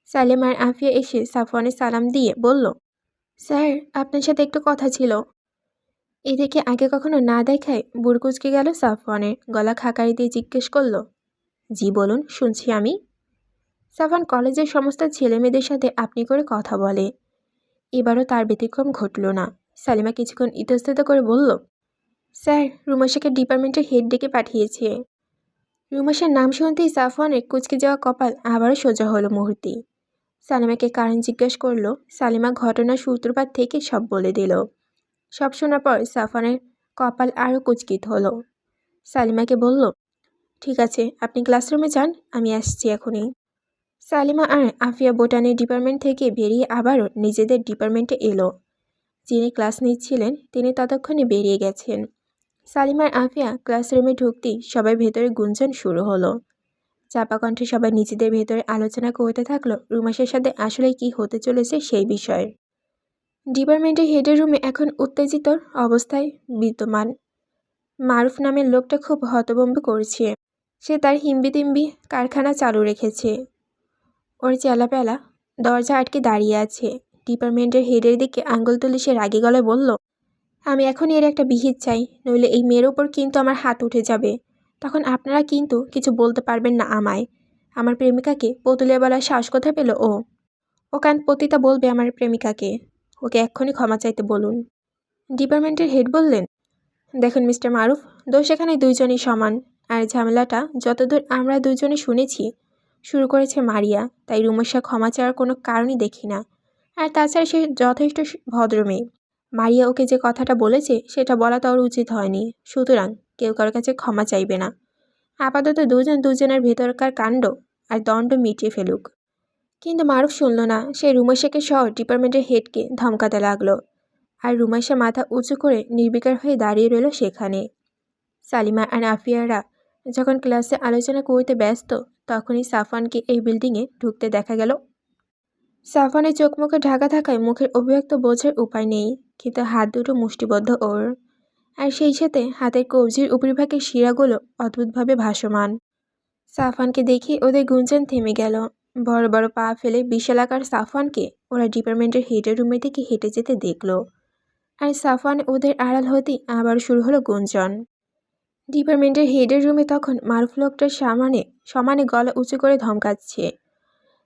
সালিমা আর আফিয়া এসে সাফওয়ানের সালাম দিয়ে বলল, স্যার আপনার সাথে একটু কথা ছিল। এদিকে আগে কখনো না দেখায় বুড় কুচকে গেল সাফওয়ানের, গলা খাকারি দিয়ে জিজ্ঞেস করলো, জি বলুন, শুনছি আমি। সাফওয়ান কলেজের সমস্ত ছেলেমেয়েদের সাথে আপনি করে কথা বলে। এবারও তার ব্যতিক্রম ঘটল না। সালিমা কিছুক্ষণ ইতস্তত করে বলল, স্যার, রুমাশাকে ডিপার্টমেন্টের হেড ডেকে পাঠিয়েছে। রুমাশার নাম শুনতেই সাফওয়ানের কুঁচকে যাওয়া কপাল আবারও সোজা হলো মুহূর্তেই। সালিমাকে কারণ জিজ্ঞেস করলো। সালিমা ঘটনার সূত্রপাত থেকে সব বলে দিল। সব শোনার পর সাফওয়ানের কপাল আরও কুঁচকিত হলো। সালিমাকে বলল, ঠিক আছে, আপনি ক্লাসরুমে যান, আমি আসছি এখনই। সালিমা আর আফিয়া বোটানি ডিপার্টমেন্ট থেকে বেরিয়ে আবারও নিজেদের ডিপার্টমেন্টে এলো। যিনি ক্লাস নিচ্ছিলেন তিনি ততক্ষণে বেরিয়ে গেছেন। সালিমার আফিয়া ক্লাসরুমে ঢুকতেই সবাই ভেতরে গুঞ্জন শুরু হলো। চাপা কণ্ঠে সবাই নিজেদের ভেতরে আলোচনা করতে থাকলো রুমাসের সাথে আসলে কি হতে চলেছে সেই বিষয়ে। ডিপার্টমেন্টের হেডের রুমে এখন উত্তেজিত অবস্থায় বিদ্যমান। মারুফ নামের লোকটা খুব হতভম্ব করছে। সে তার হিম্বিতিম্বি কারখানা চালু রেখেছে। ওর চেলাপেলা দরজা আটকে দাঁড়িয়ে আছে। ডিপার্টমেন্টের হেডের দিকে আঙুল তুলে সে রাগী গলায় বলল, আমি এখন এর একটা বিহিত চাই, নইলে এই মেয়ের ওপর কিন্তু আমার হাত উঠে যাবে। তখন আপনারা কিন্তু কিছু বলতে পারবেন না আমায়। আমার প্রেমিকাকে পুতুলে বলার সাহস কোথায় পেল ও? কান পতিতা বলবে আমার প্রেমিকাকে। ওকে এক্ষুনি ক্ষমা চাইতে বলুন। ডিপার্টমেন্টের হেড বললেন, দেখুন মিস্টার মারুফ, দোষ এখানে দুইজনই সমান। আর ঝামেলাটা যতদূর আমরা দুইজনে শুনেছি শুরু করেছে মারিয়া, তাই রুমাশা ক্ষমা চাওয়ার কোনো কারণই দেখি না। আর তাছাড়া সে যথেষ্ট ভদ্র মেয়ে। মারিয়া ওকে যে কথাটা বলেছে সেটা বলা তো ওর উচিত হয়নি। সুতরাং কেউ কারোর কাছে ক্ষমা চাইবে না। আপাতত দুজনের ভেতরকার কাণ্ড আর দণ্ড মিটিয়ে ফেলুক। কিন্তু মারুফ শুনল না। সে রুমাশাকে সহ ডিপার্টমেন্টের হেডকে ধমকাতে লাগলো। আর রুমাশা মাথা উঁচু করে নির্বিকার হয়ে দাঁড়িয়ে রইল সেখানে। সালিমা আর আফিয়ারা যখন ক্লাসে আলোচনা করতে ব্যস্ত, তখনই সাফওয়ানকে এই বিল্ডিংয়ে ঢুকতে দেখা গেল। সাফওয়ানের চোখ মুখে ঢাকা থাকায় মুখের অভিব্যক্ত বোঝার উপায় নেই, কিন্তু হাত দুটো মুষ্টিবদ্ধ ওর। আর সেই সাথে হাতের কবজির উপরিভাগের শিরাগুলো অদ্ভুতভাবে ভাসমান। সাফওয়ানকে দেখে ওদের গুঞ্জন থেমে গেল। বড় বড় পা ফেলে বিশালাকার সাফওয়ানকে ওরা ডিপার্টমেন্টের হেডের রুমের দিকে হেঁটে যেতে দেখল। আর সাফওয়ান ওদের আড়াল হতেই আবার শুরু হলো গুঞ্জন। ডিপার্টমেন্টের হেডের রুমে তখন মারুফ লোকটার সমানে গলা উঁচু করে ধমকাচ্ছে।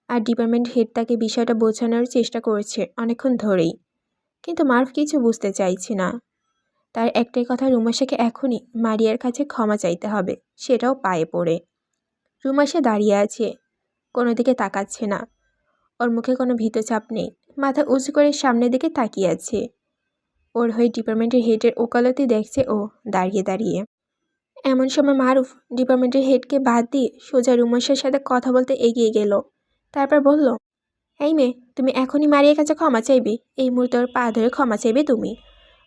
আর ডিপার্টমেন্ট হেড তাকে বিষয়টা বোঝানোর চেষ্টা করছে অনেকক্ষণ ধরেই, কিন্তু মারুফ কিছু বুঝতে চাইছে না। তার একটাই কথা, রুমাশাকে এখনই মারিয়ার কাছে ক্ষমা চাইতে হবে, সেটাও পায়ে পড়ে। রুমাশা দাঁড়িয়ে আছে, কোনো দিকে তাকাচ্ছে না। ওর মুখে কোনো ভীতচাপ নেই, মাথা উঁচু করে সামনের দিকে তাকিয়ে আছে। ওর হয়ে ডিপার্টমেন্টের হেডের ওকালতি দেখছে ও দাঁড়িয়ে দাঁড়িয়ে। এমন সময় মারুফ ডিপার্টমেন্টের হেডকে বাদ দিয়ে সোজা রুমাশার সাথে কথা বলতে এগিয়ে গেল। তারপর বলল, এই মেয়ে, তুমি এখনই মারিয়ার কাছে ক্ষমা চাইবে। এই মুহূর্তে ওর পা ধরে ক্ষমা চাইবে তুমি।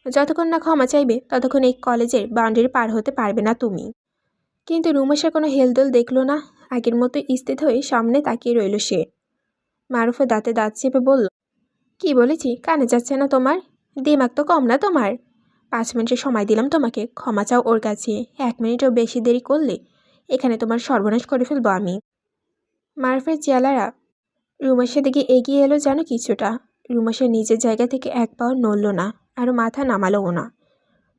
যতক্ষণ না ক্ষমা চাইবে ততক্ষণ এই কলেজের বাউন্ডারি পার হতে পারবে না তুমি। কিন্তু রুমাশার কোনো হেলদোল দেখল না। আগের মতো স্থির হয়ে সামনে তাকিয়ে রইল সে। মারুফের দাঁতে দাঁত চেপে বলল, কি বলেছি কানে যাচ্ছে না তোমার? দিমাগ তো কম না তোমার। 5 মিনিটের সময় দিলাম তোমাকে, ক্ষমা চাও ওর কাছে। 1 মিনিটও বেশি দেরি করলে এখানে তোমার সর্বনাশ করে ফেলবো আমি। মারুফের চেলারা রুমাশার দিকে এগিয়ে এলো যেন কিছুটা। রুমাশা নিজের জায়গা থেকে এক পাও নড়ল না, আরও মাথা নামালোও না।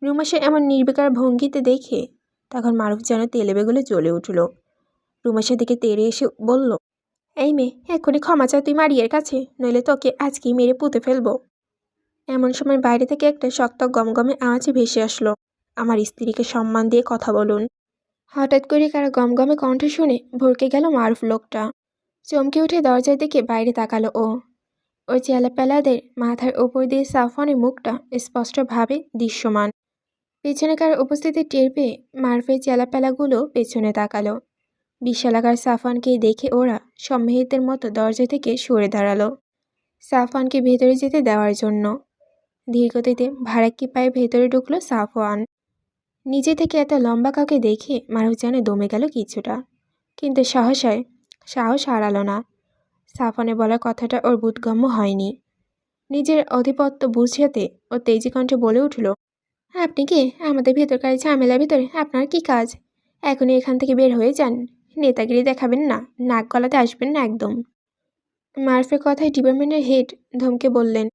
রুমাশা এমন নির্বিকার ভঙ্গিতে দেখে তখন মারুফ যেন তেলে বেগুলে জ্বলে উঠল। রুমাশার দিকে তেড়ে এসে বলল, এই মেয়ে, এক্ষুনি ক্ষমা চা তুই মারিয়ার কাছে, নইলে তোকে আজকেই মেরে পুঁতে ফেলবো। এমন সময় বাইরে থেকে একটা শক্ত গমগমে আওয়াজে ভেসে আসলো, আমার স্ত্রীকে সম্মান দিয়ে কথা বলুন। হঠাৎ করে কারো গমগমে কণ্ঠ শুনে ভরকে গেল মারুফ লোকটা। চমকে উঠে দরজার দিকে বাইরে তাকালো ও। ওর চেলাপেলাদের মাথার ওপর দিয়ে সাফওয়ানের মুখটা স্পষ্টভাবে দৃশ্যমান। পেছনে কারো উপস্থিতি টের পেয়ে মারুফের চেলাপেলাগুলো পেছনে তাকালো। বিশালাকার সাফওয়ানকে দেখে ওরা সম্মিলিতের মতো দরজা থেকে সরে দাঁড়ালো সাফওয়ানকে ভেতরে যেতে দেওয়ার জন্য। ধীরগতিতে ভাড়াক্কি পায়ে ভেতরে ঢুকলো সাফওয়ান। নিজে থেকে এত লম্বা কাউকে দেখে মারুফ যেন দমে গেল কিছুটা, কিন্তু সাহস হারালো না। সাফওয়ানের বলার কথাটা ওর বোধগম্য হয়নি। নিজের আধিপত্য বুঝাতে ও তেজি কণ্ঠে বলে উঠল, আপনি কি? আমাদের ভেতরকার ঝামেলার ভিতরে আপনার কি কাজ? এখনই এখান থেকে বের হয়ে যান। নেতাগিরি দেখাবেন না, নাক গলাতে আসবেন না একদম। মারুফের কথায় ডিপার্টমেন্টের হেড ধমকে বললেন,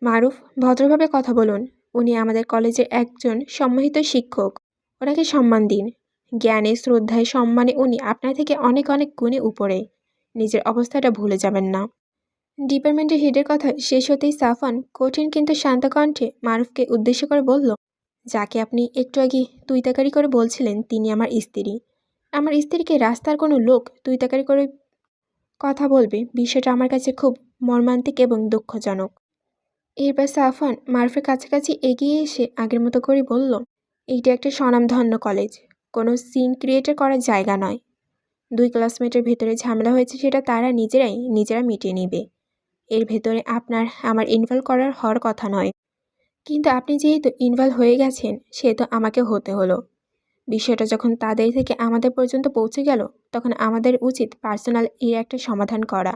মারুফ, ভদ্রভাবে কথা বলুন। উনি আমাদের কলেজের একজন সম্মানিত শিক্ষক, ওনাকে সম্মান দিন। জ্ঞানে, শ্রদ্ধায়, সম্মানে উনি আপনার থেকে অনেক অনেক গুণে উপরে। নিজের অবস্থাটা ভুলে যাবেন না। ডিপার্টমেন্টের হেডের কথা শেষ হতেই সাফওয়ান কঠিন কিন্তু শান্ত কণ্ঠে মারুফকে উদ্দেশ্য করে বলল, যাকে আপনি একটু আগে তুই তাকারি করে বলছিলেন তিনি আমার স্ত্রী। আমার স্ত্রীকে রাস্তার কোনো লোক তুই তাকারি করে কথা বলবে, বিষয়টা আমার কাছে খুব মর্মান্তিক এবং দুঃখজনক। এরপর সাফওয়ান মারুফের কাছাকাছি এগিয়ে এসে আগের মতো করে বলল, এইটা একটা স্বনামধন্য কলেজ, কোনো সিন ক্রিয়েটার করার জায়গা নয়। 2 ক্লাসমেটের ভেতরে ঝামেলা হয়েছে সেটা তারা নিজেরা মিটিয়ে নেবে। এর ভেতরে আপনার আমার ইনভলভ হওয়ার কথা নয়। কিন্তু আপনি যেহেতু ইনভলভ হয়ে গেছেন সেহেতু আমাকে হতে হলো। বিষয়টা যখন তাদের থেকে আমাদের পর্যন্ত পৌঁছে গেল তখন আমাদের উচিত পার্সোনাল এর একটা সমাধান করা।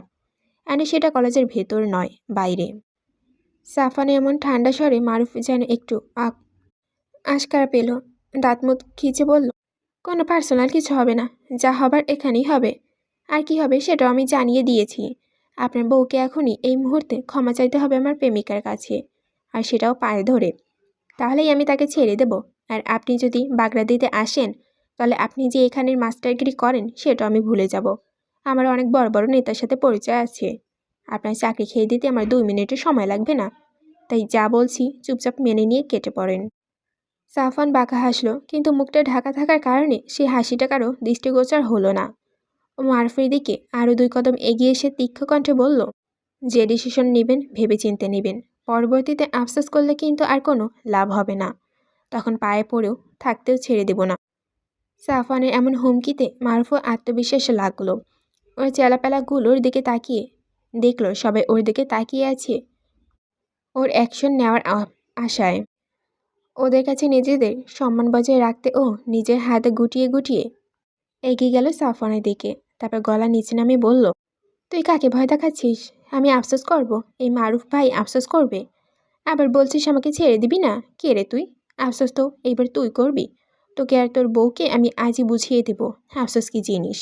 অ্যান্ড সেটা কলেজের ভেতর নয়, বাইরে। সাফানে এমন ঠান্ডা স্বরে মারুফ যেন একটু আশকারা পেল। দাঁতমুখ খিচে বলল, কোনো পার্সোনাল কিছু হবে না, যা হবার এখানেই হবে। আর কি হবে সেটাও আমি জানিয়ে দিয়েছি। আপনার বউকে এখনই এই মুহূর্তে ক্ষমা চাইতে হবে আমার প্রেমিকার কাছে, আর সেটাও পায়ে ধরে। তাহলেই আমি তাকে ছেড়ে দেব। আর আপনি যদি বাগড়া দিতে আসেন তাহলে আপনি যে এখানের মাস্টারগিরি করেন সেটাও আমি ভুলে যাব। আমার অনেক বড় বড় নেতার সাথে পরিচয় আছে। আপনার চাকরি খেয়ে দিতে আমার 2 মিনিটের সময় লাগবে না। তাই যা বলছি চুপচাপ মেনে নিয়ে কেটে পড়েন। সাফওয়ান বাঁকা হাসল, কিন্তু মুখটা ঢাকা থাকার কারণে সেই হাসিটা কারো দৃষ্টিগোচর হলো না। মারুফের দিকে আরও 2 কদম এগিয়ে এসে তীক্ষ্ণ কণ্ঠে বলল, যে ডিসিশন নেবেন ভেবেচিন্তে নেবেন। পরবর্তীতে আফসোস করলে কিন্তু আর কোনো লাভ হবে না। তখন পায়ে পড়েও থাকতেও ছেড়ে দেব না। সাফওয়ানের এমন হুমকিতে মারুফও আত্মবিশ্বাস লাগলো। ওর চেলাপেলাগুলোর দিকে তাকিয়ে দেখল সবাই ওর দিকে তাকিয়ে আছে ওর অ্যাকশন নেওয়ার আশায়। ওদের কাছে নিজেদের সম্মান বজায় রাখতে ও নিজের হাতে গুটিয়ে গুটিয়ে এগিয়ে গেল সাফওয়ানের দিকে। তারপর গলা নিচে নামিয়ে বলল, তুই কাকে ভয় দেখাচ্ছিস? আমি আফসোস করব? এই মারুফ ভাই আফসোস করবে? আবার বলছিস আমাকে ছেড়ে দিবি না? কে রে তুই? আফসোস তো এইবার তুই করবি। তোকে আর তোর বউকে আমি আজই বুঝিয়ে দেব আফসোস কি জিনিস।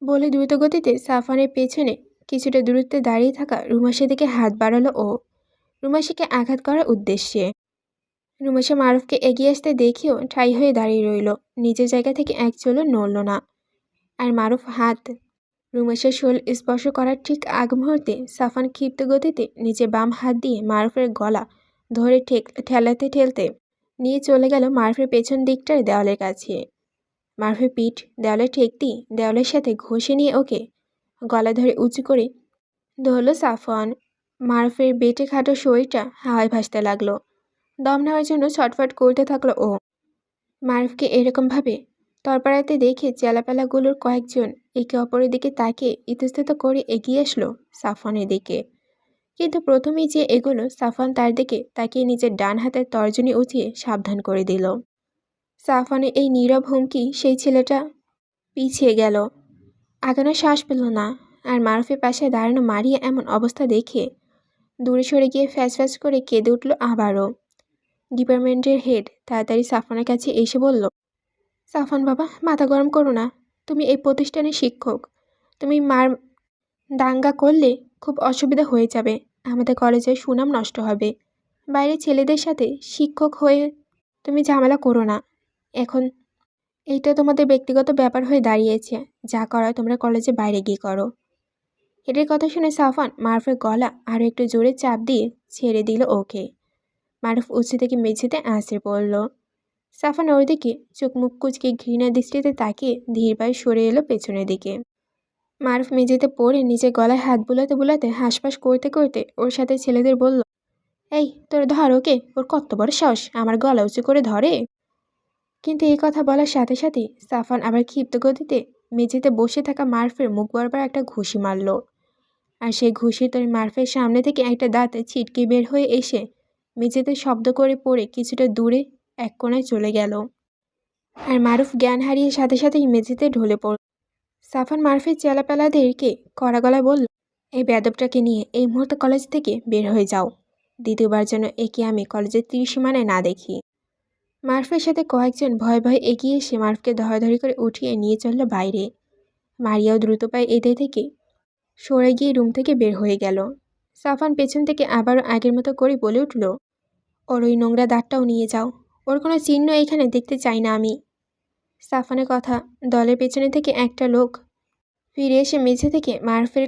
বলে দ্রুত গতিতে সাফওয়ানের পেছনে কিছুটা দূরত্বে দাঁড়িয়ে থাকা রুমাসের দিকে হাত বাড়ালো ও রুমাসীকে আঘাত করার উদ্দেশ্যে। রুমাসা মারুফকে এগিয়ে আসতে দেখেও ঠাই হয়ে দাঁড়িয়ে রইল, নিজের জায়গা থেকে এক চুলও নড়ল না। আর মারুফ হাত রুমেশের শোল স্পর্শ করার ঠিক আগ মুহূর্তে সাফওয়ান ক্ষিপ্ত গতিতে নিচে বাম হাত দিয়ে মারুফের গলা ধরে ঠেলাতে ঠেলতে নিয়ে চলে গেল মারুফের পেছন দিকটার দেওয়ালের কাছে। মারুফের পিঠ দেওয়ালে ঠেকতেই দেওয়ালের সাথে ঘষে নিয়ে ওকে গলা ধরে উঁচু করে ধরল সাফওয়ান। মারুফের বেটে খাটো শরীরটা হাওয়ায় ভাসতে লাগলো। দম নেওয়ার জন্য ছটফট করতে থাকলো ও। মারুফকে এরকমভাবে তরপাড়াতে দেখে চেলাপেলাগুলোর কয়েকজন একে অপরের দিকে তাকিয়ে ইতস্তত করে এগিয়ে আসলো সাফওয়ানের দিকে। কিন্তু প্রথমেই যে এগুলো সাফওয়ান তার দিকে তাকিয়ে নিজের ডান হাতের তর্জনী উঠিয়ে সাবধান করে দিল। সাফওয়ানের এই নীরব হুমকি সেই ছেলেটা পিছিয়ে গেল, আগানোর শ্বাস পেল না। আর মারুফের পাশে দাঁড়ানো মারিয়া এমন অবস্থা দেখে দূরে সরে গিয়ে ফ্যাস ফ্যাস করে কেঁদে উঠল আবারও। ডিপার্টমেন্টের হেড তাড়াতাড়ি সাফওয়ানের কাছে এসে বলল, সাফওয়ান বাবা, মাথা গরম করো না। তুমি এই প্রতিষ্ঠানের শিক্ষক। তুমি দাঙ্গা করলে খুব অসুবিধা হয়ে যাবে। আমাদের কলেজের সুনাম নষ্ট হবে। বাইরে ছেলেদের সাথে শিক্ষক হয়ে তুমি ঝামেলা করো না। এখন এইটা তোমাদের ব্যক্তিগত ব্যাপার হয়ে দাঁড়িয়েছে। যা করার তোমরা কলেজে বাইরে গিয়ে করো। হেডের কথা শুনে সাফওয়ান মারুফের গলা আরও একটু জোরে চাপ দিয়ে ছেড়ে দিল ওকে। মারুফ উঁচু থেকে মেঝেতে আছড়ে পড়ল। সাফওয়ান ওর দিকে চোখ মুখ কুচকে ঘৃণা দৃষ্টিতে তাকিয়ে ধীর পায়ে সরে এলো পেছনের দিকে। মারুফ মেঝেতে পড়ে নিজের গলায় হাত বুলাতে বুলাতে হাঁসফাঁস করতে করতে ওর সাথে ছেলেদের বলল, এই তোর ধর ওকে, ওর কত বড় সাহস আমার গলা উঁচু করে ধরে। কিন্তু এই কথা বলার সাথে সাথেই সাফওয়ান আবার ক্ষিপ্ত গতিতে মেঝেতে বসে থাকা মারুফের মুখ বরাবর একটা ঘুষি মারল। আর সেই ঘুষির তোর মারুফের সামনে থেকে একটা দাঁত ছিটকে বের হয়ে এসে মেঝেতে শব্দ করে পড়ে কিছুটা দূরে এক কোণায় চলে গেল। আর মারুফ জ্ঞান হারিয়ে সাথে সাথেই মেঝেতে ঢলে পড়ল। সাফওয়ান মারুফের চেলাপেলাদেরকে কড়া গলায় বলল, এই বেয়াদবটাকে নিয়ে এই মুহূর্তে কলেজ থেকে বের হয়ে যাও। দ্বিতীয়বার যেন একে আমি কলেজের ত্রিসীমানায় না দেখি। মারুফের সাথে কয়েকজন ভয়ে ভয়ে এগিয়ে এসে মারুফকে ধরাধরি করে উঠিয়ে নিয়ে চলল বাইরে। মারিয়াও দ্রুত পায়ে এদের থেকে সরে গিয়ে রুম থেকে বের হয়ে গেল। সাফওয়ান পেছন থেকে আবারও আগের মতো করে বলে উঠল, ওর ওই নোংরা দাঁতটাও নিয়ে যাও। ওর কোনো চিহ্ন এখানে দেখতে চাই না আমি। সাফওয়ানের কথা দলের পেছনে থেকে একটা লোক ফিরে এসে মেঝে থেকে মারফে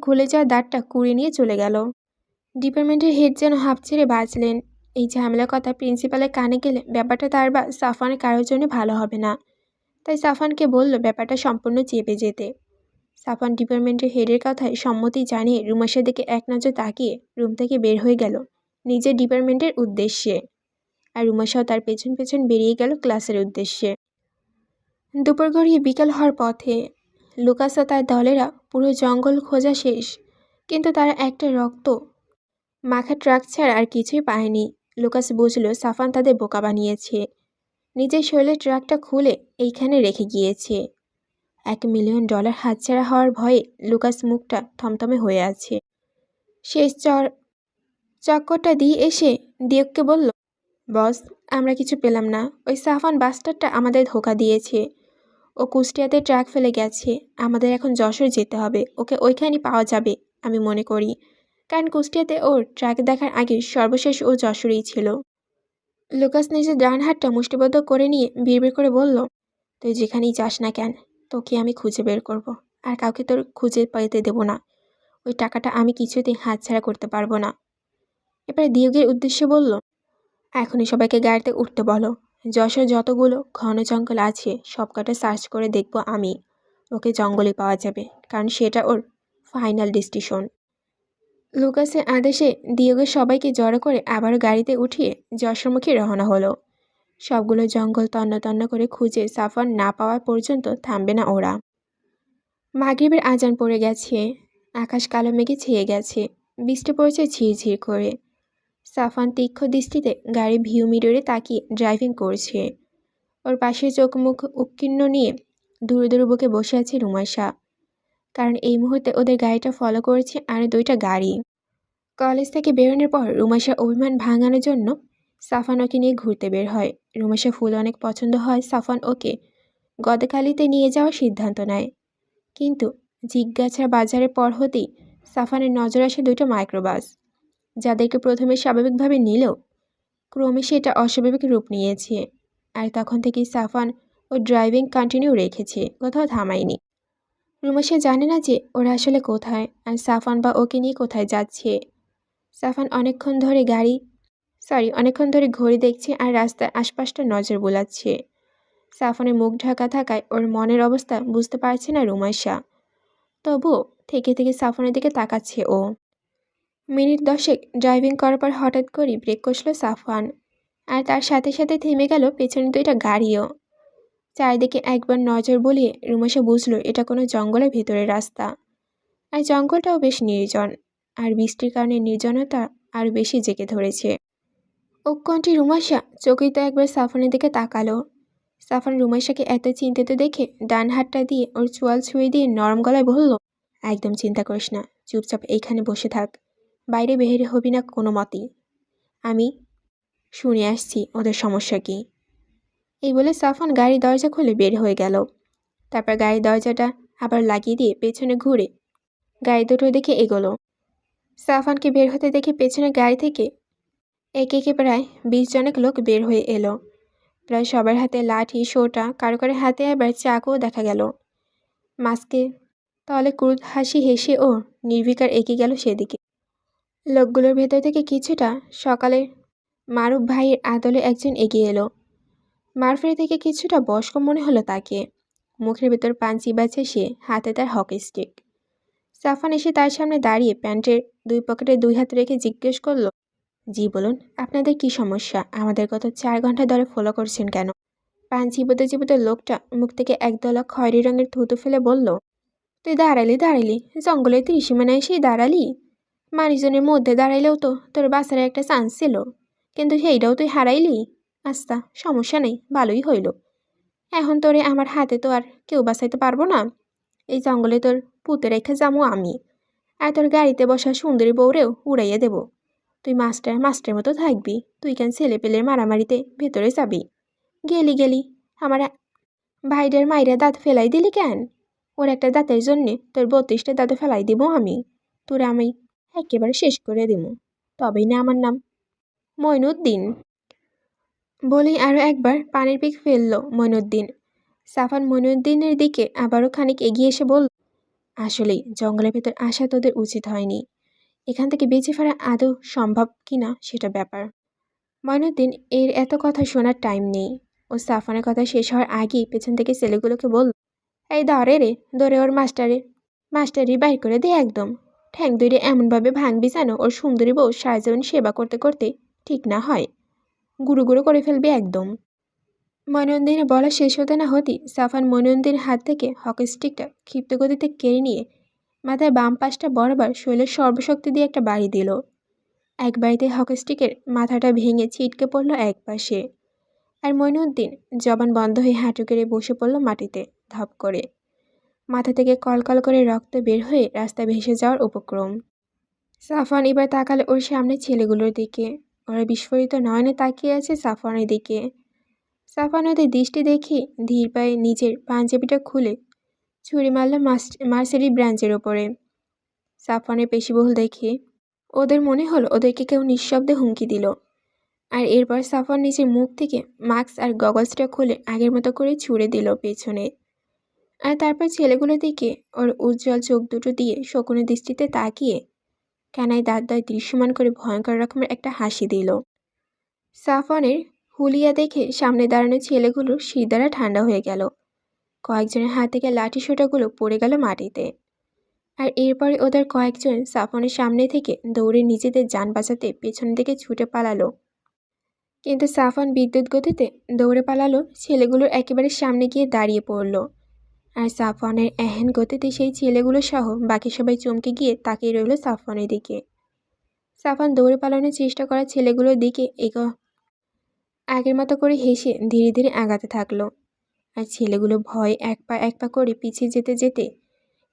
খুলে যাওয়া দাঁতটা কুড়িয়ে নিয়ে চলে গেল। ডিপার্টমেন্টের হেড যেন হাঁপ ছেড়ে বাঁচলেন। এই ঝামেলার কথা প্রিন্সিপালের কানে গেলে ব্যাপারটা তার বা সাফানের কারোর জন্য ভালো হবে না। তাই সাফানকে বলল ব্যাপারটা সম্পূর্ণ চেপে যেতে। সাফান ডিপার্টমেন্টের হেডের কথায় সম্মতি জানিয়ে রুমাশার দিকে এক নজর তাকিয়ে রুম থেকে বের হয়ে গেল নিজের ডিপার্টমেন্টের উদ্দেশ্যে। আর রুমাশাও তার পেছন পেছন বেরিয়ে গেল ক্লাসের উদ্দেশ্যে। দুপুর গড়িয়ে বিকাল হওয়ার পথে লুকাস ও তার দলেরা পুরো জঙ্গল খোঁজা শেষ, কিন্তু তারা একটা রক্ত মাখা ট্রাক ছাড়া আর কিছুই পায়নি। লুকাস বুঝল সাফান তাদের বোকা বানিয়েছে। নিজের শরীরের ট্রাকটা খুলে এইখানে রেখে গিয়েছে। $1,000,000 হাতছাড়া হওয়ার ভয়ে লুকাস মুখটা থমথমে হয়ে আছে। শেষ চক্করটা দিয়ে এসে ডিউককে বলল, বস, আমরা কিছু পেলাম না। ওই সাফান বাস্টারটা আমাদের ধোঁকা দিয়েছে। ও কুষ্টিয়াতে ট্রাক ফেলে গেছে। আমাদের এখন যশোর যেতে হবে। ওকে ওইখানেই পাওয়া যাবে আমি মনে করি, কারণ কুষ্টিয়াতে ওর ট্রাক দেখার আগে সর্বশেষ ও যশোরেই ছিল। লুকাস নিজের ডান হাতটা মুষ্টিবদ্ধ করে নিয়ে বিড়বিড় করে বলল, তুই যেখানেই যাস না কেন, তোকে আমি খুঁজে বের করব, আর কাউকে তোর খুঁজে পেতে দেব না। ওই টাকাটা আমি কিছুতেই হাতছাড়া করতে পারবো না। এবারে দিয়োগের উদ্দেশ্যে বলল, এখনই সবাইকে গাড়িতে উঠতে বলো। যশোর যতগুলো ঘন জঙ্গল আছে সবকটা সার্চ করে দেখব আমি। ওকে জঙ্গলে পাওয়া যাবে, কারণ সেটা ওর ফাইনাল ডিসিশন। লুকাসের আদেশে দিয়োগের সবাইকে জড়ো করে আবারও গাড়িতে উঠিয়ে যশোরমুখী রওনা হলো। সবগুলো জঙ্গল তন্ন তন্ন করে খুঁজে সাফান না পাওয়া পর্যন্ত থামবে না ওরা। মাগরিবের আজান পড়ে গেছে। আকাশ কালো মেঘে ছেয়ে গেছে। বৃষ্টি পড়েছে ঝিরঝির করে। সাফান তীক্ষ্ণ দৃষ্টিতে গাড়ি ভিউ মিররে তাকিয়ে ড্রাইভিং করছে। ওর পাশে চোখ মুখ উৎকীর্ণ নিয়ে দূরে দূরে বুকে বসে আছে রুমাশা, কারণ এই মুহূর্তে ওদের গাড়িটা ফলো করেছে আরও 2টা গাড়ি। কলেজ থেকে বেরোনোর পর রুমাশার অভিমান ভাঙানোর জন্য সাফান ওকে নিয়ে ঘুরতে বের হয়। রুমাশা ফুল অনেক পছন্দ হয়। সাফান ওকে গদখালিতে নিয়ে যাওয়ার সিদ্ধান্ত নেয়, কিন্তু জিজ্ঞাসা বাজারের পর হতেই সাফানের নজর আসে 2টা মাইক্রোবাস, যাদেরকে প্রথমে স্বাভাবিকভাবে নিলেও ক্রমে সেটা অস্বাভাবিক রূপ নিয়েছে। আর তখন থেকেই সাফান ও ড্রাইভিং কন্টিনিউ রেখেছে, কোথাও থামায়নি। রুমাশা জানে না যে ওরা আসলে কোথায়, আর সাফান বা ওকে নিয়ে কোথায় যাচ্ছে। সাফান অনেকক্ষণ ধরে ঘড়ি দেখছে আর রাস্তার আশপাশটা নজর বোলাচ্ছে। সাফানের মুখ ঢাকা থাকায় ওর মনের অবস্থা বুঝতে পারছে না রুমাশা, তবুও থেকে থেকে সাফানের দিকে তাকাচ্ছে ও। মিনিট 10 ড্রাইভিং করার পর হঠাৎ করে ব্রেক কষল সাফান, আর তার সাথে সাথে থেমে গেল পেছনে 2টা গাড়িও। চারিদিকে একবার নজর বুলিয়ে রুমাশা বুঝল এটা কোনো জঙ্গলের ভেতরের রাস্তা, আর জঙ্গলটাও বেশ নির্জন। আর বৃষ্টির কারণে নির্জনতা আরও বেশি জেঁকে ধরেছে। উৎকণ্ঠী রুমাশা চকিত একবার সাফানের দিকে তাকালো। সাফান রুমাশাকে এত চিন্তিত দেখে ডান হাতটা দিয়ে ওর চোয়াল ছুঁয়ে দিয়ে নরম গলায় বলল, একদম চিন্তা করিস না, চুপচাপ এইখানে বসে থাক, বাইরে বের হবি না কোনো মতেই। আমি শুনে আসছি ওদের সমস্যা কী। এই বলে সাফান গাড়ির দরজা খুলে বের হয়ে গেল। তারপর গাড়ির দরজাটা আবার লাগিয়ে দিয়ে পেছনে ঘুরে গাড়ি দুটোর দিকে এগোলো। সাফানকে বের হতে দেখে পেছনের গাড়ি থেকে একে একে প্রায় 20 জনেক লোক বের হয়ে এলো। প্রায় সবার হাতে লাঠি, সোঁটা, কারো কারো হাতে আবার চাকুও দেখা গেল। মাস্কে তলে ক্রুদ্ধ হাসি হেসে ও নির্বিকার এগিয়ে গেল সেদিকে। লোকগুলোর ভেতর থেকে কিছুটা সকালের মারুফ ভাইয়ের আদলে একজন এগিয়ে এলো। মারুফের থেকে কিছুটা বয়স্ক মনে হলো তাকে। মুখের ভেতর পান চিবাচ্ছে সে, হাতে তার হকি স্টিক। সাফান এসে তার সামনে দাঁড়িয়ে প্যান্টের 2 পকেটে 2 হাত রেখে জিজ্ঞেস করল, জি বলুন, আপনাদের কি সমস্যা? আমাদের গত 4 ঘন্টা ধরে ফলো করছেন কেন? পান চিবোতে চিবোতে লোকটা মুখ থেকে একদলা খয়েরি রঙের থুতু ফেলে বলল, তুই দাঁড়ালি জঙ্গলের ত্রিসীমানায় এসেই দাঁড়ালি। মানুষজনের মধ্যে দাঁড়াইলেও তো তোর বাঁচার একটা চান্স ছিল, কিন্তু সেইটাও তুই হারাইলি। আচ্ছা, সমস্যা নেই, ভালোই হইল। এখন তোরে আমার হাতে তো আর কেউ বাঁচাইতে পারবো না। এই জঙ্গলে তোর পুঁতে রেখে যাবো আমি, আর তোর গাড়িতে বসা সুন্দরী বউরেও উড়াইয়া দেব। তুই মাস্টার মতো থাকবি। তুই কেন ছেলে পেলের মারামারিতে ভেতরে যাবি? গেলি আমার ভাইদের মাইরা দাঁত ফেলাই দিলি কেন? ওর একটা দাঁতের জন্যে তোর 32টা দাঁত ফেলাই দিব আমি। তোর আমি একেবারে শেষ করে দিব। তবেই না আমার নাম মঈনুদ্দিন। বলেই আরও একবার পানির পিক ফেলল মঈনুদ্দিন। সাফান মইনুদ্দিনের দিকে আবারও খানিক এগিয়ে এসে বলল, আসলেই জঙ্গলের ভেতর আসা তোদের উচিত হয়নি। এখান থেকে বেঁচে ফেরা আদৌ সম্ভব কিনা সেটা ব্যাপার। মইনুদ্দিন এর এত কথা শোনার টাইম নেই। ও সাফানের কথা শেষ হওয়ার আগেই পেছন থেকে ছেলেগুলোকে বলল, এই ধরে রে, ধরে ওর মাস্টারি বাইর করে দে একদম। ঠ্যাং দইরে এমনভাবে ভাঙবি যেন ওর সুন্দরী বউ সারা জীবন সেবা করতে করতে ঠিক না হয়, গুঁড়ো গুঁড়ো করে ফেলবি একদম। মইনুদ্দিনের বলা শেষ হতে না হতেই সাফান মইনুদ্দিনের হাত থেকে হকি স্টিকটা ক্ষিপ্ত গতিতে কেড়ে নিয়ে মাথায় বাম পাশটা বরাবর শৈলের সর্বশক্তি দিয়ে একটা বাড়ি দিল। এক বাড়িতে হকি স্টিকের মাথাটা ভেঙে ছিটকে পড়ল এক পাশে। আর মইনুদ্দিন জবান বন্ধ হয়ে হাঁটু গেড়ে বসে পড়ল মাটিতে ধপ করে। মাথা থেকে কলকল করে রক্ত বের হয়ে রাস্তায় ভেসে যাওয়ার উপক্রম। সাফওয়ান এবার তাকালে ওর সামনে ছেলেগুলোর দিকে। ওরা বিস্ফোরিত নয়নে তাকিয়ে আছে সাফওয়ানের দিকে। সাফওয়ান ওদের দৃষ্টি দেখে ধীর পায়ে নিজের পাঞ্জাবিটা খুলে ছুরি মারল মার্সেরি ব্রাঞ্চের ওপরে। সাফওয়ানের পেশিবহুল দেখে ওদের মনে হলো ওদেরকে কেউ নিঃশব্দে হুমকি দিল। আর এরপর সাফওয়ান নিজের মুখ থেকে মাস্ক আর গগলসটা খুলে আগের মতো করে ছুঁড়ে দিল পেছনে। আর তারপর ছেলেগুলোর দিকে ওর উজ্জ্বল চোখ দুটো দিয়ে শকুনের দৃষ্টিতে তাকিয়ে কানায় দাঁত দৃশ্যমান করে ভয়ঙ্কর রকমের একটা হাসি দিল। সাফওয়ানের হুলিয়া দেখে সামনে দাঁড়ানো ছেলেগুলোর শিরদাঁড়া ঠান্ডা হয়ে গেল। কয়েকজনের হাত থেকে লাঠি সোঁটাগুলো পড়ে গেল মাটিতে। আর এরপরে ওদের কয়েকজন সাফওয়ানের সামনে থেকে দৌড়ে নিজেদের যান বাঁচাতে পেছনের দিকে ছুটে পালালো। কিন্তু সাফওয়ান বিদ্যুৎ গতিতে দৌড়ে পালালো ছেলেগুলোর একেবারে সামনে গিয়ে দাঁড়িয়ে পড়ল। আর সাফওয়ানের এহেন গতিতে সেই ছেলেগুলো সহ বাকি সবাই চমকে গিয়ে তাকিয়ে রইল সাফওয়ানের দিকে। সাফওয়ান দৌড়ে পালানোর চেষ্টা করা ছেলেগুলোর দিকে আগের মতো করে হেসে ধীরে ধীরে আগাতে থাকলো। আর ছেলেগুলো ভয় এক পা করে পিছিয়ে যেতে যেতে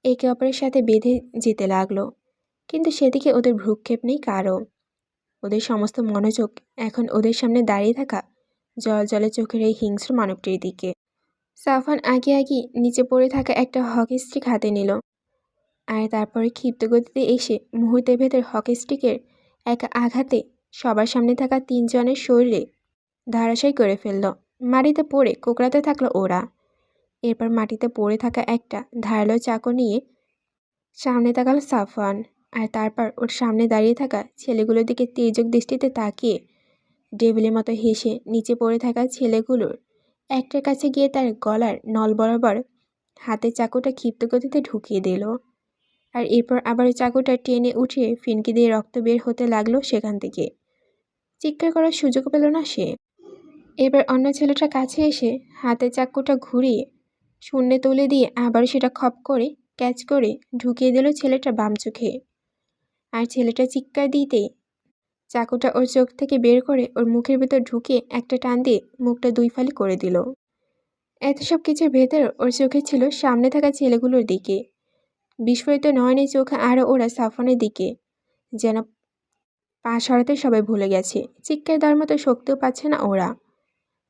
একে অপরের সাথে বেঁধে যেতে লাগলো। কিন্তু সেদিকে ওদের ভ্রুক্ষেপ নেই কারও। ওদের সমস্ত মনোযোগ এখন ওদের সামনে দাঁড়িয়ে থাকা জলে চোখের এই হিংস্র মানবটির দিকে। সাফওয়ান আগে নিচে পড়ে থাকা একটা হকি স্টিক হাতে নিল। আর তারপরে ক্ষিপ্ত গতিতে এসে মুহূর্তের ভেতর হকি স্টিকের এক আঘাতে সবার সামনে থাকা 3 জনের শরীরে ধারাশায়ী করে ফেলল। মাটিতে পড়ে কোঁকড়াতে থাকলো ওরা। এরপর মাটিতে পড়ে থাকা একটা ধারালো চাকু নিয়ে সামনে তাকালো সাফওয়ান। আর তারপর ওর সামনে দাঁড়িয়ে থাকা ছেলেগুলোর দিকে তেজক দৃষ্টিতে তাকিয়ে ডেভিলের মতো হেসে নিচে পড়ে থাকা ছেলেগুলোর একটার কাছে গিয়ে তার গলার নল বরাবর হাতে চাকুটা ক্ষিপ্ত গতিতে ঢুকিয়ে দিল। আর এরপর আবার চাকুটা টেনে উঠিয়ে ফিনকি দিয়ে রক্ত বের হতে লাগলো সেখান থেকে। চিৎকার করার সুযোগ পেল না সে। এবার অন্য ছেলেটা কাছে এসে হাতে চাকুটা ঘুরিয়ে শূন্যে তুলে দিয়ে আবার সেটা খপ করে ক্যাচ করে ঢুকিয়ে দিল ছেলেটার বাম চোখে। আর ছেলেটা চিৎকার দিতেই চাকুটা ওর চোখ থেকে বের করে ওর মুখের ভেতর ঢুকিয়ে একটা টান দিয়ে মুখটা 2 ফালি করে দিল। এত সব কিছুর ভেতর ওর চোখে ছিল সামনে থাকা ছেলেগুলোর দিকে। বিস্ফোরিত নয়নে চোখ আরও ওরা সাফওয়ানের দিকে। যেন পা সরাতে সবাই ভুলে গেছে, চিৎকার দেওয়ার মতো শক্তিও পাচ্ছে না ওরা।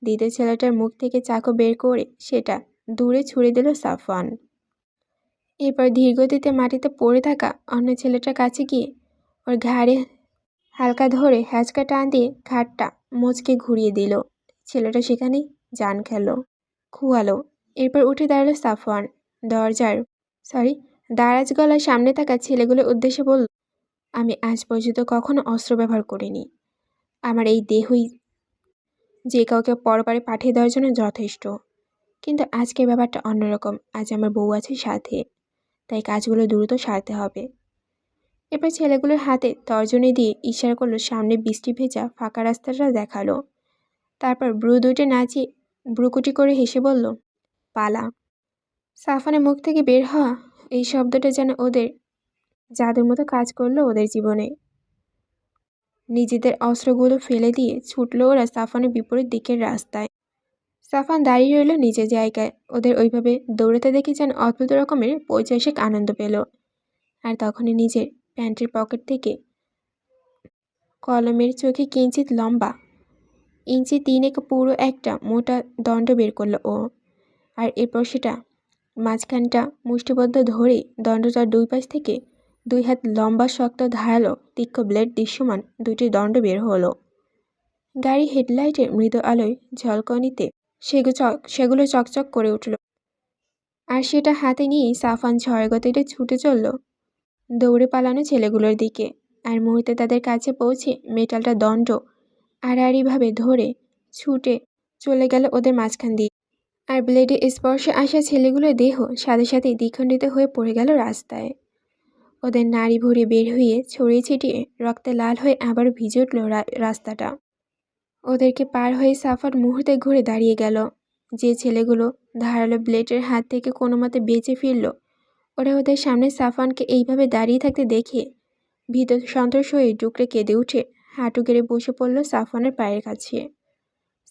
দ্বিতীয় ছেলেটার মুখ থেকে চাকু বের করে সেটা দূরে ছুড়ে দিল সাফওয়ান। এরপর ধীরগতিতে মাটিতে পড়ে থাকা অন্য ছেলেটার কাছে গিয়ে ওর ঘাড়ে হালকা ধরে হ্যাঁচকা টান দিয়ে ঘাটটা মুচকে ঘুরিয়ে দিল। ছেলেটা সেখানেই জান খুয়ালো। এরপর উঠে দাঁড়ালো সাফওয়ান। দারাজ গলায় সামনে থাকা ছেলেগুলোর উদ্দেশ্যে বলল, আমি আজ পর্যন্ত কখনো অস্ত্র ব্যবহার করিনি। আমার এই দেহই যে কাউকে পরপারে পাঠিয়ে দেওয়ার জন্য যথেষ্ট। কিন্তু আজকের ব্যাপারটা অন্যরকম। আজ আমার বউ আছে সাথে, তাই কাজগুলো দ্রুত সারতে হবে। এরপর ছেলেগুলোর হাতে তর্জনী দিয়ে ইশারা করলো সামনে বৃষ্টি ভেজা ফাঁকা রাস্তাটা দেখালো। তারপর ব্রু দুইটে নাচিয়ে ব্রুকুটি করে হেসে বলল, পালা। সাফওয়ানের মুখ থেকে বের হওয়া এই শব্দটা যেন ওদের জাদুর মতো কাজ করলো ওদের জীবনে। নিজেদের অস্ত্রগুলো ফেলে দিয়ে ছুটলো ওরা সাফওয়ানের বিপরীত দিকের রাস্তায়। সাফওয়ান দাঁড়িয়ে রইল নিজের জায়গায়। ওদের ওইভাবে দৌড়াতে দেখে যেন অদ্ভুত রকমের পৈশাসিক আনন্দ পেল। আর তখনই নিজের প্যান্টের পকেট থেকে কলমের চোখে কিঞ্চিত লম্বা ইঞ্চি 3 পুরো একটা মোটা দণ্ড বের করলো ও। আর এরপর সেটা মাঝখানটা মুষ্টিবদ্ধ ধরে দণ্ডটার 2 পাশ থেকে 2 হাত লম্বা শক্ত ধারালো তীক্ষ্ণ ব্লেড দৃশ্যমান 2টি দণ্ড বের হলো। গাড়ি হেডলাইটের মৃদু আলোয় ঝলকনিতে সেগুলো চকচক করে উঠল। আর সেটা হাতে নিয়েই সাফান ঝড়ের গতিতে ছুটে চলল দৌড়ে পালানো ছেলেগুলোর দিকে। আর মুহূর্তে তাদের কাছে পৌঁছে মেটালটা দণ্ড আড়াআড়িভাবে ধরে ছুটে চলে গেল ওদের মাঝখান দিয়ে। আর ব্লেডে স্পর্শে আসা ছেলেগুলোর দেহ সাথে সাথে দ্বিখণ্ডিত হয়ে পড়ে গেল রাস্তায়। ওদের নাড়ি ভুঁড়ি বের হয়ে ছড়িয়ে ছিটিয়ে রক্তে লাল হয়ে আবারও ভিজে উঠল রাস্তাটা। ওদেরকে পার হয়ে সাফার মুহূর্তে ঘুরে দাঁড়িয়ে গেল। যে ছেলেগুলো ধারালো ব্লেডের হাত থেকে কোনো মতে বেঁচে ফিরল, ওরা ওদের সামনে সাফানকে এইভাবে দাঁড়িয়ে থাকতে দেখে ভীত সন্ত্রস্ত হয়ে ডুকরে কেঁদে উঠে হাঁটু গেড়ে বসে পড়ল সাফানের পায়ের কাছে।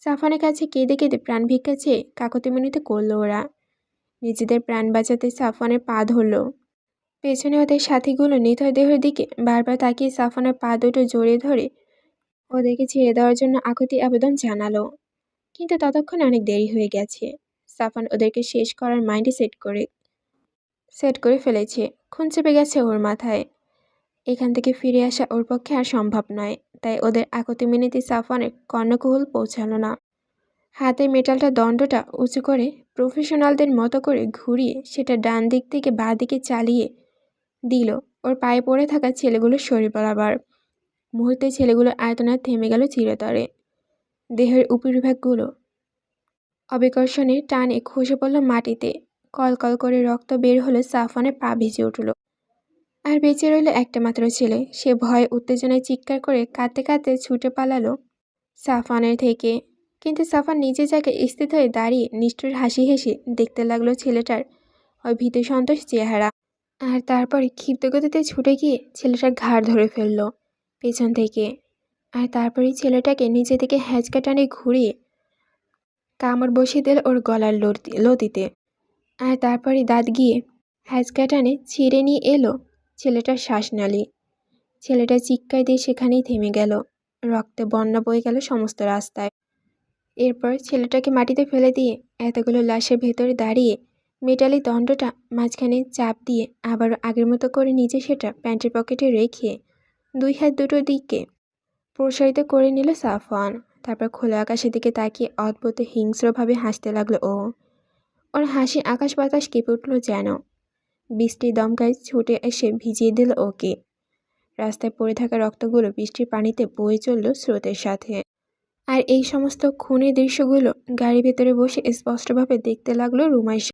সাফানের কাছে কেঁদে কেঁদে প্রাণ ভিক্ষা চেয়ে কাকতি মিনতি করল ওরা। নিজেদের প্রাণ বাঁচাতে সাফানের পা ধরল। পেছনে ওদের সাথীগুলো নিথর দেহের দিকে বারবার তাকিয়ে সাফানের পা দুটো জড়িয়ে ধরে ওদেরকে ছেড়ে দেওয়ার জন্য আকুতি আবেদন জানালো। কিন্তু ততক্ষণে অনেক দেরি হয়ে গেছে। সাফান ওদেরকে শেষ করার মাইন্ডে সেট করে ফেলেছে। খুন চেপে গেছে ওর মাথায়। এখান থেকে ফিরে আসা ওর পক্ষে আর সম্ভব নয়। তাই ওদের আকুতি মিনতি সাফানের কর্ণকুহল পৌঁছালো না। হাতে মেটালটা দণ্ডটা উঁচু করে প্রফেশনালদের মতো করে ঘুরিয়ে সেটা ডান দিক থেকে বাঁ দিকে চালিয়ে দিল ওর পায়ে পড়ে থাকা ছেলেগুলোর শরীর বরাবর। মুহূর্তে ছেলেগুলোর আয়তনায় থেমে গেল চিরতরে। দেহের উপরিভাগগুলো অবিকর্ষণে টানে খসে পড়ল মাটিতে। কলকল করে রক্ত বের হলে সাফানের পা ভিজে উঠল। আর বেঁচে রইল একটা মাত্র ছেলে। সে ভয়ে উত্তেজনায় চিৎকার করে কাঁদতে কাঁদতে ছুটে পালালো সাফানের থেকে। কিন্তু সাফান নিজের জায়গায় স্থির হয়ে দাঁড়িয়ে নিষ্ঠুর হাসি হেসে দেখতে লাগলো ছেলেটার ওই ভীত সন্তোষ চেহারা। আর তারপরে ক্ষিপ্ত গতিতে ছুটে গিয়ে ছেলেটার ঘাড় ধরে ফেলল পেছন থেকে। আর তারপরেই ছেলেটাকে নিচে থেকে হ্যাঁচকা টানে ঘুরিয়ে কামড় বসিয়ে দিল ওর গলার লতিতে। আর তারপরে দাঁত গিয়ে হ্যাঁচকা টানে ছিঁড়ে নিয়ে এলো ছেলেটার শ্বাসনালী। ছেলেটা চিৎকার দিয়ে সেখানেই থেমে গেল। রক্তে বন্যা বয়ে গেল সমস্ত রাস্তায়। এরপর ছেলেটাকে মাটিতে ফেলে দিয়ে এতগুলো লাশের ভেতরে দাঁড়িয়ে মেটালি দণ্ডটা মাঝখানে চাপ দিয়ে আবারও আগের মতো করে নিচে সেটা প্যান্টের পকেটে রেখে দুই হাত দুটোর দিকে প্রসারিত করে নিল সাফওয়ান। তারপর খোলা আকাশের দিকে তাকিয়ে অদ্ভুত হিংস্রভাবে হাসতে লাগলো ও। ওর হাসি আকাশ বাতাস কেঁপে উঠল যেন। বৃষ্টির দমকায় ছুটে এসে ভিজিয়ে দিল ওকে। রাস্তায় পড়ে থাকা রক্তগুলো বৃষ্টির পানিতে বয়ে চলল স্রোতের সাথে। আর এই সমস্ত খুনের দৃশ্যগুলো গাড়ির ভেতরে বসে স্পষ্টভাবে দেখতে লাগলো রুমাইশা।